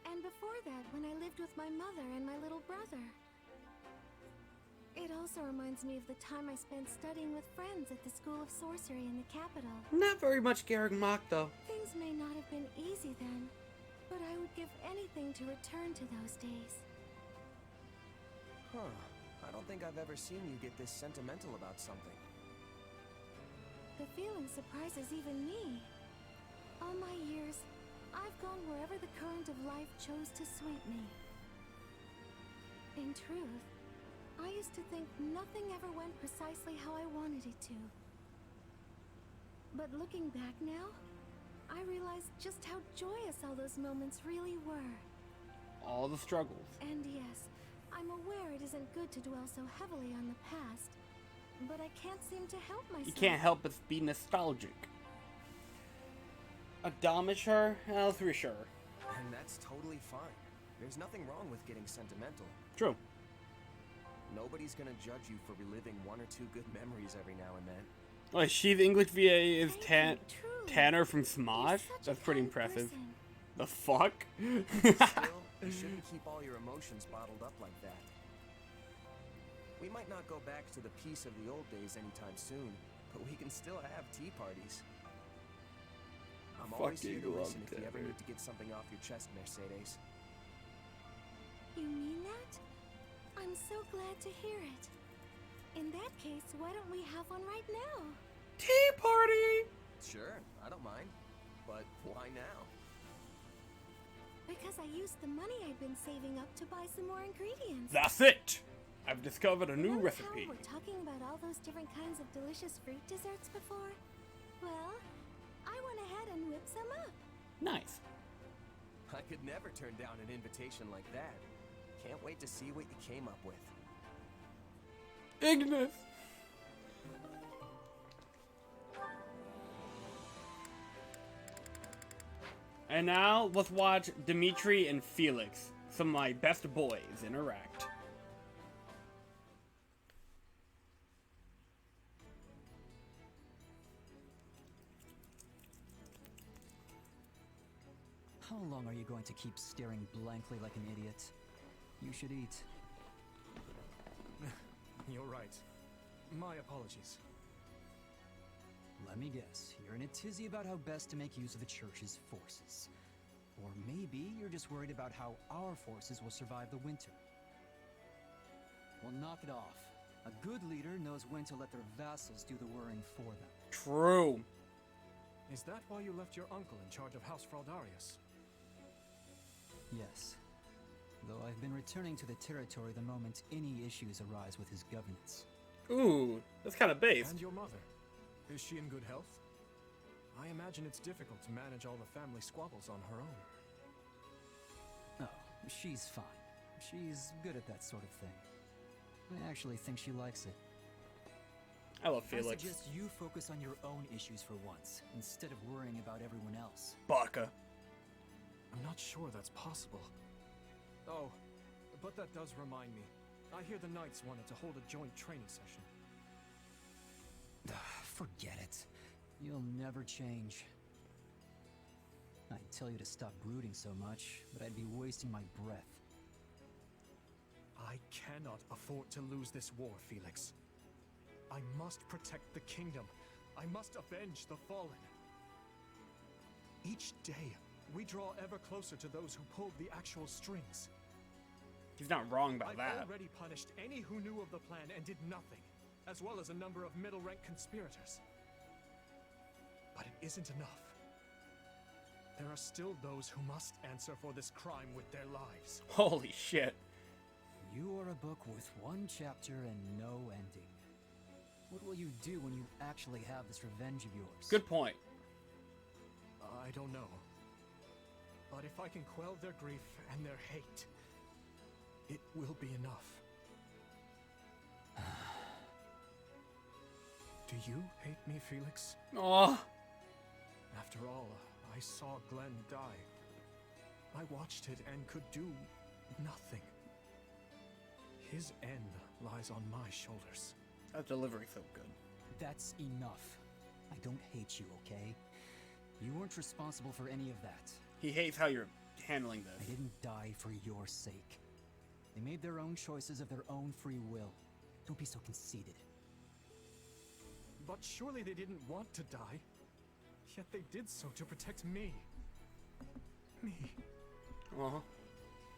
And before that, when I lived with my mother and my little brother. It also reminds me of the time I spent studying with friends at the School of Sorcery in the capital. Not very much Garrick Mock, though. Things may not have been easy then, but I would give anything to return to those days. Huh. I don't think I've ever seen you get this sentimental about something. The feeling surprises even me. All my years, I've gone wherever the current of life chose to sweep me. In truth, I used to think nothing ever went precisely how I wanted it to. But looking back now, I realize just how joyous all those moments really were. All the struggles. And yes, I'm aware it isn't good to dwell so heavily on the past, but I can't seem to help myself. You can't help but be nostalgic. A Domiture? I'll be sure. And that's totally fine. There's nothing wrong with getting sentimental. True. Nobody's gonna judge you for reliving one or two good memories every now and then. Oh, she's English VA is Tanner from Smosh? That's pretty impressive. The fuck? Still, you shouldn't keep all your emotions bottled up like that. We might not go back to the peace of the old days anytime soon, but we can still have tea parties. I'm always here to listen if you ever need to get something off your chest, Mercedes. You mean that? I'm so glad to hear it. In that case, why don't we have one right now? Tea party! Sure, I don't mind. But why now? Because I used the money I've been saving up to buy some more ingredients. That's it! I've discovered a new Remember recipe. how we're talking about all those different kinds of delicious fruit desserts before? Well, I went ahead and whipped some up. Nice. I could never turn down an invitation like that. Can't wait to see what you came up with. Ignis! And now, let's watch Dimitri and Felix, some of my best boys, interact. How long are you going to keep staring blankly like an idiot? You should eat. You're right. My apologies. Let me guess, you're in a tizzy about how best to make use of the Church's forces. Or maybe you're just worried about how our forces will survive the winter. Well, knock it off. A good leader knows when to let their vassals do the worrying for them. True. Is that why you left your uncle in charge of House Fraldarius? Yes. Though I've been returning to the territory the moment any issues arise with his governance. Ooh, that's kind of based. And your mother? Is she in good health? I imagine it's difficult to manage all the family squabbles on her own. Oh, she's fine. She's good at that sort of thing. I actually think she likes it. I love I Felix. suggest you focus on your own issues for once, instead of worrying about everyone else. Baka. I'm not sure that's possible. Oh, but that does remind me. I hear the Knights wanted to hold a joint training session. Forget it. You'll never change. I'd tell you to stop brooding so much, but I'd be wasting my breath. I cannot afford to lose this war, Felix. I must protect the kingdom. I must avenge the fallen. Each day, we draw ever closer to those who pulled the actual strings. He's not wrong about that. I've already punished any who knew of the plan and did nothing, as well as a number of middle-rank conspirators. But it isn't enough. There are still those who must answer for this crime with their lives. Holy shit. You are a book with one chapter and no ending. What will you do when you actually have this revenge of yours? Good point. I don't know. But if I can quell their grief and their hate, it will be enough. Do you hate me, Felix? Aww. After all, I saw Glenn die. I watched it and could do nothing. His end lies on my shoulders. That delivery felt good. That's enough. I don't hate you, okay? You weren't responsible for any of that. He hates how you're handling this. I didn't die for your sake. They made their own choices of their own free will. Don't be so conceited. But surely they didn't want to die. Yet they did so to protect me. Me. Uh-huh.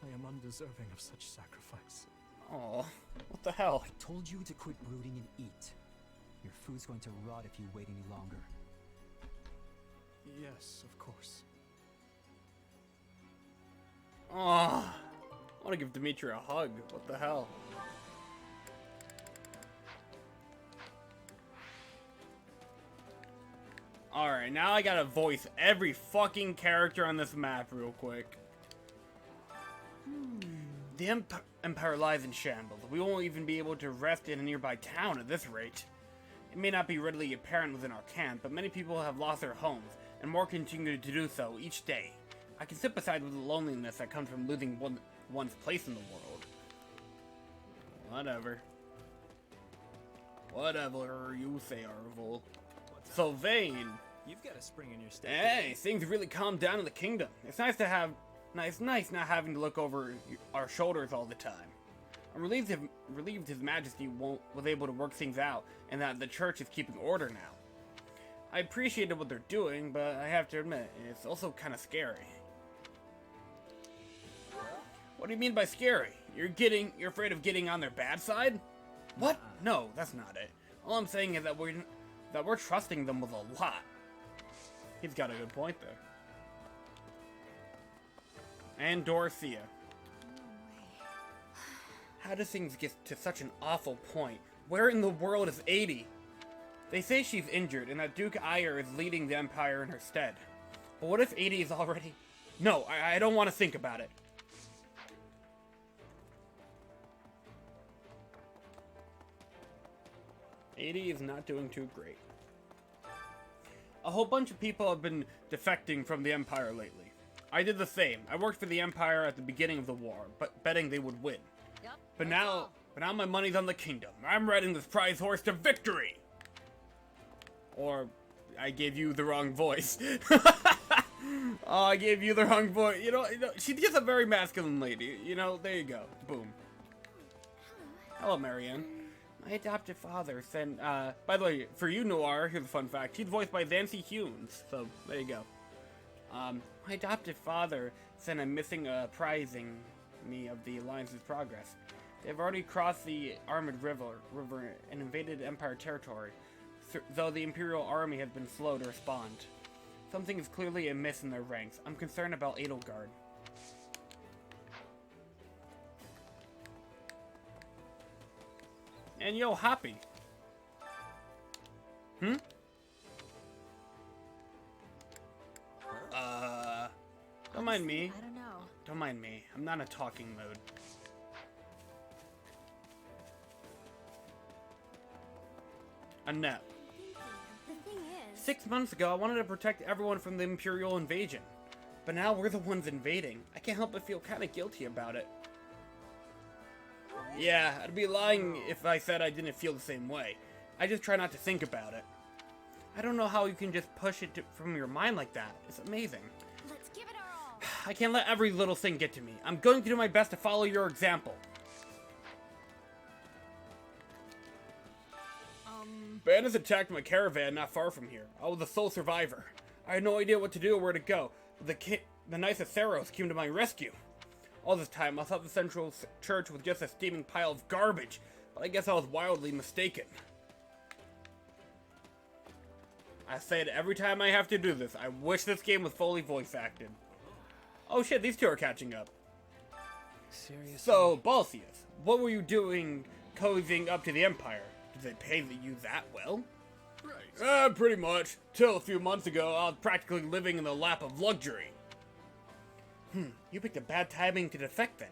I am undeserving of such sacrifice. Oh, what the hell? I told you to quit brooding and eat. Your food's going to rot if you wait any longer. Yes, of course. Oh, I want to give Dimitri a hug. What the hell? Alright, now I gotta voice every fucking character on this map real quick. The Empire lies in shambles. We won't even be able to rest in a nearby town at this rate. It may not be readily apparent within our camp, but many people have lost their homes, and more continue to do so each day. I can sympathize with the loneliness that comes from losing one's place in the world. Whatever. Whatever you say, Arvel. So vain. You've got a spring in your step. Hey, things really calmed down in the kingdom. It's nice to have, nice not having to look over our shoulders all the time. I'm relieved His Majesty was able to work things out, and that the church is keeping order now. I appreciated what they're doing, but I have to admit, it's also kind of scary. What do you mean by scary? You're afraid of getting on their bad side? What? No, that's not it. All I'm saying is that we're trusting them with a lot. He's got a good point there. And Dorothea. How do things get to such an awful point? Where in the world is 80? They say she's injured and that Duke Ayer is leading the Empire in her stead. But what if 80 is already... No, I don't want to think about it. '80 is not doing too great. A whole bunch of people have been defecting from the Empire lately. I did the same. I worked for the Empire at the beginning of the war, but betting they would win. Yep, But now my money's on the kingdom. I'm riding this prize horse to victory! Or, I gave you the wrong voice. Oh, I gave you the wrong voice. You know, she's just a very masculine lady. You know, there you go. Boom. Hello, Marianne. My adopted father sent, by the way, for you, Noir, here's a fun fact. He's voiced by Zancy Humes, so there you go. My adopted father sent a missing, apprising me of the Alliance's progress. They've already crossed the Armored River and invaded Empire territory, though the Imperial Army has been slow to respond. Something is clearly amiss in their ranks. I'm concerned about Edelgard. And yo, Happy. Don't mind me. I don't know. Don't mind me. I'm not in a talking mode. Annette. The thing is, 6 months ago, I wanted to protect everyone from the Imperial invasion. But now we're the ones invading. I can't help but feel kind of guilty about it. Yeah, I'd be lying if I said I didn't feel the same way. I just try not to think about it. I don't know how you can just push it from your mind like that. It's amazing. let's give it our all. I can't let every little thing get to me. I'm going to do my best to follow your example. Bandits attacked my caravan not far from here. I was the sole survivor. I had no idea what to do or where to go. The Knights of Theros came to my rescue. All this time, I thought the Central Church was just a steaming pile of garbage, but I guess I was wildly mistaken. I say it every time I have to do this. I wish this game was fully voice acted. Oh shit, these two are catching up. Seriously? So, Balsius, what were you doing cozying up to the Empire? Did they pay you that well? Right. Pretty much. Till a few months ago, I was practically living in the lap of luxury. You picked a bad timing to defect then.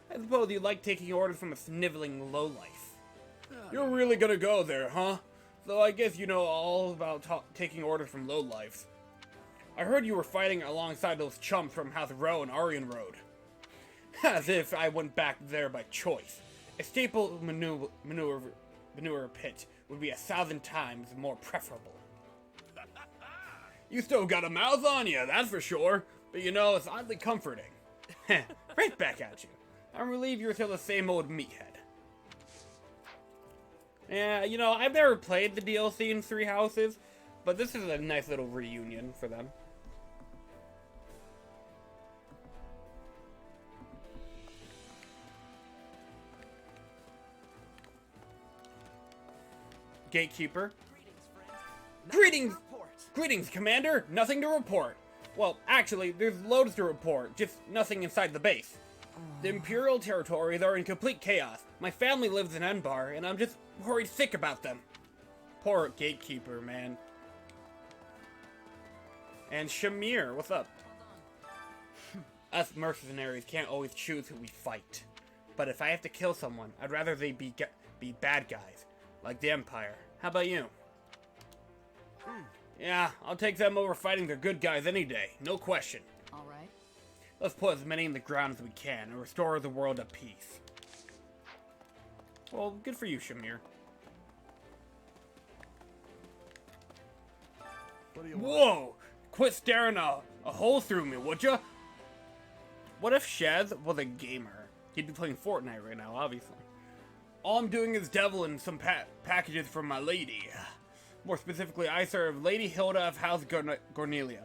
I suppose you like taking orders from a sniveling lowlife. You're really gonna go there, huh? So I guess you know all about taking orders from lowlifes. I heard you were fighting alongside those chumps from House Row and Aryan Road. As if I went back there by choice. A staple manure pit would be 1,000 times more preferable. You still got a mouth on you, that's for sure. But you know, it's oddly comforting. Right back at you. I'm relieved you're still the same old meathead. Yeah, you know, I've never played the DLC in Three Houses, but this is a nice little reunion for them. Gatekeeper. Greetings, Commander! Nothing to report. Well, actually, there's loads to report, just nothing inside the base. The Imperial territories are in complete chaos. My family lives in Enbar, and I'm just worried sick about them. Poor Gatekeeper, man. And Shamir, what's up? Us mercenaries can't always choose who we fight. But if I have to kill someone, I'd rather they be bad guys, like the Empire. How about you? Yeah, I'll take them over fighting the good guys any day, no question. All right. Let's put as many in the ground as we can and restore the world to peace. Well, good for you, Shamir. Whoa! Quit staring a hole through me, would ya? What if Shez was a gamer? He'd be playing Fortnite right now, obviously. All I'm doing is deviling some packages from my lady. More specifically, I serve Lady Hilda of House Cornelia.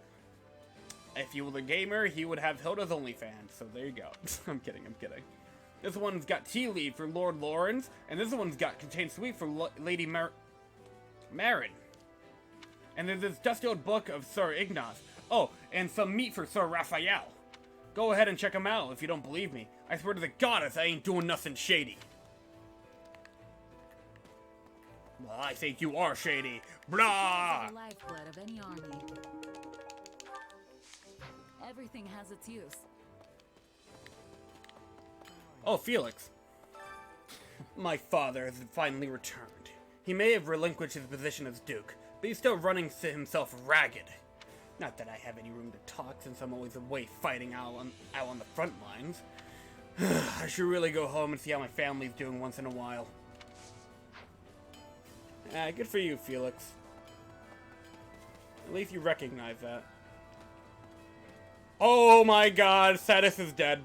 If he was a gamer, he would have Hilda's OnlyFans, so there you go. I'm kidding. This one's got tea leaf for Lord Lawrence, and this one's got contained sweet for Lady Marin. And there's this dusty old book of Sir Ignace. Oh, and some meat for Sir Raphael. Go ahead and check them out if you don't believe me. I swear to the goddess I ain't doing nothing shady. Well, I think you are shady. Blah! The lifeblood of any army. Everything has its use. Oh, Felix. My father has finally returned. He may have relinquished his position as Duke, but he's still running himself ragged. Not that I have any room to talk since I'm always away fighting out on the front lines. I should really go home and see how my family's doing once in a while. Good for you, Felix. At least you recognize that. Oh my god, Satis is dead.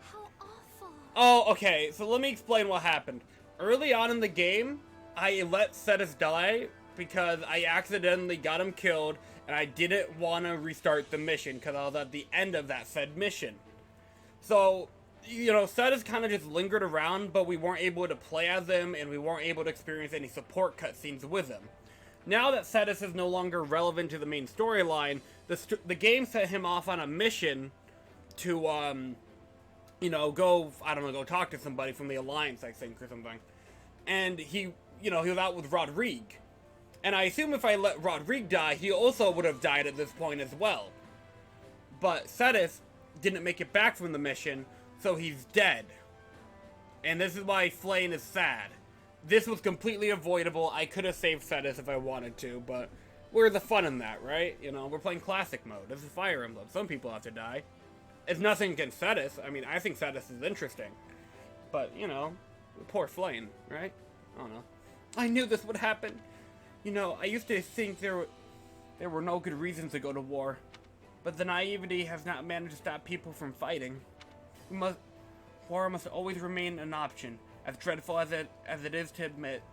How awful. Oh, okay, so let me explain what happened. Early on in the game, I let Satis die because I accidentally got him killed, and I didn't want to restart the mission because I was at the end of that said mission. So, you know, Satis kind of just lingered around, but we weren't able to play as him, and we weren't able to experience any support cutscenes with him. Now that Satis is no longer relevant to the main storyline, the game set him off on a mission to, you know, go talk to somebody from the Alliance, I think, or something. And he was out with Rodrigue. And I assume if I let Rodrigue die, he also would have died at this point as well. But Cetus didn't make it back from the mission, so he's dead. And this is why Flane is sad. This was completely avoidable. I could have saved Cetus if I wanted to, but where's the fun in that, right? You know, we're playing classic mode. This is Fire Emblem. Some people have to die. It's nothing against Cetus. I mean, I think Cetus is interesting. But, you know, poor Flane, right? I don't know. I knew this would happen. You know, I used to think there were no good reasons to go to war. But the naivety has not managed to stop people from fighting. War must always remain an option, as dreadful as it is to admit.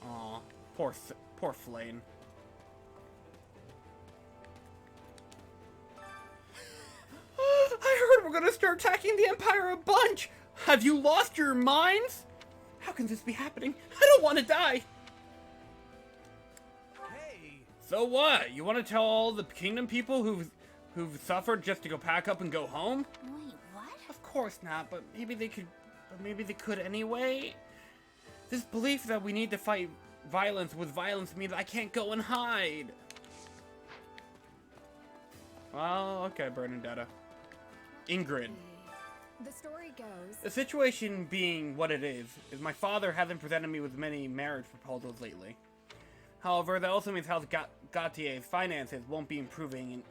Aw, poor Flane. I heard we're gonna start attacking the Empire a bunch! Have you lost your minds? How can this be happening? I don't want to die! Hey! So what? You want to tell all the kingdom people who've suffered just to go pack up and go home? Wait, what? Of course not, but maybe they could anyway. This belief that we need to fight violence with violence means I can't go and hide. Well, okay, Bernadetta. Ingrid. The story goes... The situation being what it is my father hasn't presented me with many marriage proposals lately. However, that also means House Gautier's finances won't be improving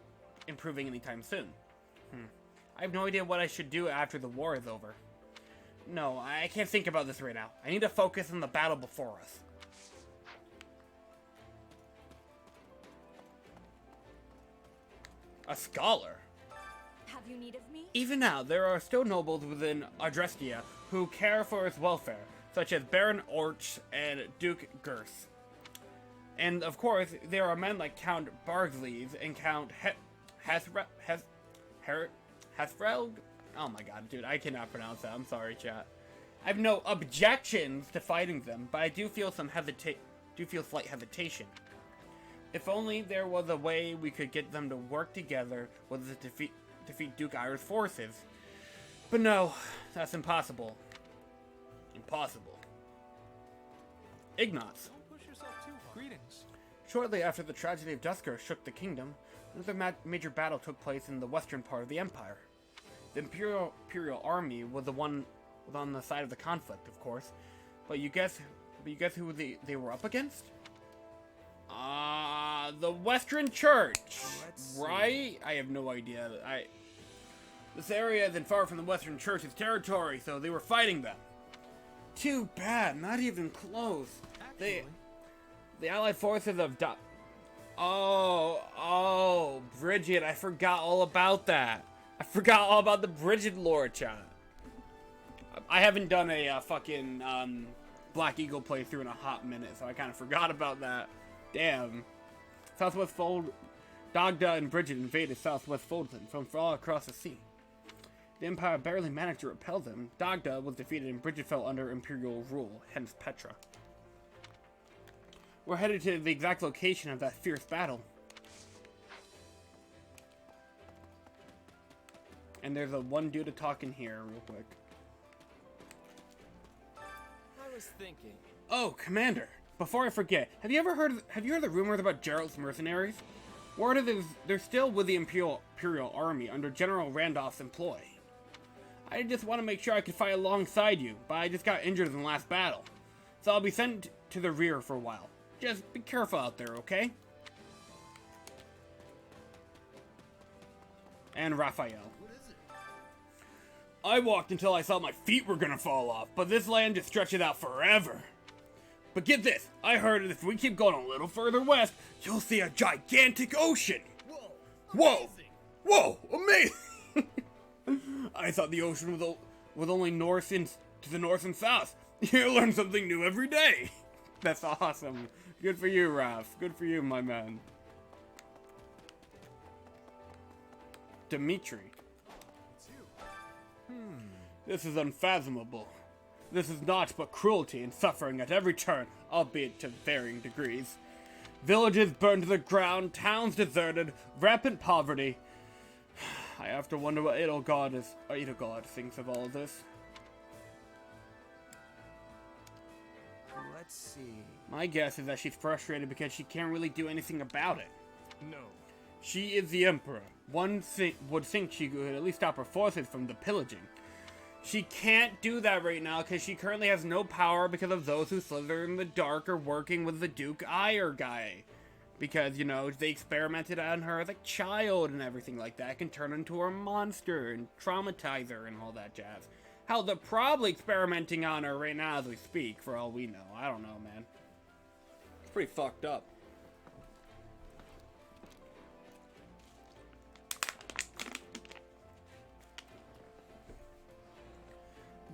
anytime soon. I have no idea what I should do after the war is over. No, I can't think about this right now. I need to focus on the battle before us. A scholar? Have you need of me? Even now, there are still nobles within Adrestia who care for its welfare, such as Baron Orch and Duke Girth. And of course, there are men like Count Bargsleys and Count Hesfeld? Oh my god, dude, I cannot pronounce that. I'm sorry, chat. I have no objections to fighting them, but I do feel slight hesitation. If only there was a way we could get them to work together with the defeat Duke Ira's forces. But no, that's impossible. Impossible. Ignatz. Don't push yourself too hard. Greetings. Shortly after the tragedy of Dusker shook the kingdom, another major battle took place in the western part of the empire. The Imperial army was on the side of the conflict, of course. But you guess who they were up against? The Western Church, right? I have no idea. This area isn't far from the Western Church's territory, so they were fighting them. Too bad, not even close. The Allied forces of Bridget, I forgot all about that. I forgot all about the Bridget lore, chat. I haven't done a fucking Black Eagle playthrough in a hot minute, so I kind of forgot about that. Damn. Southwest Dagda and Bridget invaded Southwest Foldland from far across the sea. The Empire barely managed to repel them. Dagda was defeated and Bridget fell under Imperial rule, hence Petra. We're headed to the exact location of that fierce battle. And there's one dude to talk in here real quick. I was thinking. Oh, Commander. Before I forget, have you heard the rumors about Gerald's mercenaries? Word is they're still with the Imperial Army under General Randolph's employ. I just want to make sure I can fight alongside you, but I just got injured in the last battle. So I'll be sent to the rear for a while. Just be careful out there, okay? And Raphael. What is it? I walked until I thought my feet were gonna fall off, but this land just stretches out forever. But get this, I heard that if we keep going a little further west, you'll see a gigantic ocean. Whoa! Whoa! Amazing! I thought the ocean was only to the north and south. You learn something new every day. That's awesome. Good for you, Raph. Good for you, my man. Dimitri. It's you. This is unfathomable. This is naught but cruelty and suffering at every turn, albeit to varying degrees. Villages burned to the ground, towns deserted, rampant poverty. I have to wonder what Edelgard thinks of all of this. Let's see. My guess is that she's frustrated because she can't really do anything about it. No. She is the Emperor. One would think she could at least stop her forces from the pillaging. She can't do that right now because she currently has no power because of those who slither in the dark are working with the Duke Ire guy. Because, you know, they experimented on her as a child and everything like that. It can turn into a monster and traumatize her and all that jazz. Hell, they're probably experimenting on her right now as we speak, for all we know. I don't know, man. It's pretty fucked up.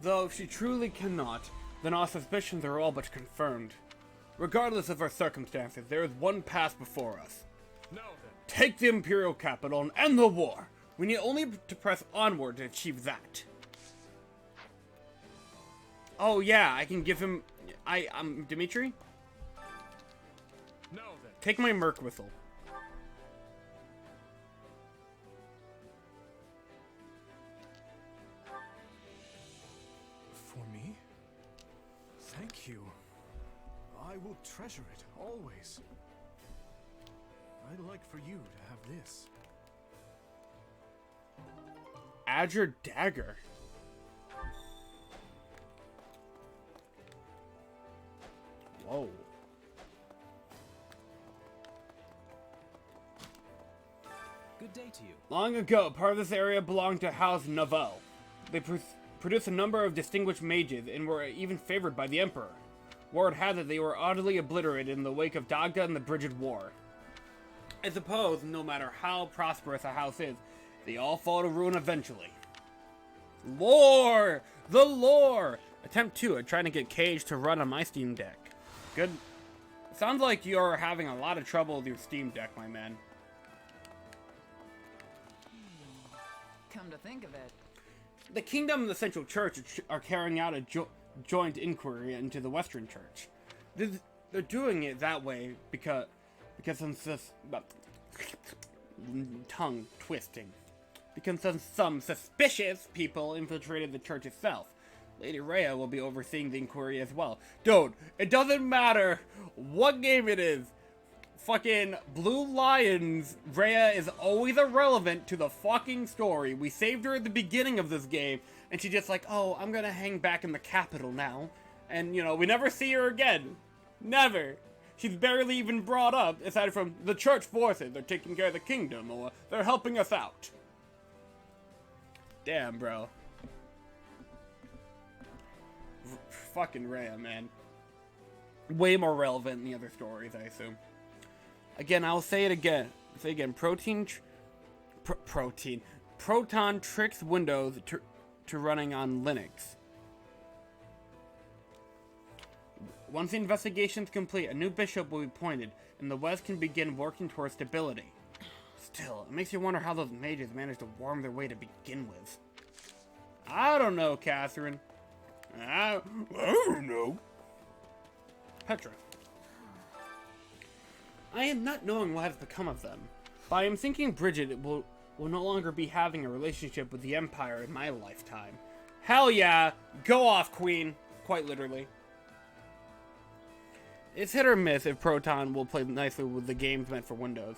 Though if she truly cannot, then our suspicions are all but confirmed. Regardless of our circumstances, there is one path before us. Now then. Take the Imperial capital and end the war. We need only to press onward to achieve that. Oh yeah, I can give him... I'm Dimitri? Now then. Take my Merc whistle. For me? Thank you. I will treasure it, always. I'd like for you to have this. Azure Dagger. Whoa. Good day to you. Long ago, part of this area belonged to House Navel. They produced a number of distinguished mages and were even favored by the Emperor. Word had it they were utterly obliterated in the wake of Dagda and the Brigid War. I suppose, no matter how prosperous a house is, they all fall to ruin eventually. Lore! The lore! Attempt 2 at trying to get Cage to run on my Steam Deck. Good. Sounds like you're having a lot of trouble with your Steam Deck, my man. Come to think of it. The Kingdom and the Central Church are carrying out a joint inquiry into the Western Church. They're doing it that way because tongue twisting. Because some suspicious people infiltrated the church itself. Lady Rhea will be overseeing the inquiry as well. Dude, it doesn't matter what game it is. Fucking Blue Lions, Rhea is always irrelevant to the fucking story. We saved her at the beginning of this game, and she's just like, oh, I'm gonna hang back in the capital now. And, you know, we never see her again. Never. She's barely even brought up, aside from the church forces. They're taking care of the kingdom, or they're helping us out. Damn, bro. Fucking Rhea, man. Way more relevant than the other stories, I assume. Again, I'll say it again. Proton tricks Windows to running on Linux. Once the investigation is complete, a new bishop will be appointed, and the West can begin working towards stability. Still, it makes you wonder how those mages managed to worm their way to begin with. I don't know, Catherine. I don't know. Petra. I am not knowing what has become of them, but I am thinking Bridget will no longer be having a relationship with the Empire in my lifetime. Hell yeah! Go off, Queen! Quite literally. It's hit or miss if Proton will play nicely with the games meant for Windows.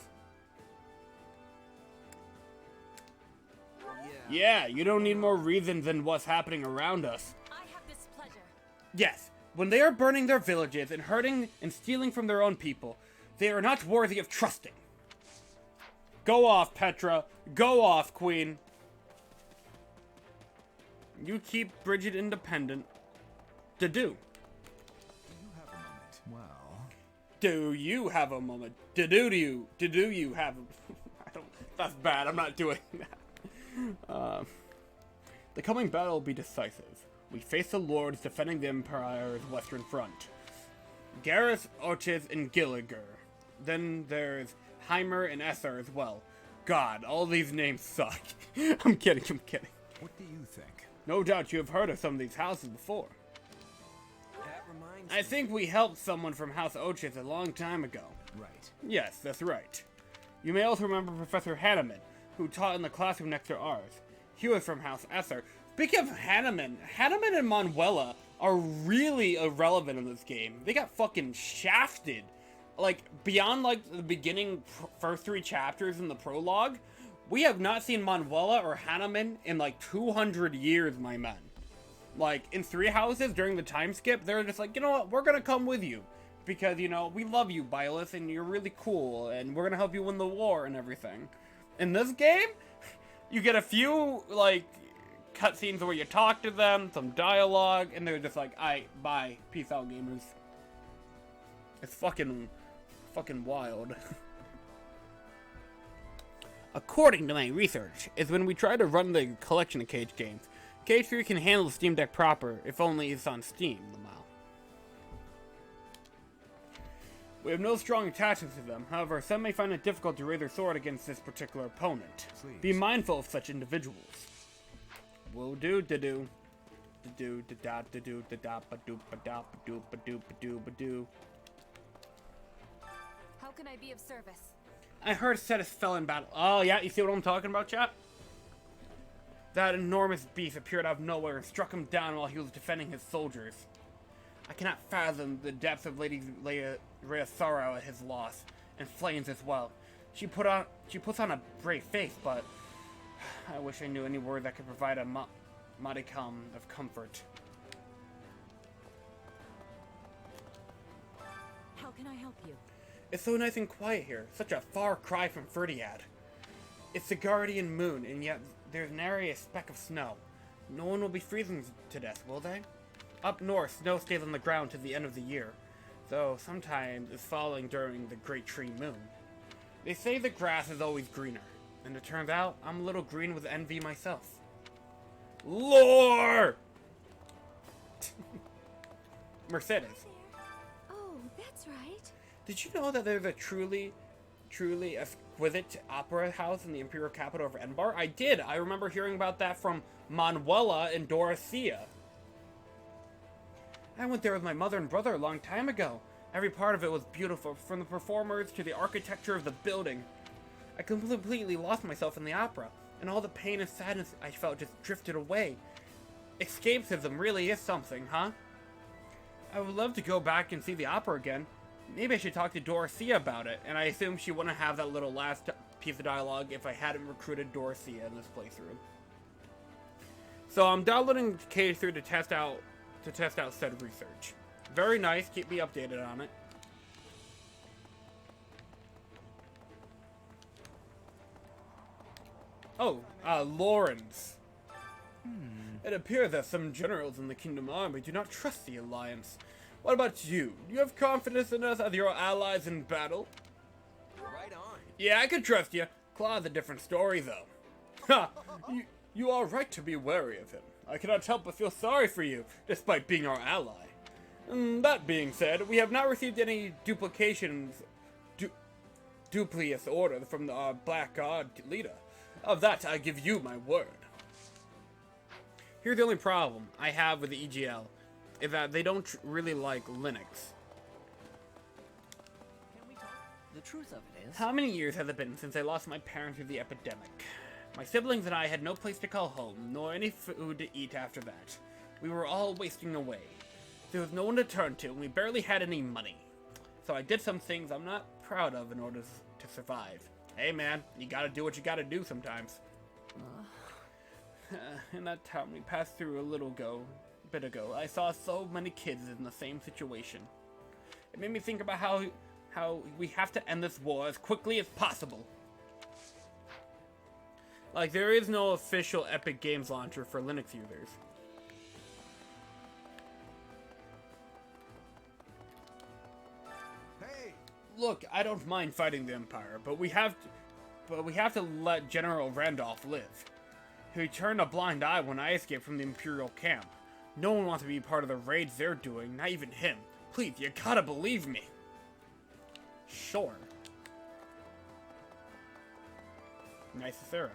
Yeah, you don't need more reason than what's happening around us. I have this pleasure. Yes, when they are burning their villages and hurting and stealing from their own people, they are not worthy of trusting. Go off, Petra. Go off, Queen. You keep Bridget independent. To do. Do you have a moment? To do you have I don't... That's bad. I'm not doing that. The coming battle will be decisive. We face the Lords defending the Empire's western front. Garrus, Ochis, and Gilliger. Then there's Heimer and Esser as well. God, all these names suck. I'm kidding. What do you think? No doubt you have heard of some of these houses before. That reminds I think we helped someone from House Ochis a long time ago. Right. Yes, that's right. You may also remember Professor Hanneman, who taught in the classroom next to ours. He was from House Esser. Speaking of Hanneman and Manuela are really irrelevant in this game. They got fucking shafted. like, beyond, like, the beginning first 3 chapters in the prologue, we have not seen Manuela or Hanneman in, like, 200 years, my men. Like, in Three Houses, during the time skip, they're just like, you know what, we're gonna come with you. Because, you know, we love you, Byleth, and you're really cool, and we're gonna help you win the war and everything. In this game, you get a few, like, cutscenes where you talk to them, some dialogue, and they're just like, aight, bye, peace out, gamers. It's fucking wild. According to my research, is when we try to run the collection of Cage games, Cage 3 can handle the Steam Deck proper, if only it's on Steam, Lamau. We have no strong attachments to them, however, some may find it difficult to raise their sword against this particular opponent. Please. Be mindful of such individuals. Will do, da-do. Da-do, da-da, da-do, da-da, ba-do, ba-da, ba-do, ba-do, ba-do, ba-do. How can I be of service? I heard Cetus fell in battle. Oh, yeah, you see what I'm talking about, chat? That enormous beast appeared out of nowhere and struck him down while he was defending his soldiers. I cannot fathom the depths of Lady Rhea's sorrow at his loss, and Flame's as well. She puts on a brave face, but I wish I knew any word that could provide a modicum of comfort. How can I help you? It's so nice and quiet here, such a far cry from Ferdiad. It's the guardian moon, and yet there's nary a speck of snow. No one will be freezing to death, will they? Up north, snow stays on the ground to the end of the year, though sometimes it's falling during the Great Tree Moon. They say the grass is always greener, and it turns out I'm a little green with envy myself. Lore! Mercedes. Oh, that's right. Did you know that there's a truly exquisite opera house in the imperial capital of Enbar? I did. I remember hearing about that from Manuela and Dorothea. I went there with my mother and brother a long time ago. Every part of it was beautiful, from the performers to the architecture of the building. I completely lost myself in the opera, and all the pain and sadness I felt just drifted away. Escapism really is something, huh? I would love to go back and see the opera again. Maybe I should talk to Dorothea about it, and I assume she wouldn't have that little last piece of dialogue if I hadn't recruited Dorothea in this playthrough. So I'm downloading K3 to test out said research. Very nice, keep me updated on it. Oh, Lawrence. It appears that some generals in the Kingdom Army do not trust the Alliance. What about you? Do you have confidence in us as your allies in battle? Right on. Yeah, I could trust you. Claw's a different story, though. Ha! You are right to be wary of him. I cannot help but feel sorry for you, despite being our ally. That being said, we have not received any duplications, duplius orders from our Black God leader. Of that, I give you my word. Here's the only problem I have with the EGL, is that they don't really like Linux. The truth of it is... How many years has it been since I lost my parents through the epidemic? My siblings and I had no place to call home, nor any food to eat after that. We were all wasting away. There was no one to turn to, and we barely had any money. So I did some things I'm not proud of in order to survive. Hey man, you gotta do what you gotta do sometimes. In that town we passed through a bit ago, I saw so many kids in the same situation. It made me think about how we have to end this war as quickly as possible. Like, there is no official Epic Games launcher for Linux users. Hey! Look, I don't mind fighting the Empire, but we have to let General Randolph live. He turned a blind eye when I escaped from the Imperial camp. No one wants to be part of the raids they're doing, not even him. Please, you gotta believe me. Sure. Nice Theros.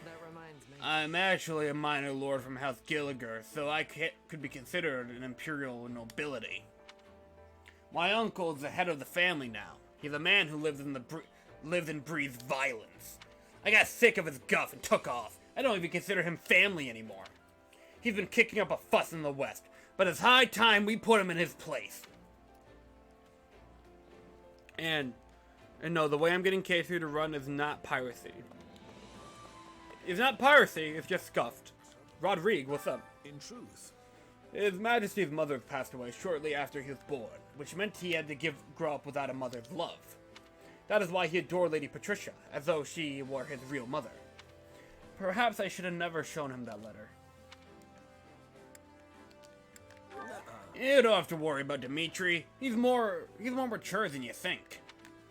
That reminds me. I'm actually a minor lord from House Gilliger, so I could be considered an imperial nobility. My uncle is the head of the family now. He's a man who lives and breathes violence. I got sick of his guff and took off. I don't even consider him family anymore. He's been kicking up a fuss in the West, but it's high time we put him in his place. And no, the way I'm getting K3 to run is not piracy. It's not piracy, it's just scuffed. Rodrigue, what's up? In truth, His Majesty's mother passed away shortly after he was born, which meant he had to grow up without a mother's love. That is why he adored Lady Patricia, as though she were his real mother. Perhaps I should have never shown him that letter. You don't have to worry about Dimitri. He's more mature than you think.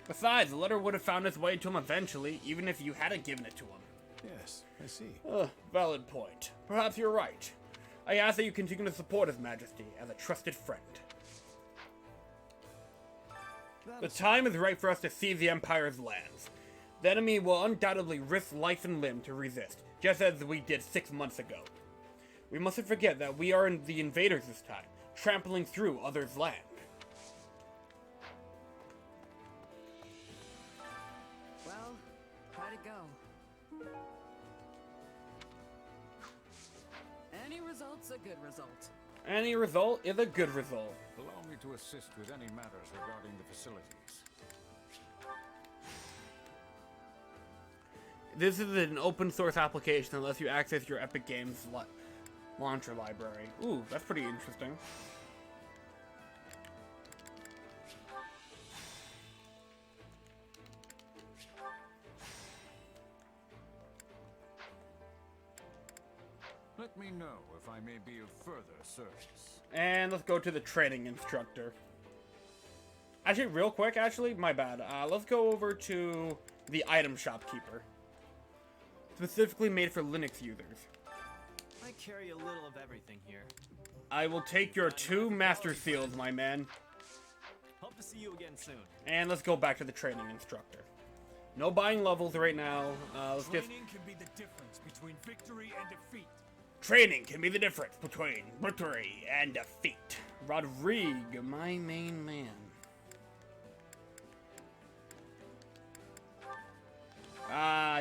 Besides, the letter would have found its way to him eventually, even if you hadn't given it to him. yes, I see. Valid point. Perhaps you're right. I ask that you continue to support His Majesty as a trusted friend. The time is right for us to seize the Empire's lands. The enemy will undoubtedly risk life and limb to resist, just as we did 6 months ago. We mustn't forget that we are the invaders this time, trampling through others' land. Well, how'd it go? Any result's a good result. Any result is a good result. Allow me to assist with any matters regarding the facilities. This is an open source application that lets you access your Epic Games launcher library. Ooh, that's pretty interesting. Let me know if I may be of further service. And let's go to the training instructor. Actually, real quick, my bad. Let's go over to the item shopkeeper. Specifically made for Linux users. I carry a little of everything here. I will take your 2 master seals, my man. Hope to see you again soon. And let's go back to the training instructor. No buying levels right now. Training can be the difference between victory and defeat. Training can be the difference between victory and defeat. Rodrigue, my main man.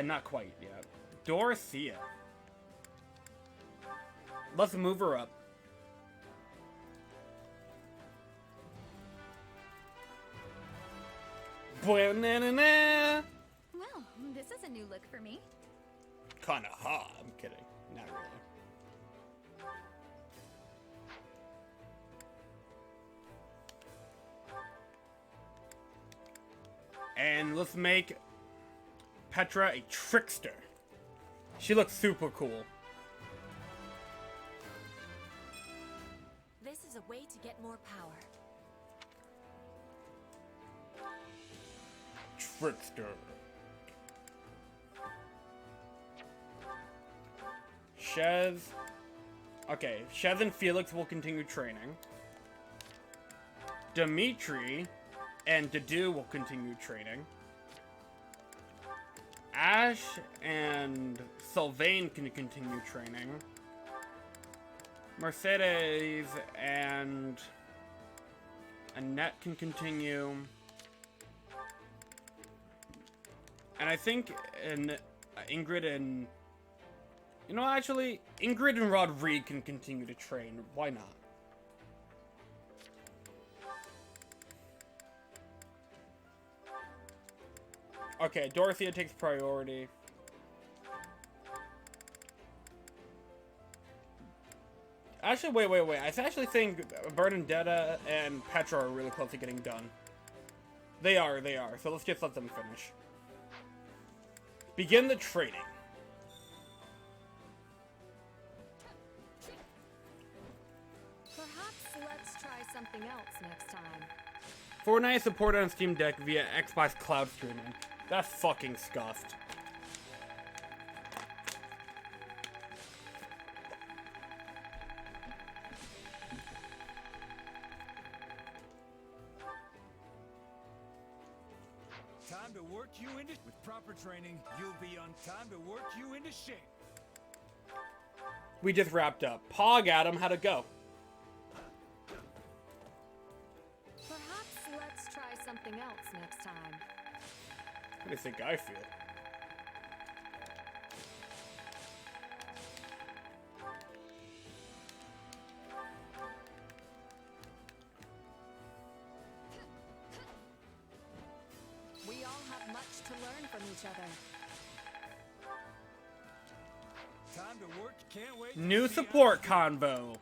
Not quite yet. Dorothea. Let's move her up. Banana. Well, this is a new look for me. Kinda hot. I'm kidding. Not really. And let's make Petra a trickster. She looks super cool. This is a way to get more power. Trickster. Shez. Okay, Shez and Felix will continue training. Dimitri and Dedu will continue training. Ash and Sylvain can continue training. Mercedes and Annette can continue. And I think Ingrid and... You know, actually, Ingrid and Rodrigue can continue to train. Why not? Okay, Dorothea takes priority. Actually, wait. I actually think Bernadetta and Petra are really close to getting done. They are. So let's just let them finish. Begin the training. Perhaps let's try something else next time. Fortnite is supported on Steam Deck via Xbox Cloud Streaming. That's fucking scuffed. Time to work you into... With proper training, you'll be on time to work you into shape. We just wrapped up. Pog Adam, how'd it go? Perhaps let's try something else next time. What do you think I feel? each other. Time to work. Can't wait. New support convo.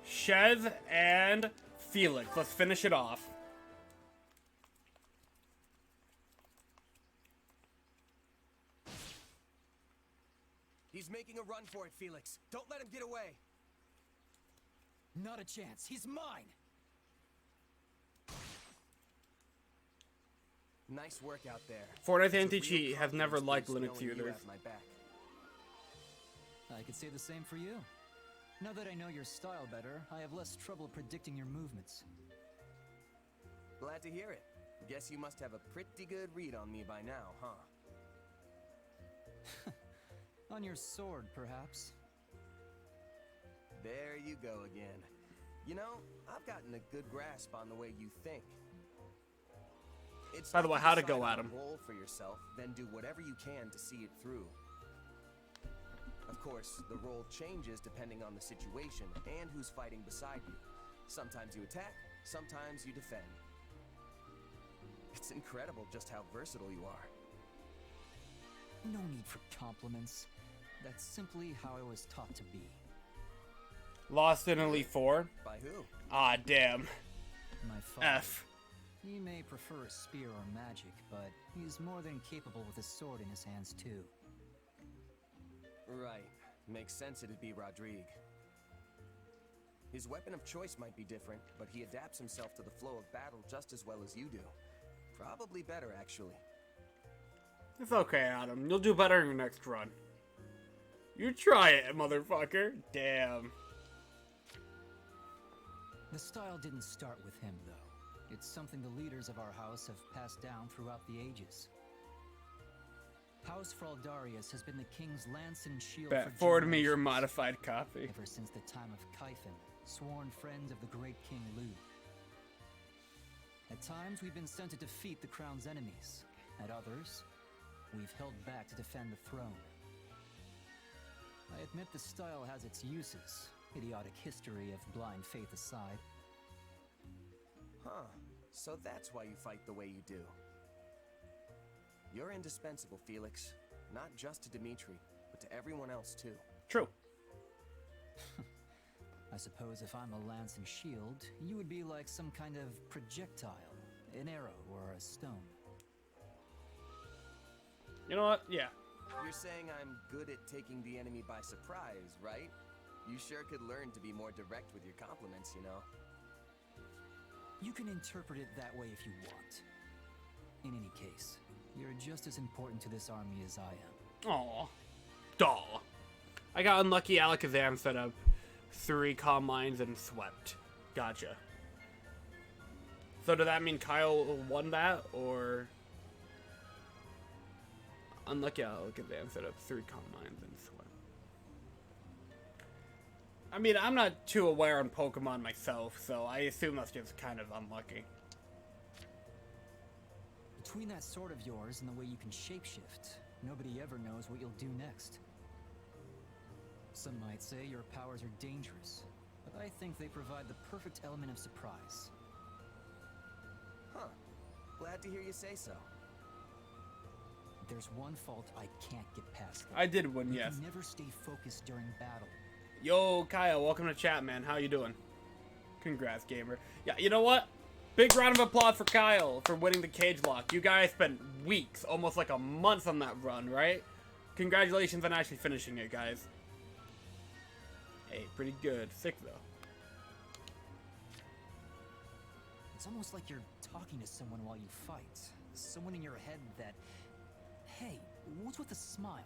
Shez and Felix. Let's finish it off. He's making a run for it, Felix. Don't let him get away. Not a chance. He's mine. Nice work out there. Fortnite anti-cheat has never liked Linux users. I could say the same for you. Now that I know your style better, I have less trouble predicting your movements. Glad to hear it. Guess you must have a pretty good read on me by now, huh? On your sword, perhaps. There you go again. You know, I've gotten a good grasp on the way you think. It's By the way, like how you to go decide at on him. a goal for yourself, then do whatever you can to see it through. Of course, the role changes depending on the situation and who's fighting beside you. Sometimes you attack, sometimes you defend. It's incredible just how versatile you are. No need for compliments. That's simply how I was taught to be. Lost in Elite 4? By who? Ah, damn. My father. F. He may prefer a spear or magic, but he's more than capable with a sword in his hands, too. Right. Makes sense it'd be Rodrigue. His weapon of choice might be different, but he adapts himself to the flow of battle just as well as you do. Probably better, actually. It's okay, Adam. You'll do better in your next run. You try it, motherfucker. Damn. The style didn't start with him, though. It's something the leaders of our house have passed down throughout the ages. House Fraldarius has been the king's lance and shield for Forward me your generations, modified copy. ever since the time of Kyphon, sworn friend of the great King Lu. At times, we've been sent to defeat the crown's enemies. At others, we've held back to defend the throne. I admit the style has its uses, idiotic history of blind faith aside. Huh. So that's why you fight the way you do. You're indispensable, Felix. Not just to Dimitri, but to everyone else, too. True. I suppose if I'm a lance and shield, you would be like some kind of projectile, an arrow or a stone. You know what? Yeah. You're saying I'm good at taking the enemy by surprise, right? You sure could learn to be more direct with your compliments, you know? You can interpret it that way if you want. In any case, you're just as important to this army as I am. Aw. Duh. I got unlucky Alakazam set up 3 calm lines and swept. Gotcha. So does that mean Kyle won that, or... Unlucky Alakazam set up 3 calm lines and swept. I mean, I'm not too aware on Pokemon myself, so I assume that's just kind of unlucky. Between that sword of yours and the way you can shapeshift, nobody ever knows what you'll do next. Some might say your powers are dangerous, but I think they provide the perfect element of surprise. Huh. Glad to hear you say so. There's one fault I can't get past. I did win, You yes. can never stay focused during battle. Yo, Kyle, welcome to chat, man. How you doing? Congrats, gamer. Yeah, you know what? Big round of applause for Kyle for winning the cage lock. You guys spent weeks, almost like a month on that run, right? Congratulations on actually finishing it, guys. Hey, pretty good. Sick, though. It's almost like you're talking to someone while you fight. Someone in your head that... Hey, what's with the smile?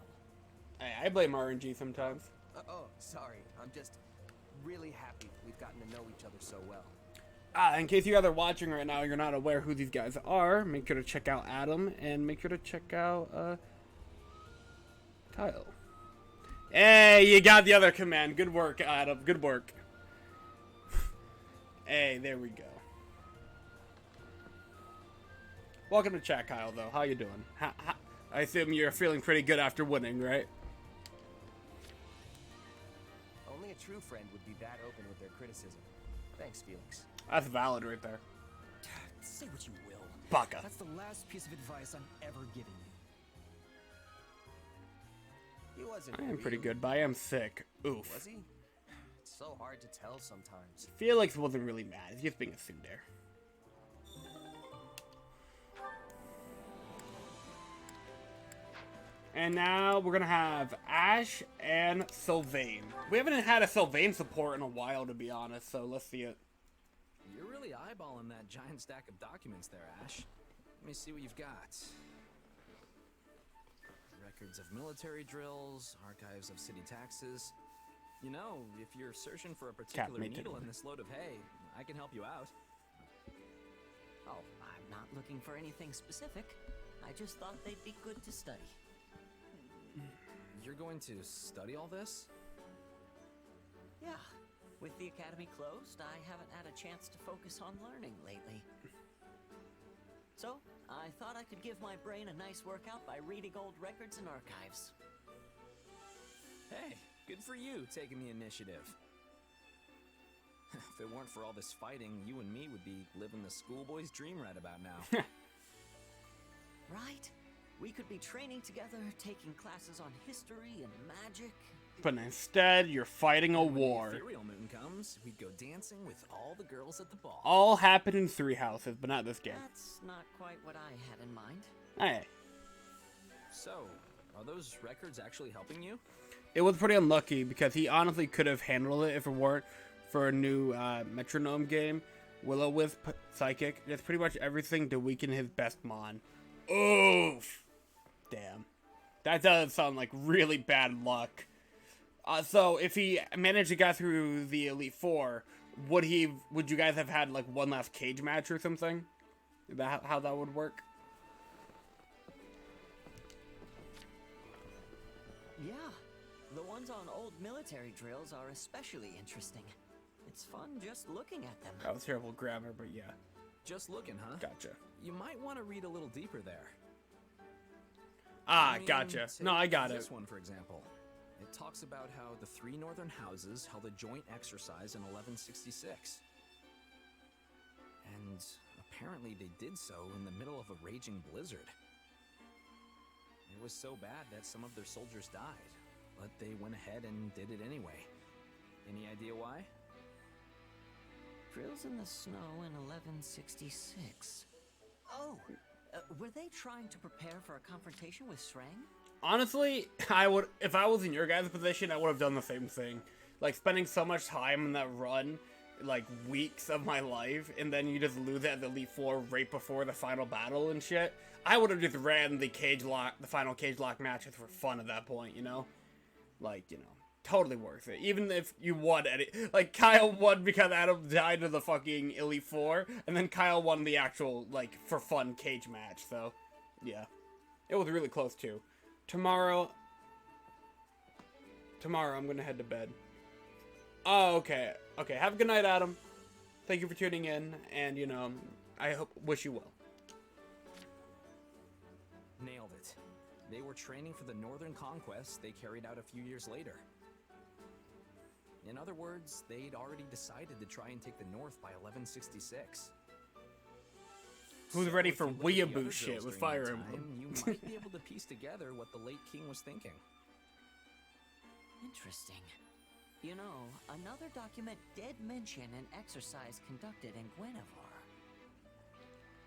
Hey, I blame RNG sometimes. Oh, sorry. I'm just really happy we've gotten to know each other so well. In case you guys are watching right now, you're not aware who these guys are, make sure to check out Adam, and make sure to check out, Kyle. Hey, you got the other command. Good work, Adam. Good work. Hey, there we go. Welcome to chat, Kyle, though. How you doing? I assume you're feeling pretty good after winning, right? Only a true friend would be that open with their criticism. Thanks, Felix. That's valid right there. Say what you will. Baka. That's the last piece of advice I'm ever giving you. He wasn't. I am pretty good, but I am sick. Oof. Was he? It's so hard to tell sometimes. Felix wasn't really mad. He's just being a tsundere. And now we're gonna have Ash and Sylvain. We haven't had a Sylvain support in a while, to be honest, so let's see it. You're really eyeballing that giant stack of documents there, Ash. Let me see what you've got. Records of military drills, archives of city taxes. You know, if you're searching for a particular needle in this load of hay, I can help you out. Oh, I'm not looking for anything specific. I just thought they'd be good to study. You're going to study all this? Yeah. With the academy closed, I haven't had a chance to focus on learning lately. So, I thought I could give my brain a nice workout by reading old records and archives. Hey, good for you taking the initiative. If it weren't for all this fighting, you and me would be living the schoolboy's dream right about now. Right? We could be training together, taking classes on history and magic. But instead, you're fighting a war. When the ethereal moon comes, we'd go dancing with all the girls at the ball. All happened in 3 houses, but not this game. That's not quite what I had in mind. Hey. So, are those records actually helping you? It was pretty unlucky because he honestly could have handled it if it weren't for a new metronome game, Will-O-Wisp Psychic. There's pretty much everything to weaken his best mon. Oof. Damn. That does sound like really bad luck. So if he managed to get through the Elite Four, would you guys have had like one last cage match or something? Is that how that would work? Yeah, the ones on old military drills are especially interesting. It's fun just looking at them. That was terrible grammar, but yeah. Just looking, huh? Gotcha. You might want to read a little deeper there. Ah, gotcha. No, I got it. This one, for example. It talks about how the 3 northern houses held a joint exercise in 1166. And apparently they did so in the middle of a raging blizzard. It was so bad that some of their soldiers died, but they went ahead and did it anyway. Any idea why? Drills in the snow in 1166. Oh, were they trying to prepare for a confrontation with Shrang? Honestly, I would, if I was in your guys' position, I would have done the same thing. Like, spending so much time in that run, like, weeks of my life, and then you just lose at the Elite Four right before the final battle and shit. I would have just ran the final cage lock matches for fun at that point, you know? Like, you know, totally worth it. Even if you won at it. Like, Kyle won because Adam died of the fucking Elite Four, and then Kyle won the actual, like, for fun cage match, so, yeah. It was really close, too. Tomorrow, I'm gonna head to bed. Oh, okay. Okay, have a good night, Adam. Thank you for tuning in, and, you know, wish you well. Nailed it. They were training for the Northern Conquest they carried out a few years later. In other words, they'd already decided to try and take the North by 1166. Who's ready for weeaboo shit with Fire Emblem? You might be able to piece together what the late king was thinking. Interesting. You know, another document did mention an exercise conducted in Guinevere.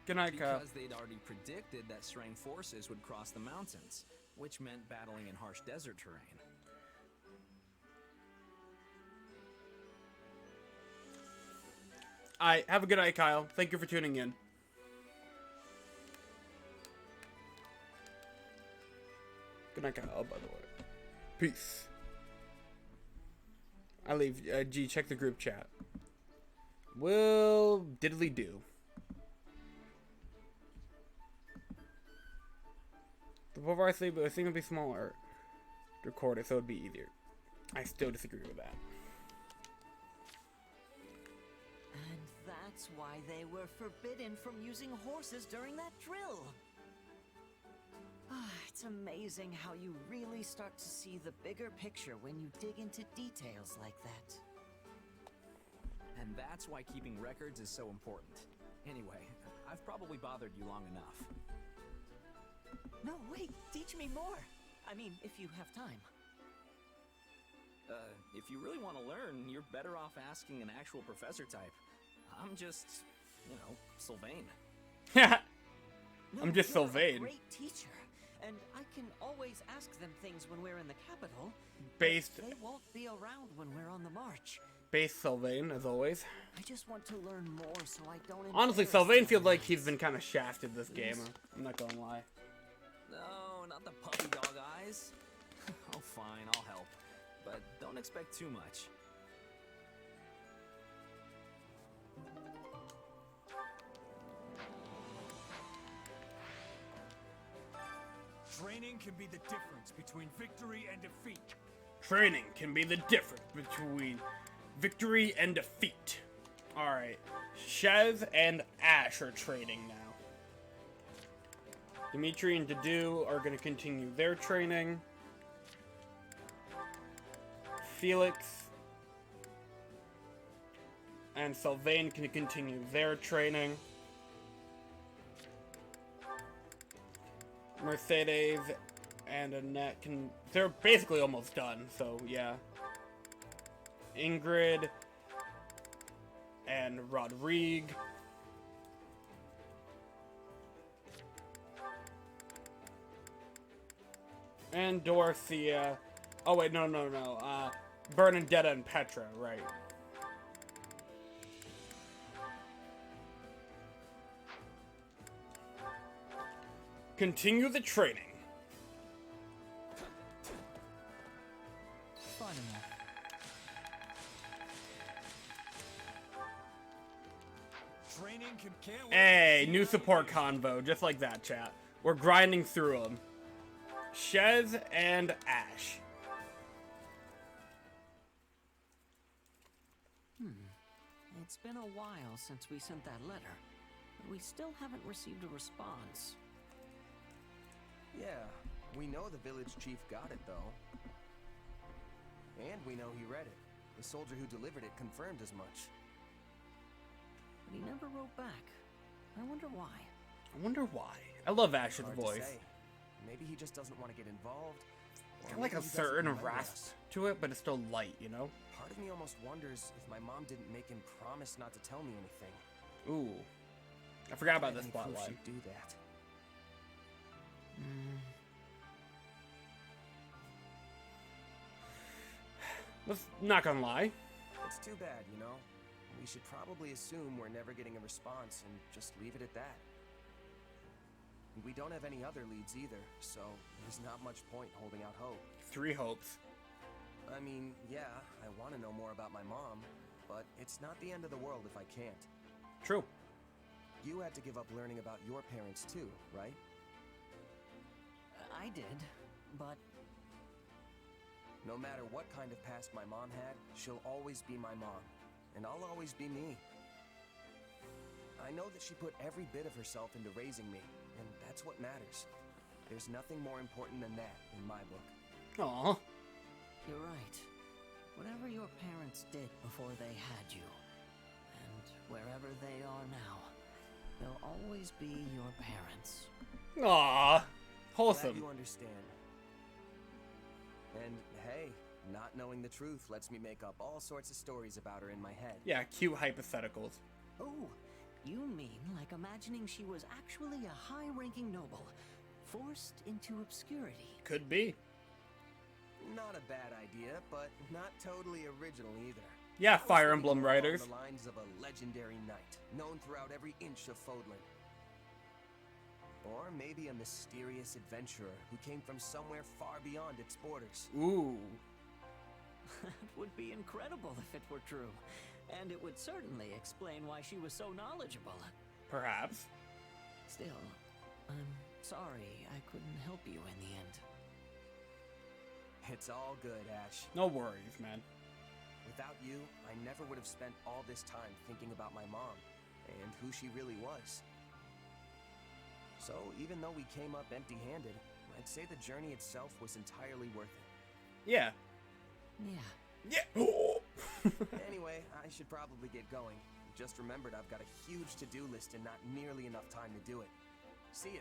Good night, Kyle. Because they'd already predicted that Shrang forces would cross the mountains, which meant battling in harsh desert terrain. Alright, have a good night, Kyle. Thank you for tuning in. Good night, Kyle, by the way. Peace. I leave. G, check the group chat. Will diddly do. Before I sleep, it seemed to be smaller to record it, so it'd be easier. I still disagree with that. And that's why they were forbidden from using horses during that drill. It's amazing how you really start to see the bigger picture when you dig into details like that. And that's why keeping records is so important. Anyway, I've probably bothered you long enough. No, wait, teach me more. I mean, if you have time. If you really want to learn, you're better off asking an actual professor type. I'm just, you know, Sylvain. I'm just you're Sylvain. A great teacher, and I can always ask them things when we're in the capital. Based. They won't be around when we're on the march. Base Sylvain, as always. I just want to learn more so I don't. Honestly, Sylvain feels like he's been kind of shafted this game. I'm not gonna lie. No, not the puppy dog eyes. Oh, fine, I'll help. But don't expect too much. Training can be the difference between victory and defeat. Training can be the difference between victory and defeat. Alright. Shez and Ash are training now. Dimitri and Dedu are going to continue their training. Felix and Sylvain can continue their training. Mercedes and Annette can... They're basically almost done, so yeah. Ingrid and Rodrigue. And Dorothea. Oh wait, no. Bernadetta and Petra, right. Continue the training. Fun enough. Training can't Hey, new support convo, just like that, chat. We're grinding through them. Shez and Ash. It's been a while since we sent that letter, but we still haven't received a response. Yeah, we know the village chief got it, though. And we know he read it. The soldier who delivered it confirmed as much. But he never wrote back. I wonder why. I love Ash's Hard to voice. say. Maybe he just doesn't want to get involved. Kind of like a certain rasp to it, but it's still light, you know? Part of me almost wonders if my mom didn't make him promise not to tell me anything. Ooh. I forgot about this Any proof plotline. she'd do that. Let's not gonna lie. It's too bad, you know? We should probably assume we're never getting a response and just leave it at that. We don't have any other leads either, so there's not much point holding out hope. 3 hopes. I mean, yeah, I want to know more about my mom, but it's not the end of the world if I can't. True. You had to give up learning about your parents too, right? I did, but... No matter what kind of past my mom had, she'll always be my mom, and I'll always be me. I know that she put every bit of herself into raising me, and that's what matters. There's nothing more important than that in my book. Aww. You're right. Whatever your parents did before they had you, and wherever they are now, they'll always be your parents. Aww. Wholesome. Glad you understand. And hey, not knowing the truth lets me make up all sorts of stories about her in my head. Yeah, cute hypotheticals. Oh, you mean like imagining she was actually a high-ranking noble, forced into obscurity? Could be. Not a bad idea, but not totally original either. Yeah, Fire Emblem writers. On the lines of a legendary knight, known throughout every inch of Fodlan. Or maybe a mysterious adventurer who came from somewhere far beyond its borders. Ooh. That would be incredible if it were true. And it would certainly explain why she was so knowledgeable. Perhaps. Still, I'm sorry I couldn't help you in the end. It's all good, Ash. No worries, man. Without you, I never would have spent all this time thinking about my mom and who she really was. So even though we came up empty-handed, I'd say the journey itself was entirely worth it. Yeah. Yeah. Yeah. Anyway, I should probably get going. Just remembered I've got a huge to-do list and not nearly enough time to do it. See ya.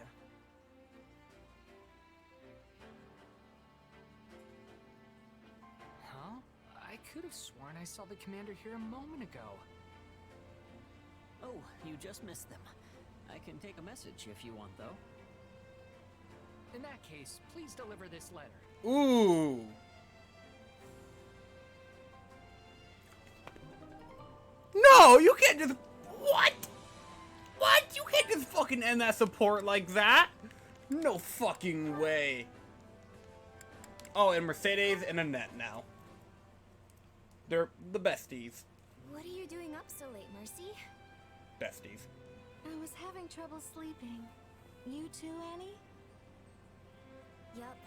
Huh? I could have sworn I saw the commander here a moment ago. Oh, you just missed them. I can take a message if you want, though. In that case, please deliver this letter. Ooh. No, you can't just... What? What? You can't just fucking end that support like that. No fucking way. Oh, and Mercedes and Annette now. They're the besties. What are you doing up so late, Mercy? Besties. I was having trouble sleeping. You too, Annie? Yup.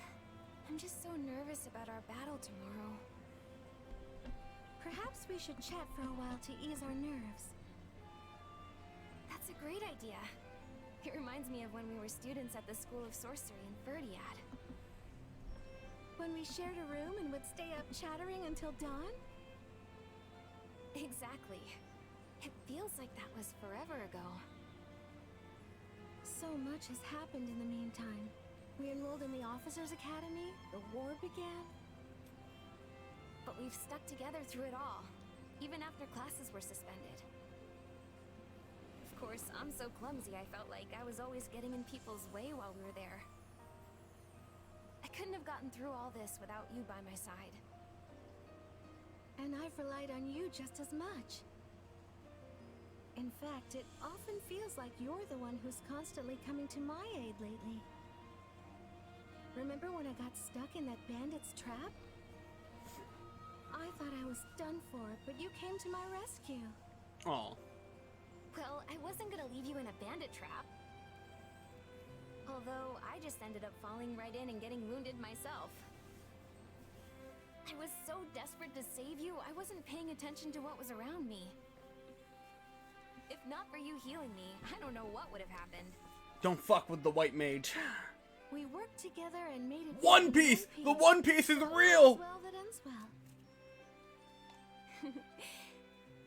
I'm just so nervous about our battle tomorrow. Perhaps we should chat for a while to ease our nerves. That's a great idea. It reminds me of when we were students at the School of Sorcery in Verdiad. When we shared a room and would stay up chattering until dawn? Exactly. It feels like that was forever ago. So much has happened in the meantime. We enrolled in the Officers' Academy, the war began. But we've stuck together through it all, even after classes were suspended. Of course, I'm so clumsy I felt like I was always getting in people's way while we were there. I couldn't have gotten through all this without you by my side. And I've relied on you just as much. In fact, it often feels like you're the one who's constantly coming to my aid lately. Remember when I got stuck in that bandit's trap? I thought I was done for, but you came to my rescue. Oh. Well, I wasn't gonna leave you in a bandit trap. Although, I just ended up falling right in and getting wounded myself. I was so desperate to save you, I wasn't paying attention to what was around me. If not for you healing me, I don't know what would have happened. Don't fuck with the white mage. We worked together and made it. One Piece! The One Piece is real! Well, that ends well.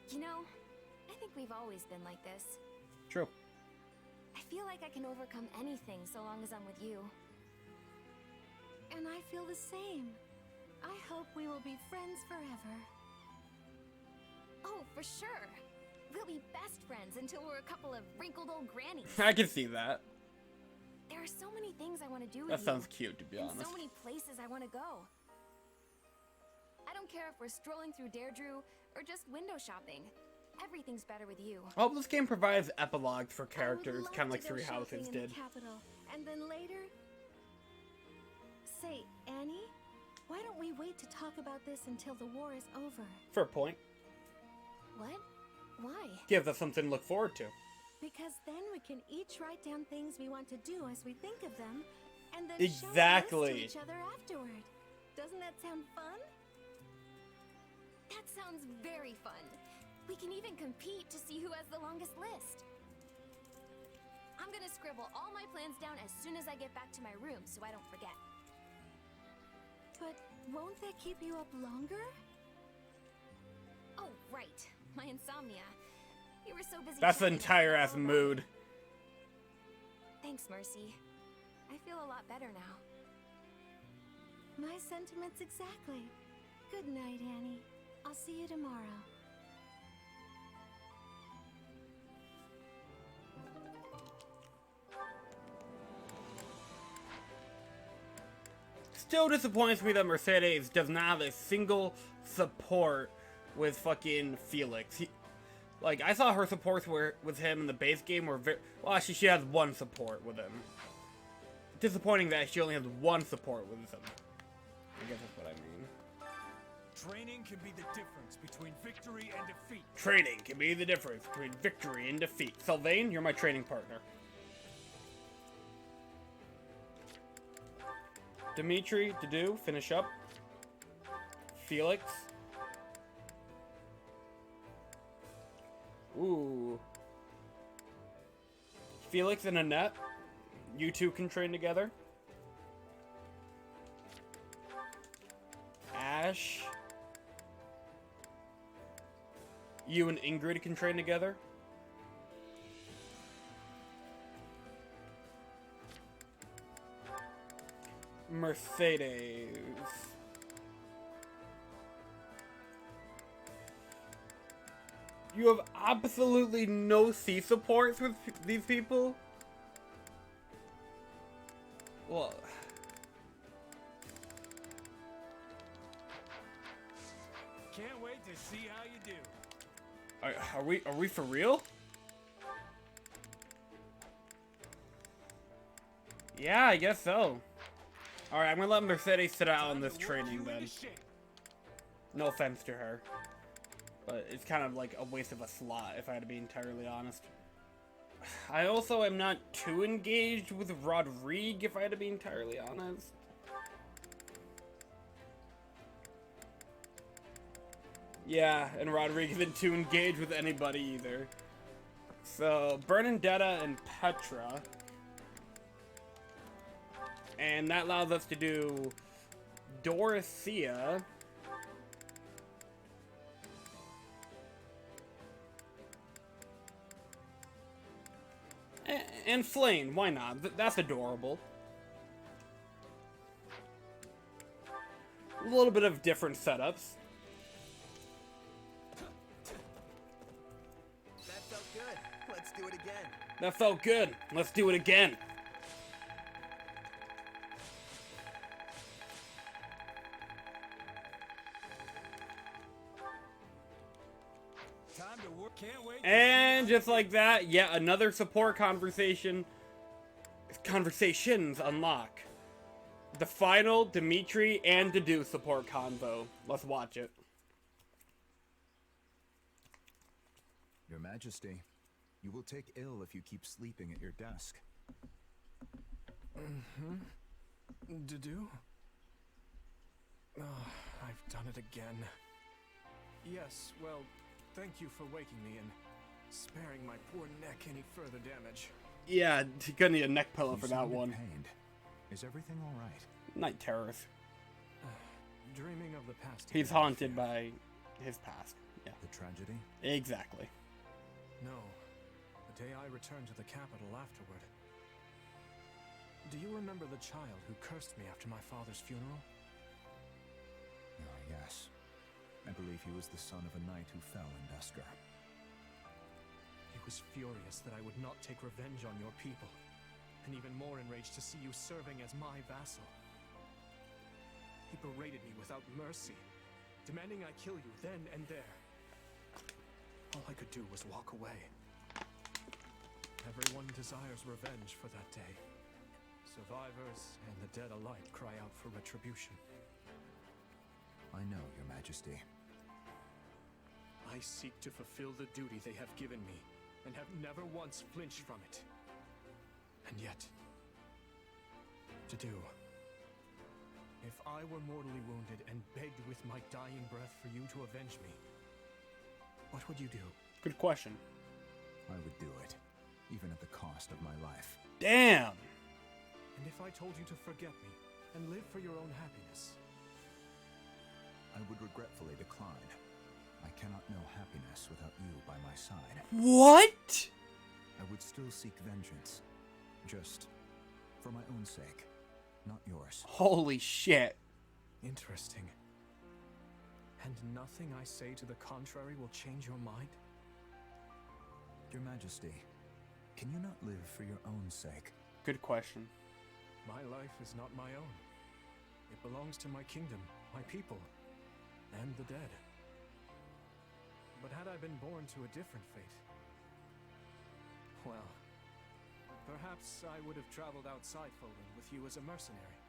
You know, I think we've always been like this. True. I feel like I can overcome anything so long as I'm with you. And I feel the same. I hope we will be friends forever. Oh, for sure. We'll be best friends until we're a couple of wrinkled old grannies. I can see that. There are so many things I want to do with That you. sounds cute, to be honest. And so many places I want to go. I don't care if we're strolling through Deirdre or just window shopping. Everything's better with you. Oh, this game provides epilogues for characters, kind of like Three Houses did. Capital, and then later... Say, Annie, why don't we wait to talk about this until the war is over? Fair point. What? Why? Gives us something to look forward to. Because then we can each write down things we want to do as we think of them, and then exactly. show a list to each other afterward. Doesn't that sound fun? That sounds very fun. We can even compete to see who has the longest list. I'm gonna scribble all my plans down as soon as I get back to my room so I don't forget. But won't that keep you up longer? Oh, right. My insomnia. You were so busy. That's the entire ass mood. Thanks, Mercy. I feel a lot better now. My sentiments exactly. Good night, Annie. I'll see you tomorrow. Still disappoints me that Mercedes does not have a single support with fucking Felix. Like, I saw her supports with him in the base game were very... Well, actually, she has one support with him. Disappointing that she only has one support with him. I guess that's what I mean. Training can be the difference between victory and defeat. Training can be the difference between victory and defeat. Sylvain, you're my training partner. Dimitri, Dedu, finish up. Felix. Ooh. Felix and Annette. You two can train together. Ash. You and Ingrid can train together. Mercedes. You have absolutely no C supports with these people? Well... Can't wait to see how you do. Are we for real? Yeah, I guess so. Alright, I'm gonna let Mercedes sit out on this training then. No offense to her. But it's kind of like a waste of a slot, if I had to be entirely honest. I also am not too engaged with Rodrigue, if I had to be entirely honest. Yeah, and Rodrigue isn't too engaged with anybody either. So, Bernadetta and Petra. And that allows us to do Dorothea. And Flame, why not? That's adorable. A little bit of different setups. That felt good. Let's do it again. That felt good. Let's do it again. Time to work. Can't wait. And just like that, yet another support conversations unlock. The final Dimitri and Dedu support convo. Let's watch it. Your Majesty, you will take ill if you keep sleeping at your desk. Dedu? Oh, I've done it again. Yes, well, thank you for waking me and sparing my poor neck any further damage. Yeah, you're gonna need a neck pillow You for that seem one. pained. Is everything all right? Night terrors. Dreaming of the past. He's haunted by his past. Yeah. The tragedy? Exactly. No. The day I returned to the capital afterward. Do you remember the child who cursed me after my father's funeral? Oh, yes. I believe he was the son of a knight who fell in Dusker. He was furious that I would not take revenge on your people, and even more enraged to see you serving as my vassal. He berated me without mercy, demanding I kill you then and there. All I could do was walk away. Everyone desires revenge for that day. Survivors and the dead alike cry out for retribution. I know, Your Majesty. I seek to fulfill the duty they have given me, and have never once flinched from it. And yet, Dedu, if I were mortally wounded and begged with my dying breath for you to avenge me, what would you do? Good question. I would do it, even at the cost of my life. Damn! And if I told you to forget me and live for your own happiness? I would regretfully decline. I cannot know happiness without you by my side. What? I would still seek vengeance. Just for my own sake, not yours. Holy shit. Interesting. And nothing I say to the contrary will change your mind? Your Majesty, can you not live for your own sake? Good question. My life is not my own. It belongs to my kingdom, my people, and the dead. But had I been born to a different fate, well, perhaps I would have traveled outside Foden with you as a mercenary.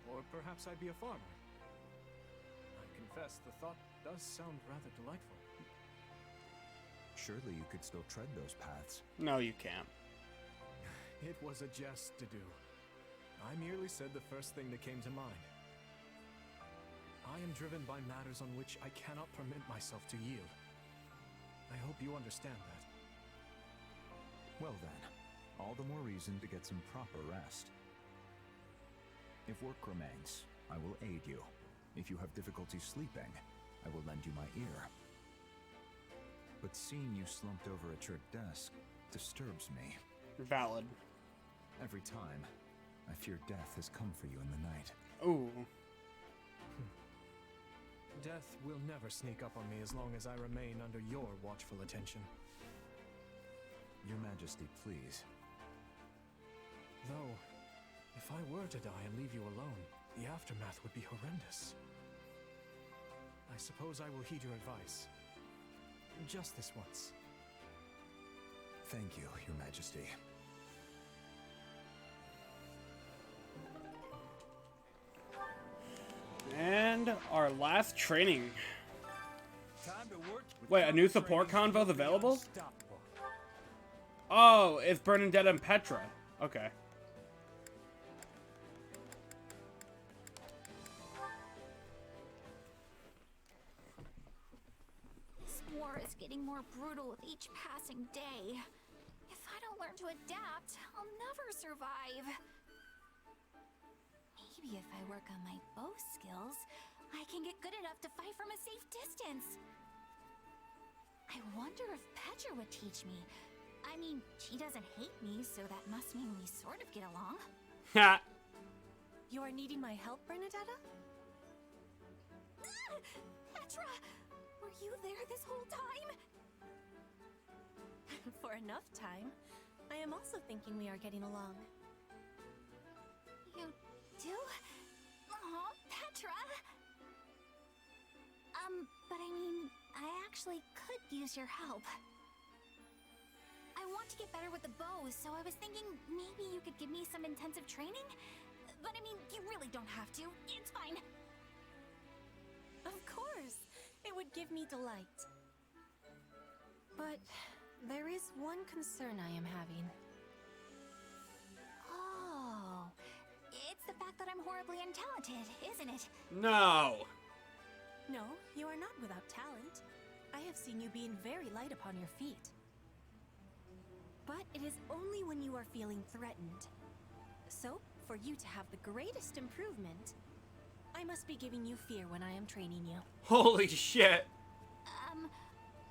Or perhaps I'd be a farmer. I confess the thought does sound rather delightful. Surely you could still tread those paths. No, you can't. It was a jest to do. I merely said the first thing that came to mind. I am driven by matters on which I cannot permit myself to yield. I hope you understand that. Well then, all the more reason to get some proper rest. If work remains, I will aid you. If you have difficulty sleeping, I will lend you my ear. but seeing you slumped over at your desk disturbs me. Valid. Every time, I fear death has come for you in the night. Ooh. Death will never sneak up on me as long as I remain under your watchful attention. Your Majesty, please. Though, if I were to die and leave you alone, the aftermath would be horrendous. I suppose I will heed your advice. Just this once. Thank you, Your Majesty. And our last training. Time to work with Wait, a new support convo is available? Oh, it's Bernadette and Petra. Okay. This war is getting more brutal with each passing day. If I don't learn to adapt, I'll never survive. Maybe if I work on my bow skills, I can get good enough to fight from a safe distance. I wonder if Petra would teach me. I mean, she doesn't hate me, so that must mean we sort of get along. Ha! You are needing my help, Bernadetta? Petra! Were you there this whole time? For enough time. I am also thinking we are getting along. You do? Aw, Petra! But I mean, I actually could use your help. I want to get better with the bow, so I was thinking maybe you could give me some intensive training? But I mean, you really don't have to. It's fine. Of course! It would give me delight. But there is one concern I am having. Oh, it's the fact that I'm horribly untalented, isn't it? No! No, you are not without talent. I have seen you being very light upon your feet. But it is only when you are feeling threatened. So, for you to have the greatest improvement, I must be giving you fear when I am training you. Holy shit!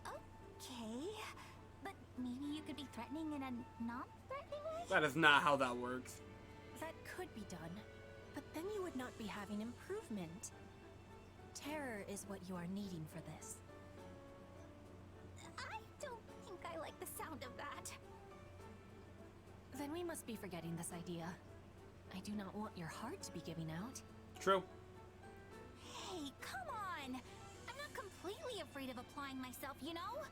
Okay. But maybe you could be threatening in a non-threatening way? That is not how that works. That could be done, but then you would not be having improvement. Terror is what you are needing for this. I don't think I like the sound of that. Then we must be forgetting this idea. I do not want your heart to be giving out. True. Hey, come on! I'm not completely afraid of applying myself, you know?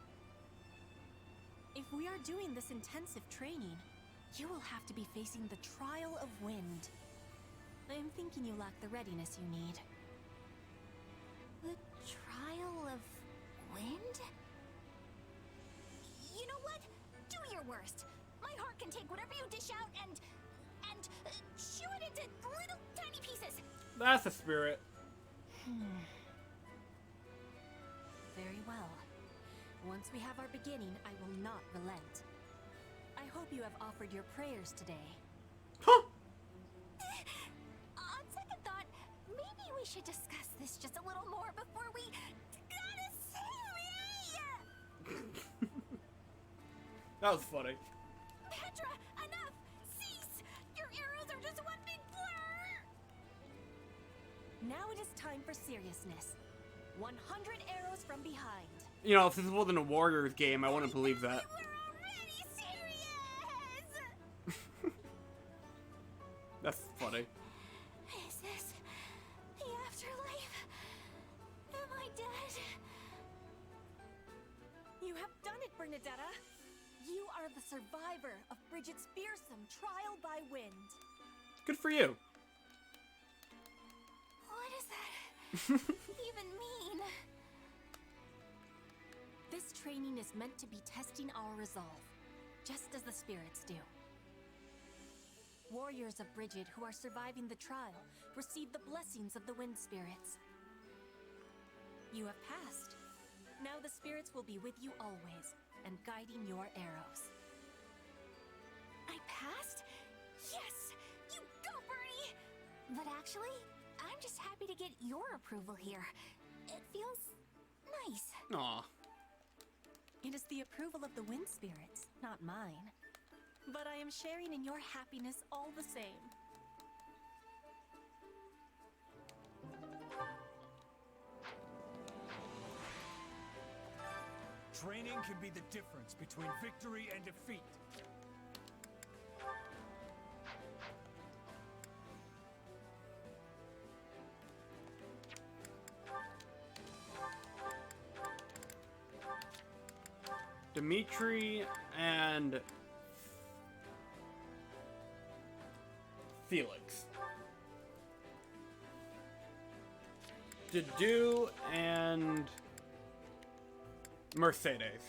If we are doing this intensive training, you will have to be facing the trial of wind. I am thinking you lack the readiness you need. The trial of wind? You know what? Do your worst. My heart can take whatever you dish out and chew it into little tiny pieces. That's the spirit. Very well. Once we have our beginning, I will not relent. I hope you have offered your prayers today. On second thought, maybe we should discuss this just a little more before we gotta say. That was funny. Petra, enough! Cease! Your arrows are just one big blur! Now it is time for seriousness. 100 arrows from behind. You know, if this wasn't a Warriors game, I wouldn't believe that. That's funny. Is this the afterlife? Am I dead? You have done it, Bernadetta! You are the survivor of Bridget's fearsome trial by wind. Good for you. What does that even mean? This training is meant to be testing our resolve, just as the spirits do. Warriors of Bridget who are surviving the trial receive the blessings of the wind spirits. You have passed. Now the spirits will be with you always, and guiding your arrows. I passed? Yes! You go, Bernie! But actually, I'm just happy to get your approval here. It feels nice. Aw. It approval of the wind spirits, not mine. But I am sharing in your happiness all the same. Training can be the difference between victory and defeat. Dimitri and Felix. Dedu and Mercedes.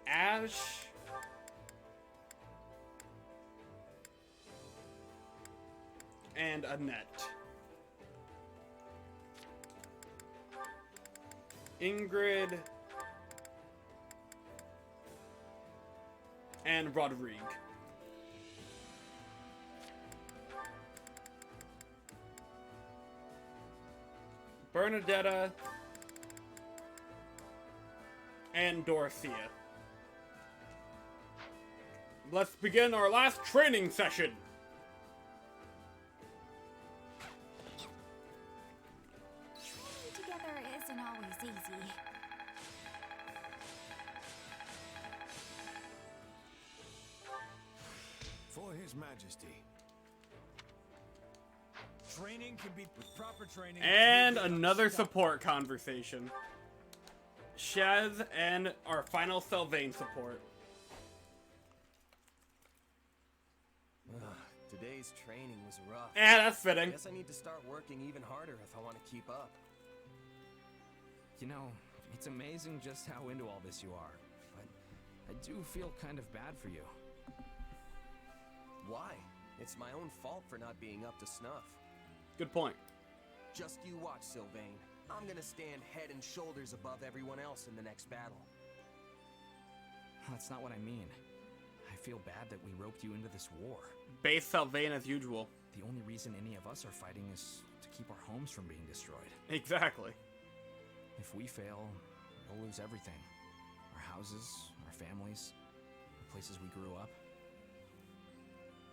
Ash and Annette. Ingrid and Rodrigue. Bernadetta and Dorothea. Let's begin our last training session. Training together isn't always easy. For His Majesty. Training can be with proper training. And another support conversation. Shaz and our final Sylvain support. Today's training was rough. That's fitting. Guess I need to start working even harder if I want to keep up. You know, it's amazing just how into all this you are, but I do feel kind of bad for you. Why? It's my own fault for not being up to snuff. Good point. Just you watch, Sylvain. I'm gonna stand head and shoulders above everyone else in the next battle. That's not what I mean. I feel bad that we roped you into this war. Base Sylvain as usual. The only reason any of us are fighting is to keep our homes from being destroyed. Exactly. If we fail, we'll lose everything. Our houses, our families, the places we grew up.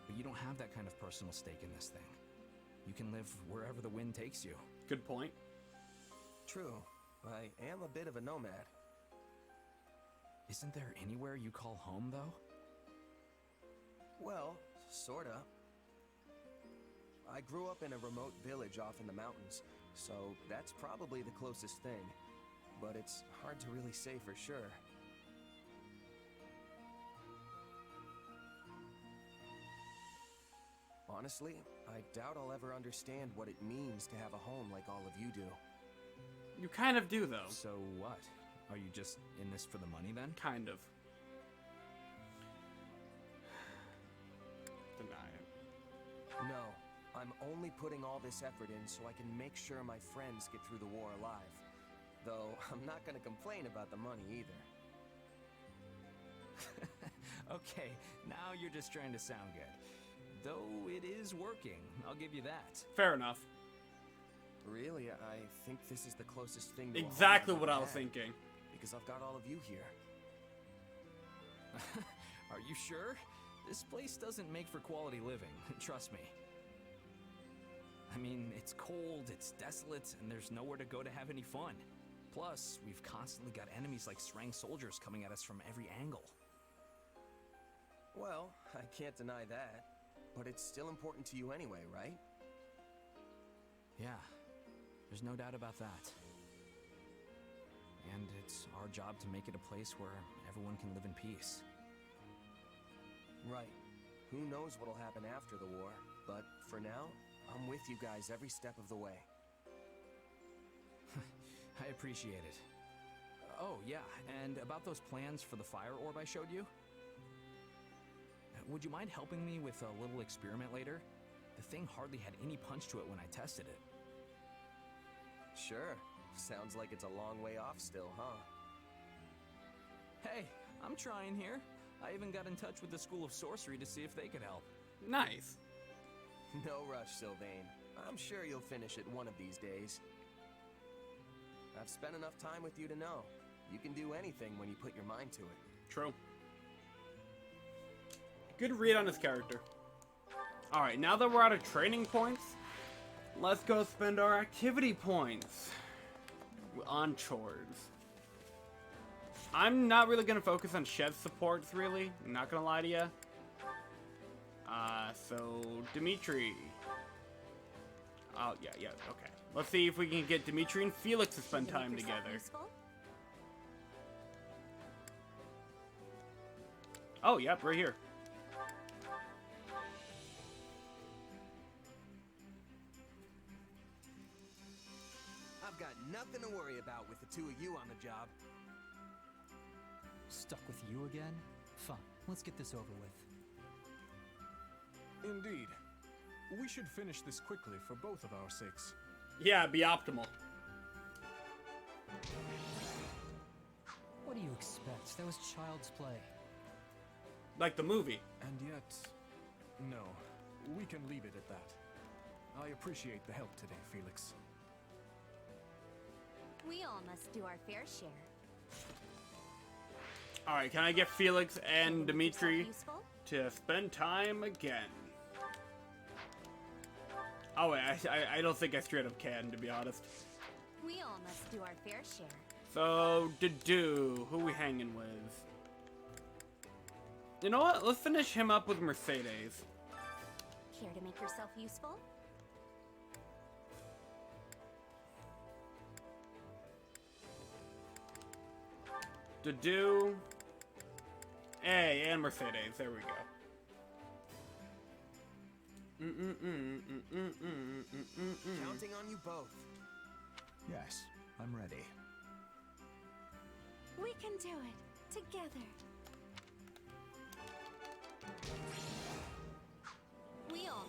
But you don't have that kind of personal stake in this thing. You can live wherever the wind takes you. Good point. True. I am a bit of a nomad. Isn't there anywhere you call home, though? Well, sorta. I grew up in a remote village off in the mountains, so that's probably the closest thing. But it's hard to really say for sure. Honestly, I doubt I'll ever understand what it means to have a home like all of you do. You kind of do, though. So what? Are you just in this for the money, then? Kind of. Deny it. No, I'm only putting all this effort in so I can make sure my friends get through the war alive. Though, I'm not gonna complain about the money either. Okay, now you're just trying to sound good. Though it is working, I'll give you that. Fair enough. Really, I think this is the closest thing to a home Exactly I've what I was had, thinking. Because I've got all of you here. Are you sure? This place doesn't make for quality living, trust me. I mean, it's cold, it's desolate, and there's nowhere to go to have any fun. Plus, we've constantly got enemies like Srang soldiers coming at us from every angle. Well, I can't deny that. But it's still important to you anyway, right? Yeah, there's no doubt about that. And it's our job to make it a place where everyone can live in peace. Right. Who knows what'll happen after the war, but for now, I'm with you guys every step of the way. I appreciate it. Oh, yeah, and about those plans for the fire orb I showed you? Would you mind helping me with a little experiment later? The thing hardly had any punch to it when I tested it. Sure. Sounds like it's a long way off still, huh? Hey, I'm trying here. I even got in touch with the School of Sorcery to see if they could help. Nice. No rush, Sylvain. I'm sure you'll finish it one of these days. I've spent enough time with you to know. You can do anything when you put your mind to it. True. Good read on his character. Alright, now that we're out of training points, let's go spend our activity points on chores. I'm not really going to focus on Chev's supports, really. I'm not going to lie to you. So, Dimitri. Oh, yeah, okay. Let's see if we can get Dimitri and Felix to spend time together. Oh, yep, right here. I've got nothing to worry about with the two of you on the job. Stuck with you again? Fine, let's get this over with. Indeed. We should finish this quickly for both of our sakes. Yeah, be optimal. What do you expect? That was child's play. Like the movie. And yet, no. We can leave it at that. I appreciate the help today, Felix. We all must do our fair share. Alright, can I get Felix and Dimitri to spend time again? Oh wait, I don't think I straight up can, to be honest. We all must do our fair share. So, Dedu, who we hanging with? You know what? Let's finish him up with Mercedes. Care to make yourself useful? Dedu. Hey, and Mercedes. There we go. Counting on you both. Yes, I'm ready. We can do it together.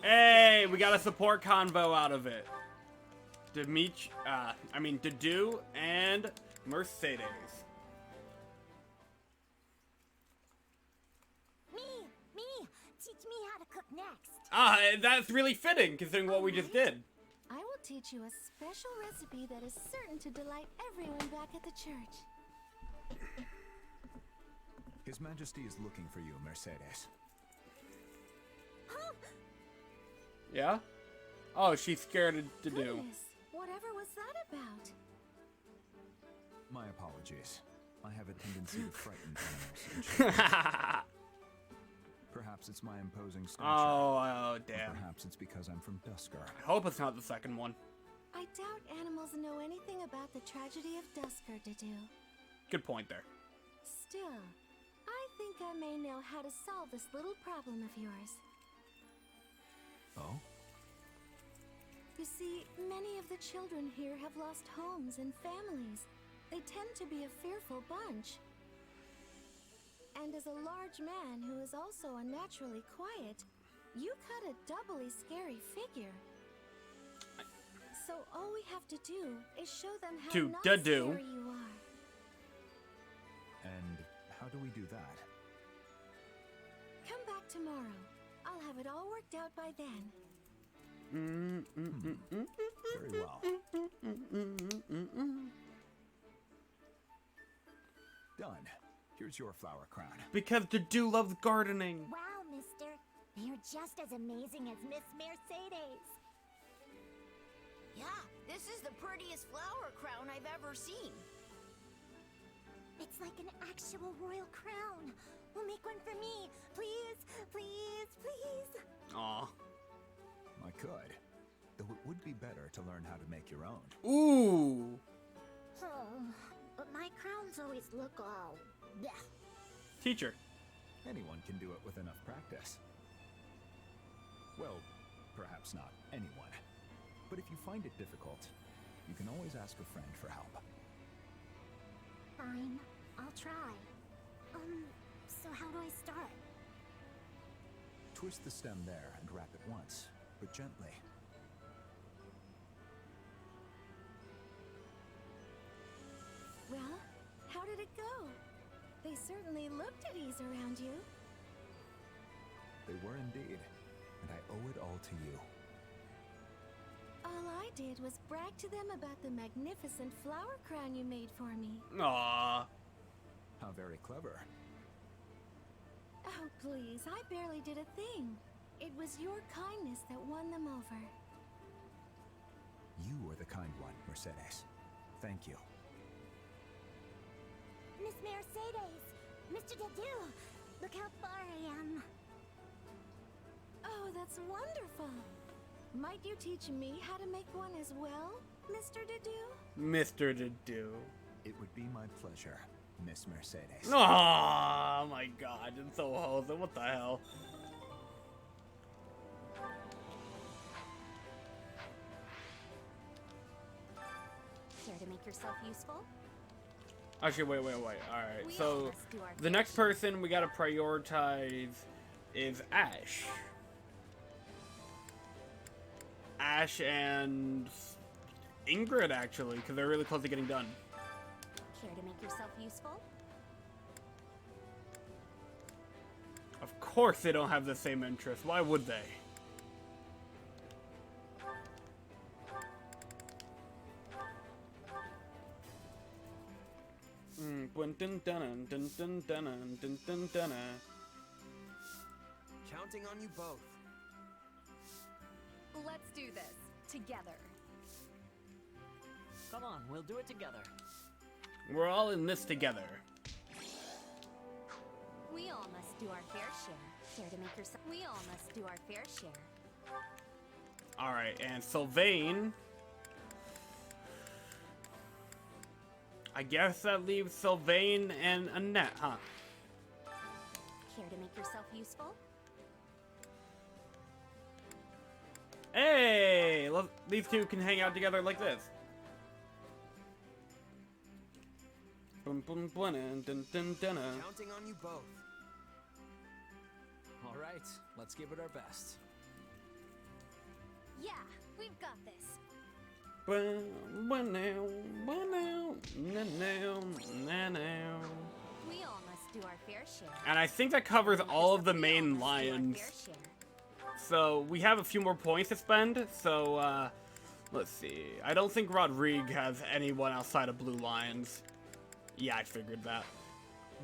Hey, we got a support convo out of it. Dedu and Mercedes. Me! Teach me how to cook next. That's really fitting, considering what we just did. I will teach you a special recipe that is certain to delight everyone back at the church. His Majesty is looking for you, Mercedes. Yeah? Oh, she's scared to do. Goodness, whatever was that about? My apologies. I have a tendency to frighten animals. Perhaps it's my imposing stature. Oh, damn. Perhaps it's because I'm from Dusker. I hope it's not the second one. I doubt animals know anything about the tragedy of Dusker, Dedu. Good point there. Still, I think I may know how to solve this little problem of yours. Oh? You see, many of the children here have lost homes and families. They tend to be a fearful bunch. And as a large man who is also unnaturally quiet, you cut a doubly scary figure. So all we have to do is show them how not scary you are. And how do we do that? Come back tomorrow. I'll have it all worked out by then. Very well. Done. Here's your flower crown. Because Dedu loves gardening. Wow, mister. You're just as amazing as Miss Mercedes. Yeah, this is the prettiest flower crown I've ever seen. It's like an actual royal crown. We'll make one for me. Please, please, please. Aw. I could. Though it would be better to learn how to make your own. Ooh. Oh, but my crowns always look all... bleh. Teacher. Anyone can do it with enough practice. Well, perhaps not anyone. But if you find it difficult, you can always ask a friend for help. Fine, I'll try. So how do I start? Twist the stem there and wrap it once, but gently. Well, how did it go? They certainly looked at ease around you. They were indeed, and I owe it all to you. All I did was brag to them about the magnificent flower crown you made for me. Aww. How very clever. Oh, please, I barely did a thing. It was your kindness that won them over. You were the kind one, Mercedes. Thank you. Miss Mercedes! Mr. Dedu! Look how far I am. Oh, that's wonderful. Might you teach me how to make one as well, Mr. Dedu? Mr. Dedu. It would be my pleasure, Miss Mercedes. Oh my god, it's so wholesome. What the hell? Care to make yourself useful? Actually, wait. Alright, We all so must do our the fair next person we gotta prioritize is Ash. Ash and Ingrid, actually, because they're really close to getting done. Care to make yourself useful? Of course they don't have the same interests. Why would they? Counting on you both. Let's do this together. Come on, we'll do it together. We're all in this together. We all must do our fair share. Care to make yourself? We all must do our fair share. Alright, and Sylvain. I guess that leaves Sylvain and Annette, huh? Care to make yourself useful? Hey! These two can hang out together like this. Counting on you both. All right, let's give it our best. Yeah, we've got this. We all must do our fair share. And I think that covers all of the main lions. So we have a few more points to spend. So let's see. I don't think Rodrigue has anyone outside of Blue Lions. Yeah, I figured that.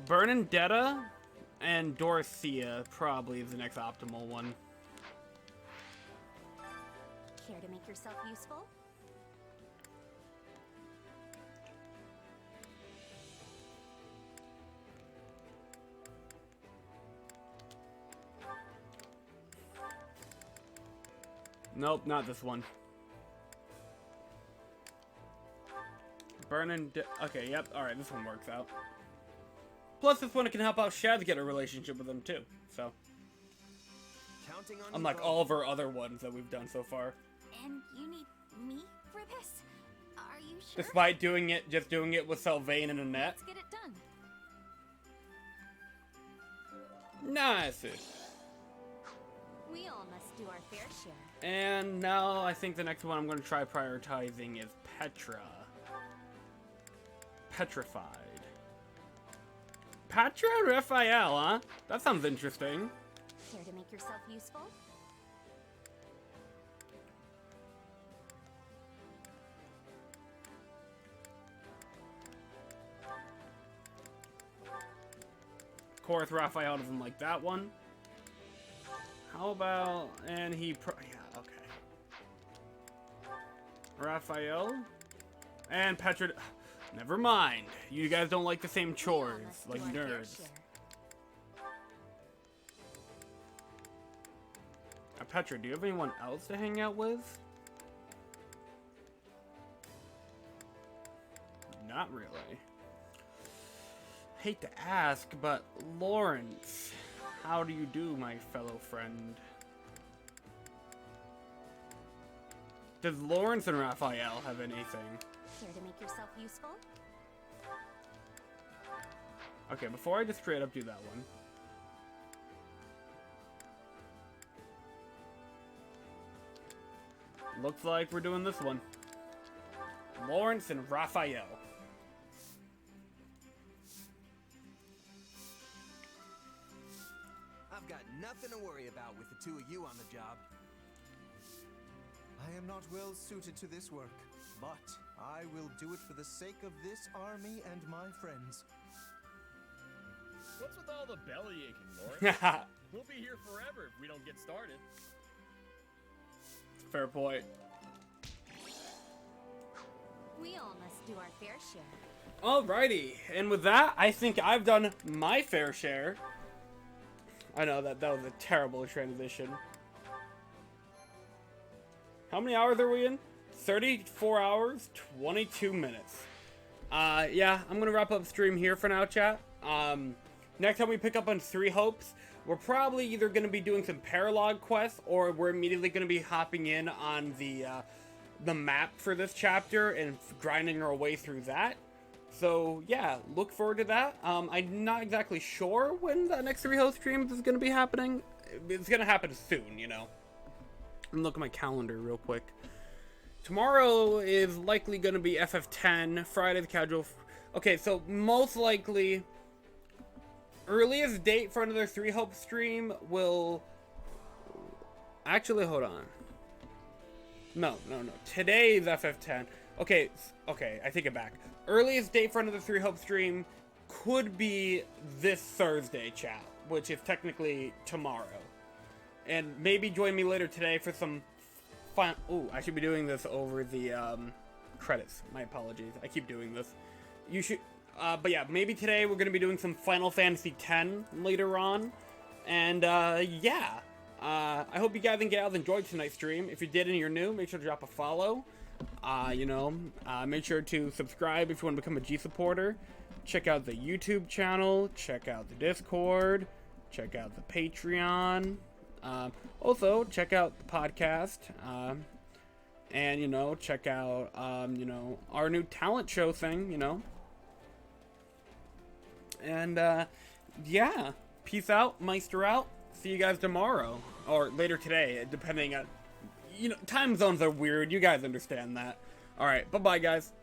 Bernadetta and Dorothea probably is the next optimal one. Care to make yourself useful? Nope, not this one. Okay, yep, alright, this one works out. Plus, this one can help out Shaz get a relationship with him, too. So. Counting on Unlike all of our other ones that we've done so far. And you need me for this? Are you sure? Despite just doing it with Sylvain and Annette. Let's get it done. Nice. We all must do our fair share. And now I think the next one I'm going to try prioritizing is Petra. Petrified. Petra and Raphael, huh? That sounds interesting. Care to make yourself useful? Of course, Raphael doesn't like that one. How about... And he... Yeah, okay. Raphael. And Petra... Never mind. You guys don't like the same chores, like nerds. Petra, do you have anyone else to hang out with? Not really. Hate to ask, but Lawrence, how do you do, my fellow friend? Does Lawrence and Raphael have anything? Care to make yourself useful? Okay, before I just straight up do that one. Looks like we're doing this one. Lawrence and Raphael. I've got nothing to worry about with the two of you on the job. I am not well suited to this work, but I will do it for the sake of this army and my friends. What's with all the belly aching, Lord? We'll be here forever if we don't get started. Fair point. We all must do our fair share. Alrighty, and with that, I think I've done my fair share. I know that was a terrible transition. How many hours are we in? 34 hours, 22 minutes. Yeah, I'm gonna wrap up stream here for now, chat. Next time we pick up on Three Hopes, we're probably either gonna be doing some paralog quests, or we're immediately gonna be hopping in on the map for this chapter and grinding our way through that. So yeah, look forward to that. I'm not exactly sure when the next Three Hopes stream is gonna be happening. It's gonna happen soon, you know. I'm looking at my calendar real quick. Tomorrow is likely going to be FF10. Friday the casual. Okay, so most likely, earliest date for another Three Hope stream will. Actually, hold on. No. Today is FF10. Okay, I take it back. Earliest date for another Three Hope stream could be this Thursday, chat, which is technically tomorrow. And maybe join me later today for some fun. Ooh, I should be doing this over the credits. My apologies. I keep doing this. You should, but yeah, maybe today we're gonna be doing some Final Fantasy X later on. And yeah, I hope you guys and gals enjoyed tonight's stream. If you did and you're new, make sure to drop a follow. Make sure to subscribe if you want to become a G supporter. Check out the YouTube channel. Check out the Discord. Check out the Patreon. Also, check out the podcast, and, check out, our new talent show thing, And, yeah, peace out, Meister out, see you guys tomorrow, or later today, depending on, time zones are weird, you guys understand that. Alright, bye-bye, guys.